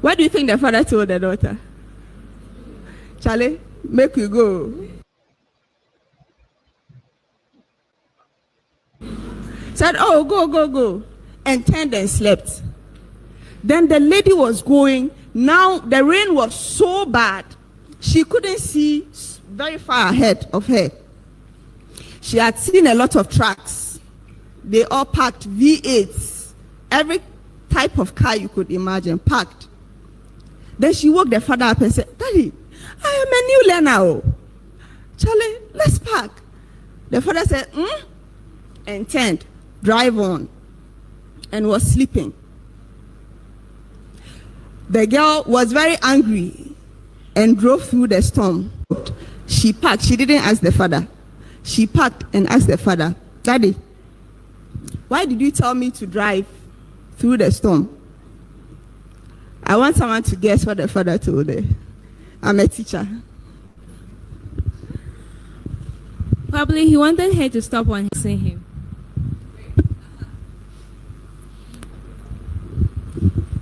What do you think the father told the daughter? Charlie, make you go. Said, oh, go, and turned and slept. Then the lady was going. Now the rain was so bad, she couldn't see very far ahead of her. She had seen a lot of trucks. They all packed V8s, every type of car you could imagine, packed. Then she woke the father up and said, Daddy, I am a new learner. Charlie, let's pack. The father said, and turned. Drive on, and was sleeping. The girl was very angry and drove through the storm. She packed. She didn't ask the father. She packed and asked the father, Daddy, why did you tell me to drive through the storm? I want someone to guess what the father told her. I'm a teacher. Probably he wanted her to stop on seeing him.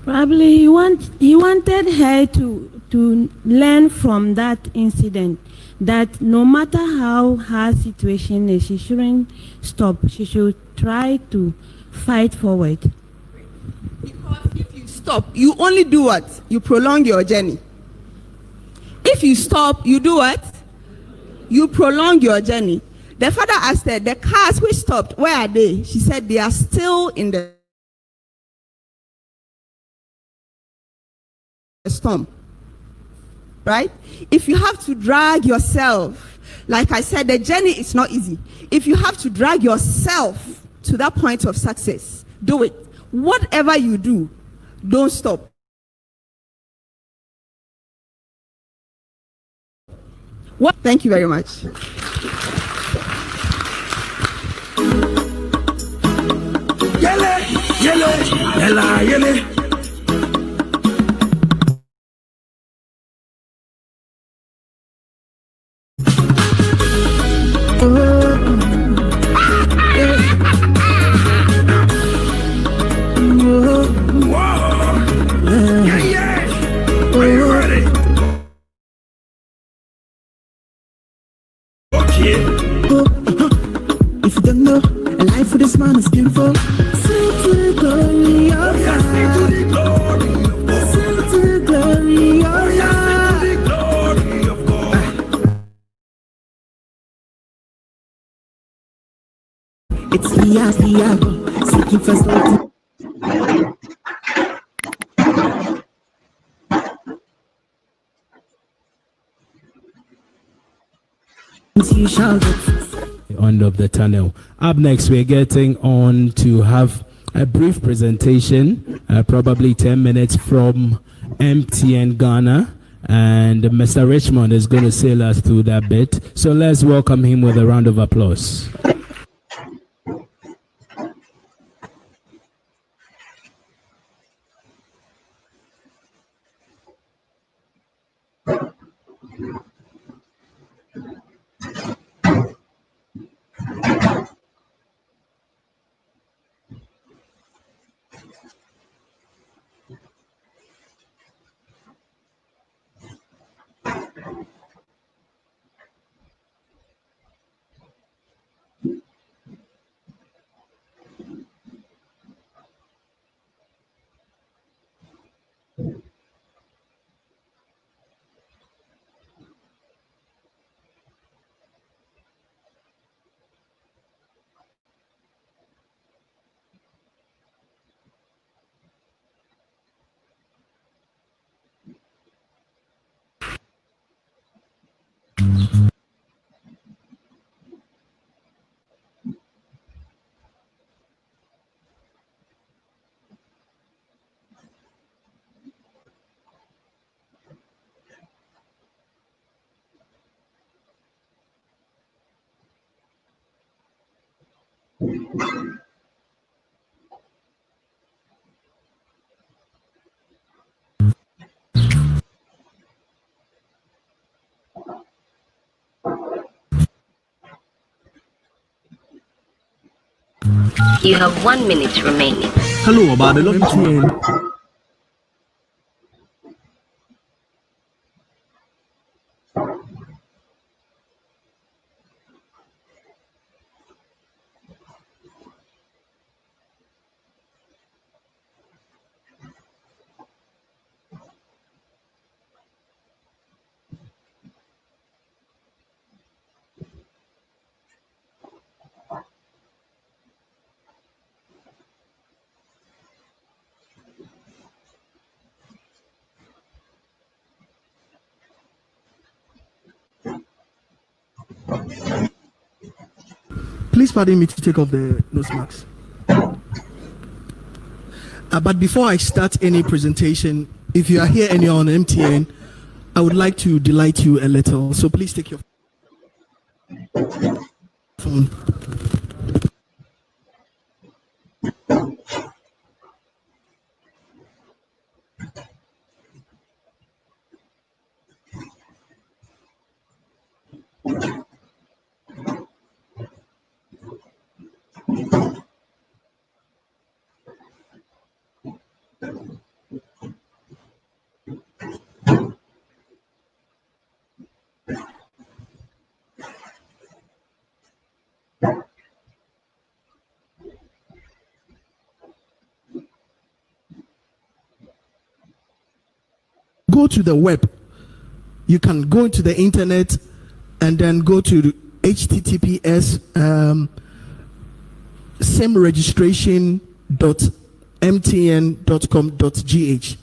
Probably he wanted her to learn from that incident that no matter how her situation is, she shouldn't stop. She should try to fight forward. Because if you stop, you only do what? You prolong your journey. If you stop, you do what? You prolong your journey. The father asked her, the cars which stopped, where are they? She said they are still in the storm. Right? If you have to drag yourself, like I said, the journey is not easy. If you have to drag yourself to that point of success, do it. Whatever you do, don't stop. What? Thank you very much. Yele. If you don't know, a life for this man is beautiful. Sing to the glory of God. Sing to the glory of God. It's Diago, seeking first love. You shall get end of the tunnel. Up next, we're getting on to have a brief presentation, probably 10 minutes from MTN Ghana, and Mr. Richmond is going to sail us through that bit. So let's welcome him with a round of applause. You have 1 minute remaining. Hello, about the MTN. Please pardon me to take off the nose mask. But before I start any presentation, if you are here and you're on MTN, I would like to delight you a little. So please take your Phone. Go to the web. You can go into the internet and then go to https simregistration.mtn.com.gh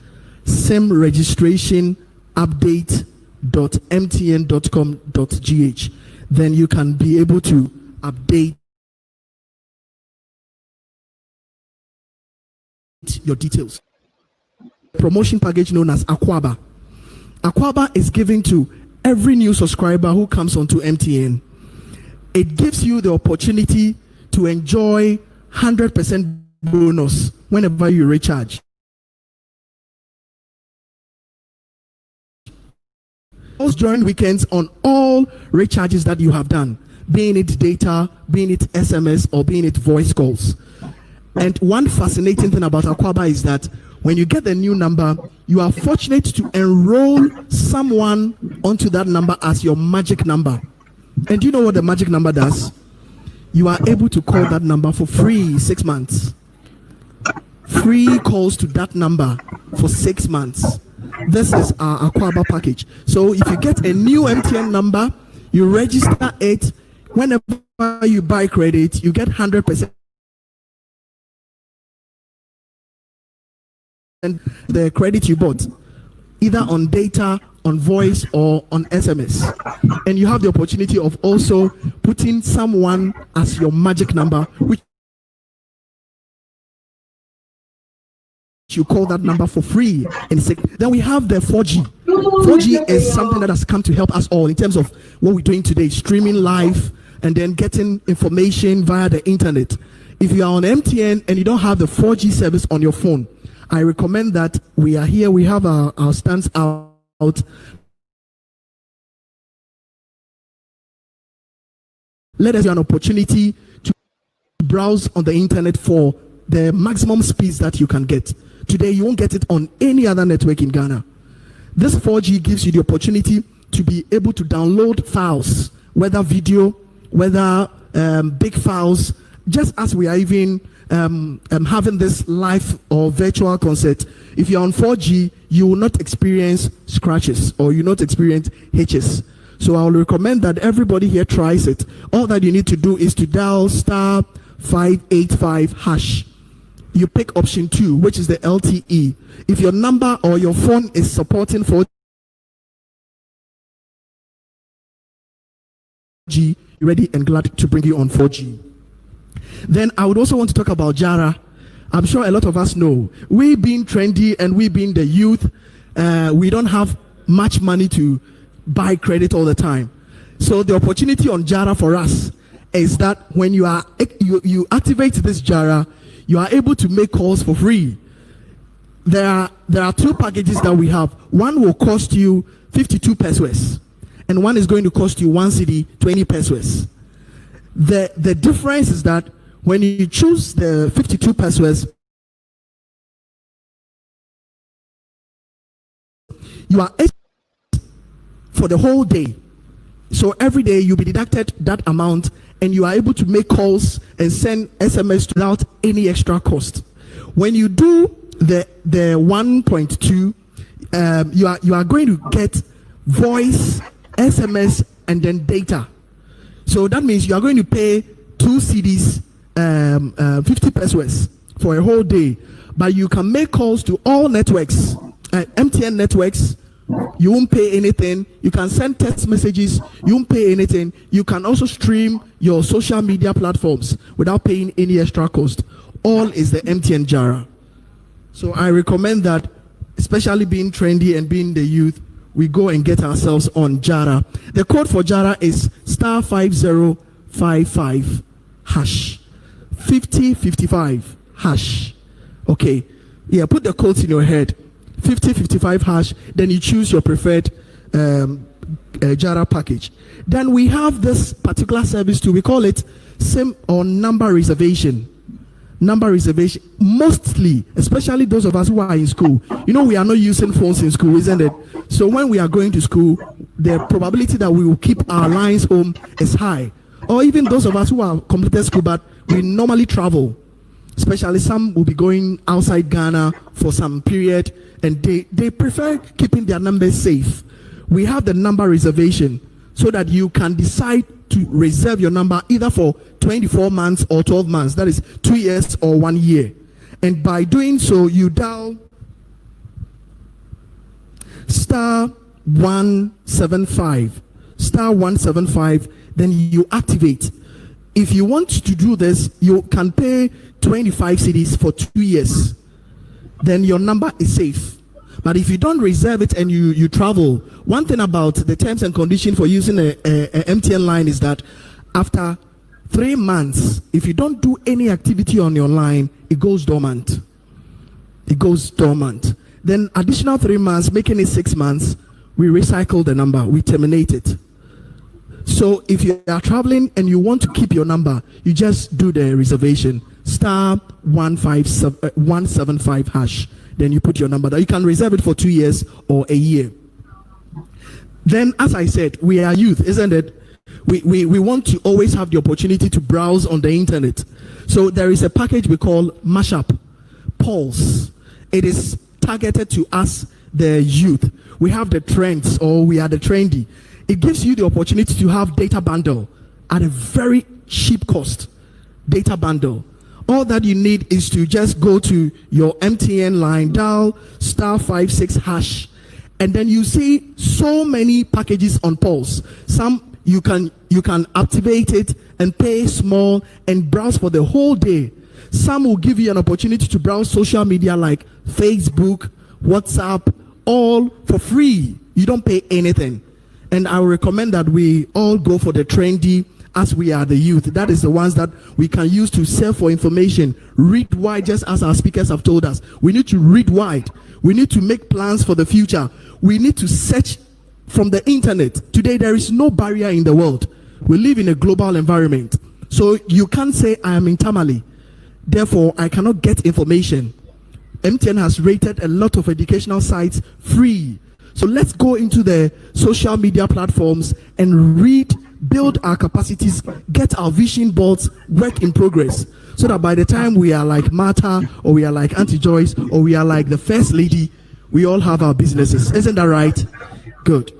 simregistrationupdate.mtn.com.gh. Then you can be able to update your details. Promotion package known as Akwaba. Akwaba is given to every new subscriber who comes onto MTN. It gives you the opportunity to enjoy 100% bonus whenever you recharge. Also during weekends on all recharges that you have done, being it data, being it SMS, or being it voice calls. And one fascinating thing about Akwaba is that when you get the new number, you are fortunate to enroll someone onto that number as your magic number. And do you know what the magic number does? You are able to call that number for free 6 months. Free calls to that number for 6 months. This is our Akwaba package. So if you get a new MTN number, you register it. Whenever you buy credit, you get 100%. And the credit you bought, either on data, on voice, or on SMS. And you have the opportunity of also putting someone as your magic number, which you call that number for free. Then we have the 4G. 4G is something that has come to help us all in terms of what we're doing today, streaming live and then getting information via the internet. If you are on MTN and you don't have the 4G service on your phone, I recommend that we are here. We have our stands out. Let us have an opportunity to browse on the internet for the maximum speeds that you can get. Today, you won't get it on any other network in Ghana. This 4G gives you the opportunity to be able to download files, whether video, whether big files, just as we are even having this live or virtual concert. If you're on 4G, you will not experience scratches or you will not experience hitches. So I will recommend that everybody here tries it. All that you need to do is to dial *585#. You pick option 2, which is the LTE. If your number or your phone is supporting 4G, you're ready and glad to bring you on 4G. Then I would also want to talk about Jara. I'm sure a lot of us know. We being trendy and we being the youth, we don't have much money to buy credit all the time. So the opportunity on Jara for us is that when you activate this Jara, you are able to make calls for free. There are 2 packages that we have. One will cost you 52 pesos, and one is going to cost you 1 cedi, 20 pesos. The difference is that when you choose the 52 pesos, you are for the whole day. So every day you'll be deducted that amount and you are able to make calls and send SMS without any extra cost. When you do the 1.2, you are going to get voice, SMS, and then data. So that means you are going to pay 2 cedis, 50 pesos for a whole day. But you can make calls to all networks, MTN networks. You won't pay anything. You can send text messages. You won't pay anything. You can also stream your social media platforms without paying any extra cost. All is the MTN Jara. So I recommend that, especially being trendy and being the youth, we go and get ourselves on Jara. The code for Jara is star 5055 hash 5055 hash. Okay, yeah, put the codes in your head. 5055 hash, then you choose your preferred Jara package. Then we have this particular service too. We call it SIM or number reservation. Number reservation, mostly, especially those of us who are in school. You know, we are not using phones in school, isn't it? So when we are going to school, the probability that we will keep our lines home is high. Or even those of us who are completed school, but we normally travel. Especially some will be going outside Ghana for some period, and they prefer keeping their numbers safe. We have the number reservation so that you can decide to reserve your number either for 24 months or 12 months. That is 2 years or 1 year. And by doing so, you dial star 175, star 175, then you activate. If you want to do this, you can pay 25 cedis for 2 years. Then your number is safe. But if you don't reserve it and you travel, one thing about the terms and conditions for using a MTN line is that after 3 months, if you don't do any activity on your line, it goes dormant. It goes dormant. Then additional 3 months, making it 6 months, we recycle the number, we terminate it. So if you are traveling and you want to keep your number, you just do the reservation, star 175 hash. Then you put your number there. You can reserve it for 2 years or a year. Then, as I said, we are youth, isn't it? We want to always have the opportunity to browse on the internet. So there is a package we call Mashup Pulse. It is targeted to us, the youth. We have the trends, or we are the trendy. It gives you the opportunity to have data bundle at a very cheap cost. Data bundle. All that you need is to just go to your MTN line, dial star 56 hash, and then you see so many packages on Pulse. Some you can activate it and pay small and browse for the whole day. Some will give you an opportunity to browse social media like Facebook, WhatsApp, all for free. You don't pay anything. And I will recommend that we all go for the trendy, as we are the youth. That is the ones that we can use to serve for information. Read wide, just as our speakers have told us. We need to read wide. We need to make plans for the future. We need to search from the internet. Today, there is no barrier in the world. We live in a global environment. So you can't say, I am in Tamale, therefore I cannot get information. MTN has rated a lot of educational sites free. So let's go into the social media platforms and read, build our capacities, get our vision boards, work in progress, so that by the time we are like Martha, or we are like Auntie Joyce, or we are like the First Lady, we all have our businesses. Isn't that right? Good.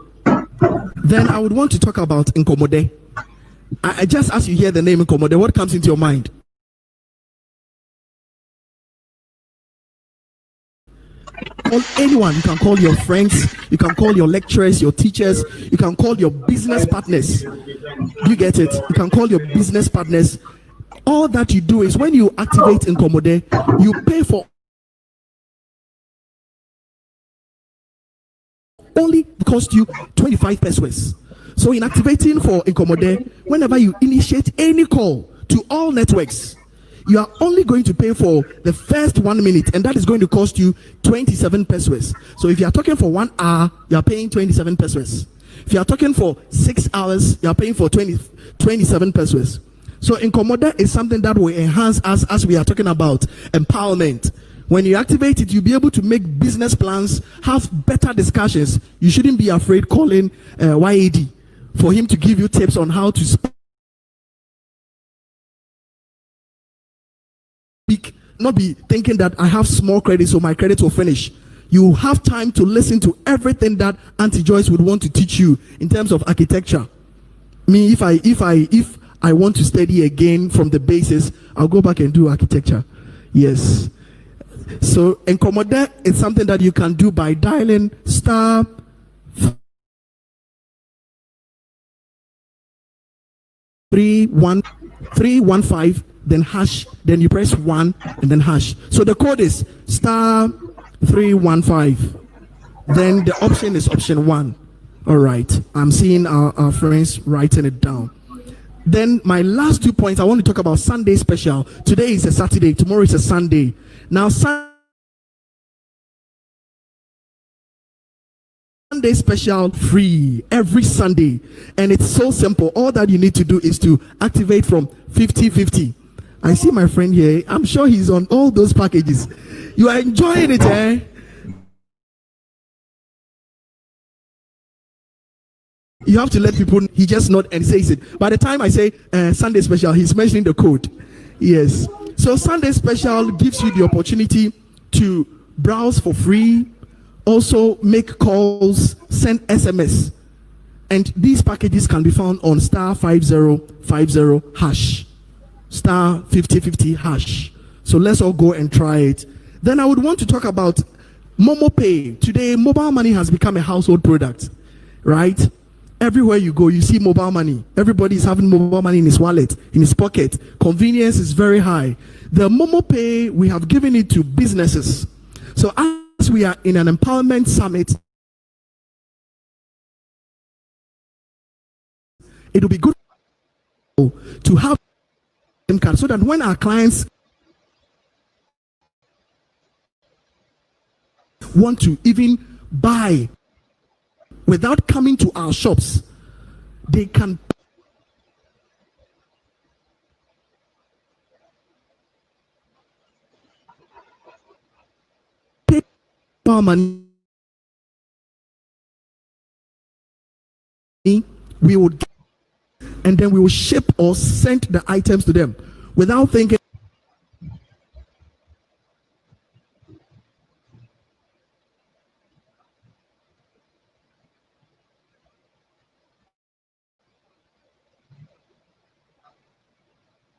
Then I would want to talk about Nkomode. I just, as you hear the name Nkomode, what comes into your mind? Call anyone. You can call your friends, you can call your lecturers, your teachers, you can call your business partners. You get it? You can call your business partners. All that you do is when you activate Nkomode, you pay for only cost you 25 pesos. So in activating for Nkomode, whenever you initiate any call to all networks, you are only going to pay for the first 1 minute, and that is going to cost you 27 pesos. So if you are talking for 1 hour, you are paying 27 pesos. If you are talking for 6 hours, you are paying for 27 pesos. So Nkomode is something that will enhance us as we are talking about empowerment. When you activate it, you'll be able to make business plans, have better discussions. You shouldn't be afraid calling YAD for him to give you tips on how to speak. Not be thinking that I have small credit, so my credit will finish. You have time to listen to everything that Auntie Joyce would want to teach you in terms of architecture. Me, if I want to study again from the basis, I'll go back and do architecture. Yes. So Nkomode is something that you can do by dialing star 315, then hash, then you press 1 and then hash. So the code is star 315. then the option is option 1. All right, I'm seeing our friends writing it down. Then my last 2 points, I want to talk about Sunday special. Today is a Saturday, tomorrow is a Sunday. Now Sunday special free every Sunday, and it's so simple. All that you need to do is to activate from 50/50. I see my friend here, I'm sure he's on all those packages. You are enjoying it, eh? You have to let people, he just nod and says it. By the time I say Sunday special, he's mentioning the code. Yes. So Sunday special gives you the opportunity to browse for free, also make calls, send SMS. And these packages can be found on *5050# *5050#. So let's all go and try it. Then I would want to talk about Momo Pay. Today, mobile money has become a household product, right? Everywhere you go, you see mobile money. Everybody is having mobile money in his wallet, in his pocket. Convenience is very high. The Momo Pay, we have given it to businesses. So as we are in an empowerment summit, it will be good to have SIM card so that when our clients want to even buy without coming to our shops, they can pay our money. We would, and then we will ship or send the items to them without thinking.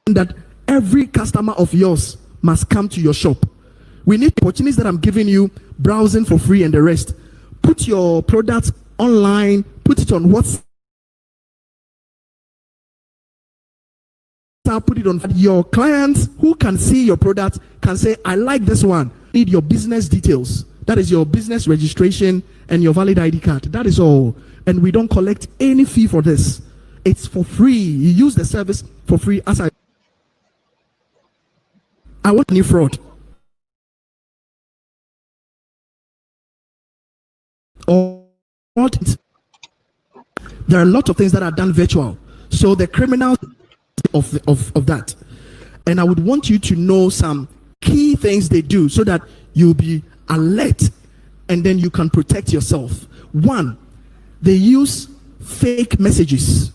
That every customer of yours must come to your shop. We need opportunities that I'm giving you, browsing for free and the rest. Put your products online, put it on WhatsApp, put it on your clients who can see your product, can say, I like this one. Need your business details. That is your business registration and your valid ID card. That is all. And we don't collect any fee for this. It's for free. You use the service for free. As I want any fraud or what? There are a lot of things that are done virtual. So the criminal of that, and I would want you to know some key things they do so that you'll be alert and then you can protect yourself. One, they use fake messages.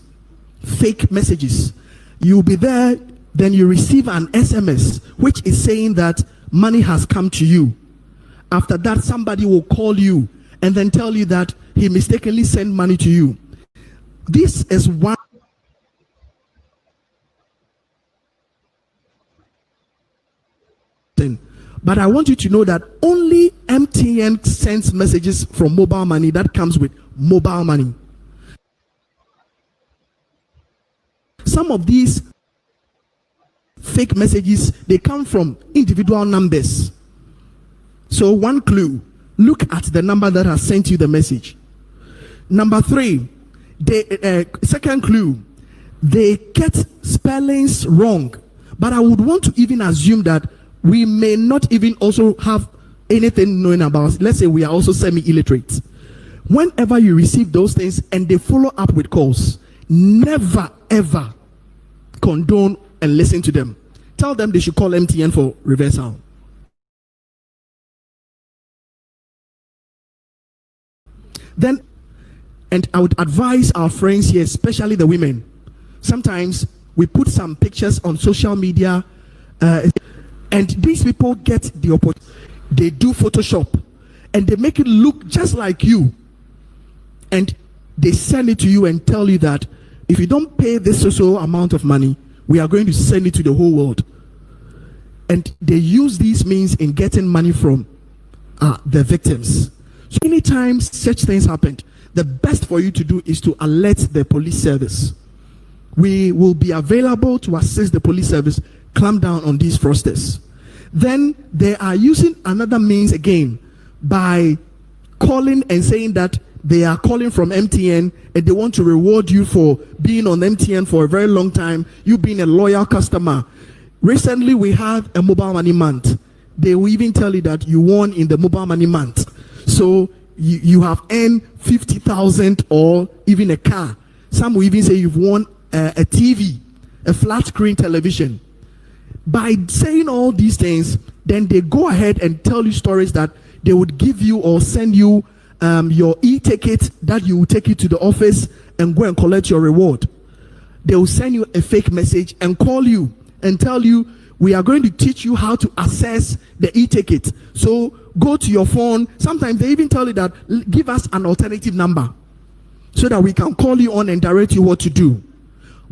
You'll be there, then you receive an SMS which is saying that money has come to you. After that, somebody will call you and then tell you that he mistakenly sent money to you. This is one. But I want you to know that only MTN sends messages from mobile money that comes with mobile money. Some of these fake messages, they come from individual numbers. So one clue, look at the number that has sent you the message. Number 3, second clue, they get spellings wrong. But I would want to even assume that we may not even also have anything knowing about. Let's say we are also semi-illiterate. Whenever you receive those things and they follow up with calls, never ever condone and listen to them. Tell them they should call MTN for reversal. Then, and I would advise our friends here, especially the women, sometimes we put some pictures on social media, and these people get the opportunity. They do Photoshop and they make it look just like you, and they send it to you and tell you that if you don't pay this social amount of money, we are going to send it to the whole world. And they use these means in getting money from the victims. So anytime such things happen, the best for you to do is to alert the police service. We will be available to assist the police service clamp down on these fraudsters. Then they are using another means again by calling and saying that they are calling from MTN and they want to reward you for being on MTN for a very long time, you being a loyal customer. Recently, we had a mobile money month. They will even tell you that you won in the mobile money month. So you have earned 50,000 or even a car. Some will even say you've won a TV, a flat screen television. By saying all these things, then they go ahead and tell you stories that they would give you or send you your e-ticket that you will take it to the office and go and collect your reward. They will send you a fake message and call you and tell you, we are going to teach you how to access the e-ticket. So go to your phone. Sometimes they even tell you that, give us an alternative number so that we can call you on and direct you what to do.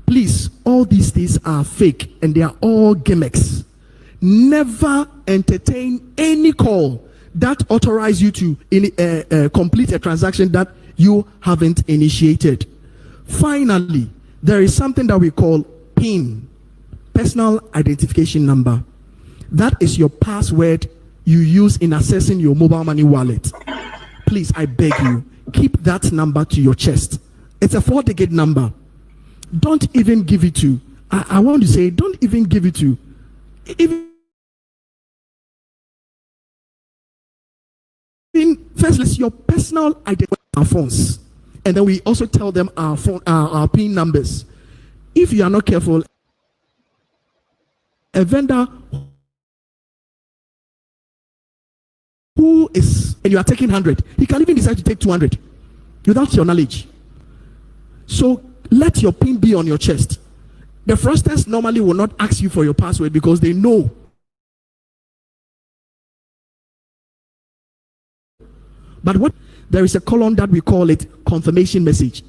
Please, all these things are fake and they are all gimmicks. Never entertain any call that authorize you to complete a transaction that you haven't initiated. Finally, there is something that we call PIN, personal identification number. That is your password you use in accessing your mobile money wallet. Please, I beg you, keep that number to your chest. It's a 4-digit number. Don't even give it to, I want to say, don't even give it to, first, let's your personal identity, our phones, and then we also tell them our phone, our PIN numbers. If you are not careful, a vendor who is, and you are taking 100, he can even decide to take 200 without your knowledge. So let your PIN be on your chest. The fraudsters normally will not ask you for your password because they know. But what there is a column that we call it confirmation message.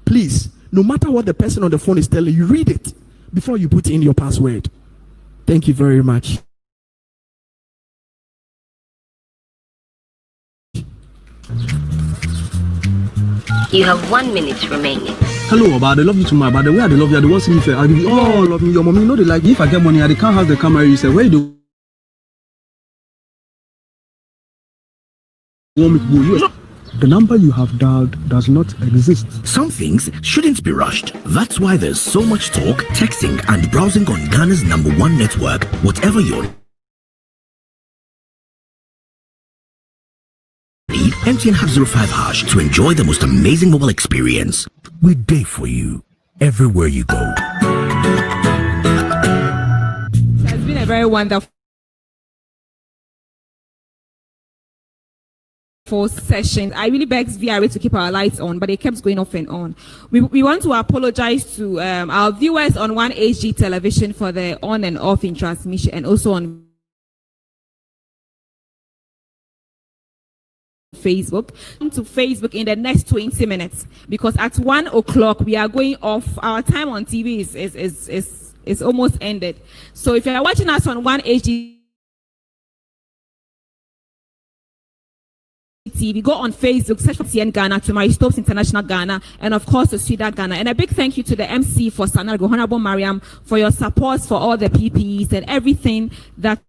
Please, no matter what the person on the phone is telling you, read it before you put in your password. Thank you very much. You have 1 minute remaining. Hello, Oba, they love you too much. But the way I love you, they want to see me fair. I give you all love me. Your mommy know they like. If I get money, I can't have the camera. You say, where do you want me to go? The number you have dialed does not exist. Some things shouldn't be rushed. That's why there's so much talk, texting, and browsing on Ghana's #1 network. Whatever your need, MTN have 05# to enjoy the most amazing mobile experience. We're there for you everywhere you go. It has been a very wonderful session. I really begged VRA to keep our lights on, but it kept going off and on. We want to apologize to our viewers on 1HG television for the on and off in transmission, and also on Facebook. To Facebook in the next 20 minutes, because at 1 o'clock we are going off. Our time on TV is almost ended. So if you are watching us on 1HG TV, go on Facebook, search for CN Ghana, to my Stopes International Ghana, and of course to Swida Ghana. And a big thank you to the MC for Sanargo, Honorable Mariam, for your support for all the PPEs and everything that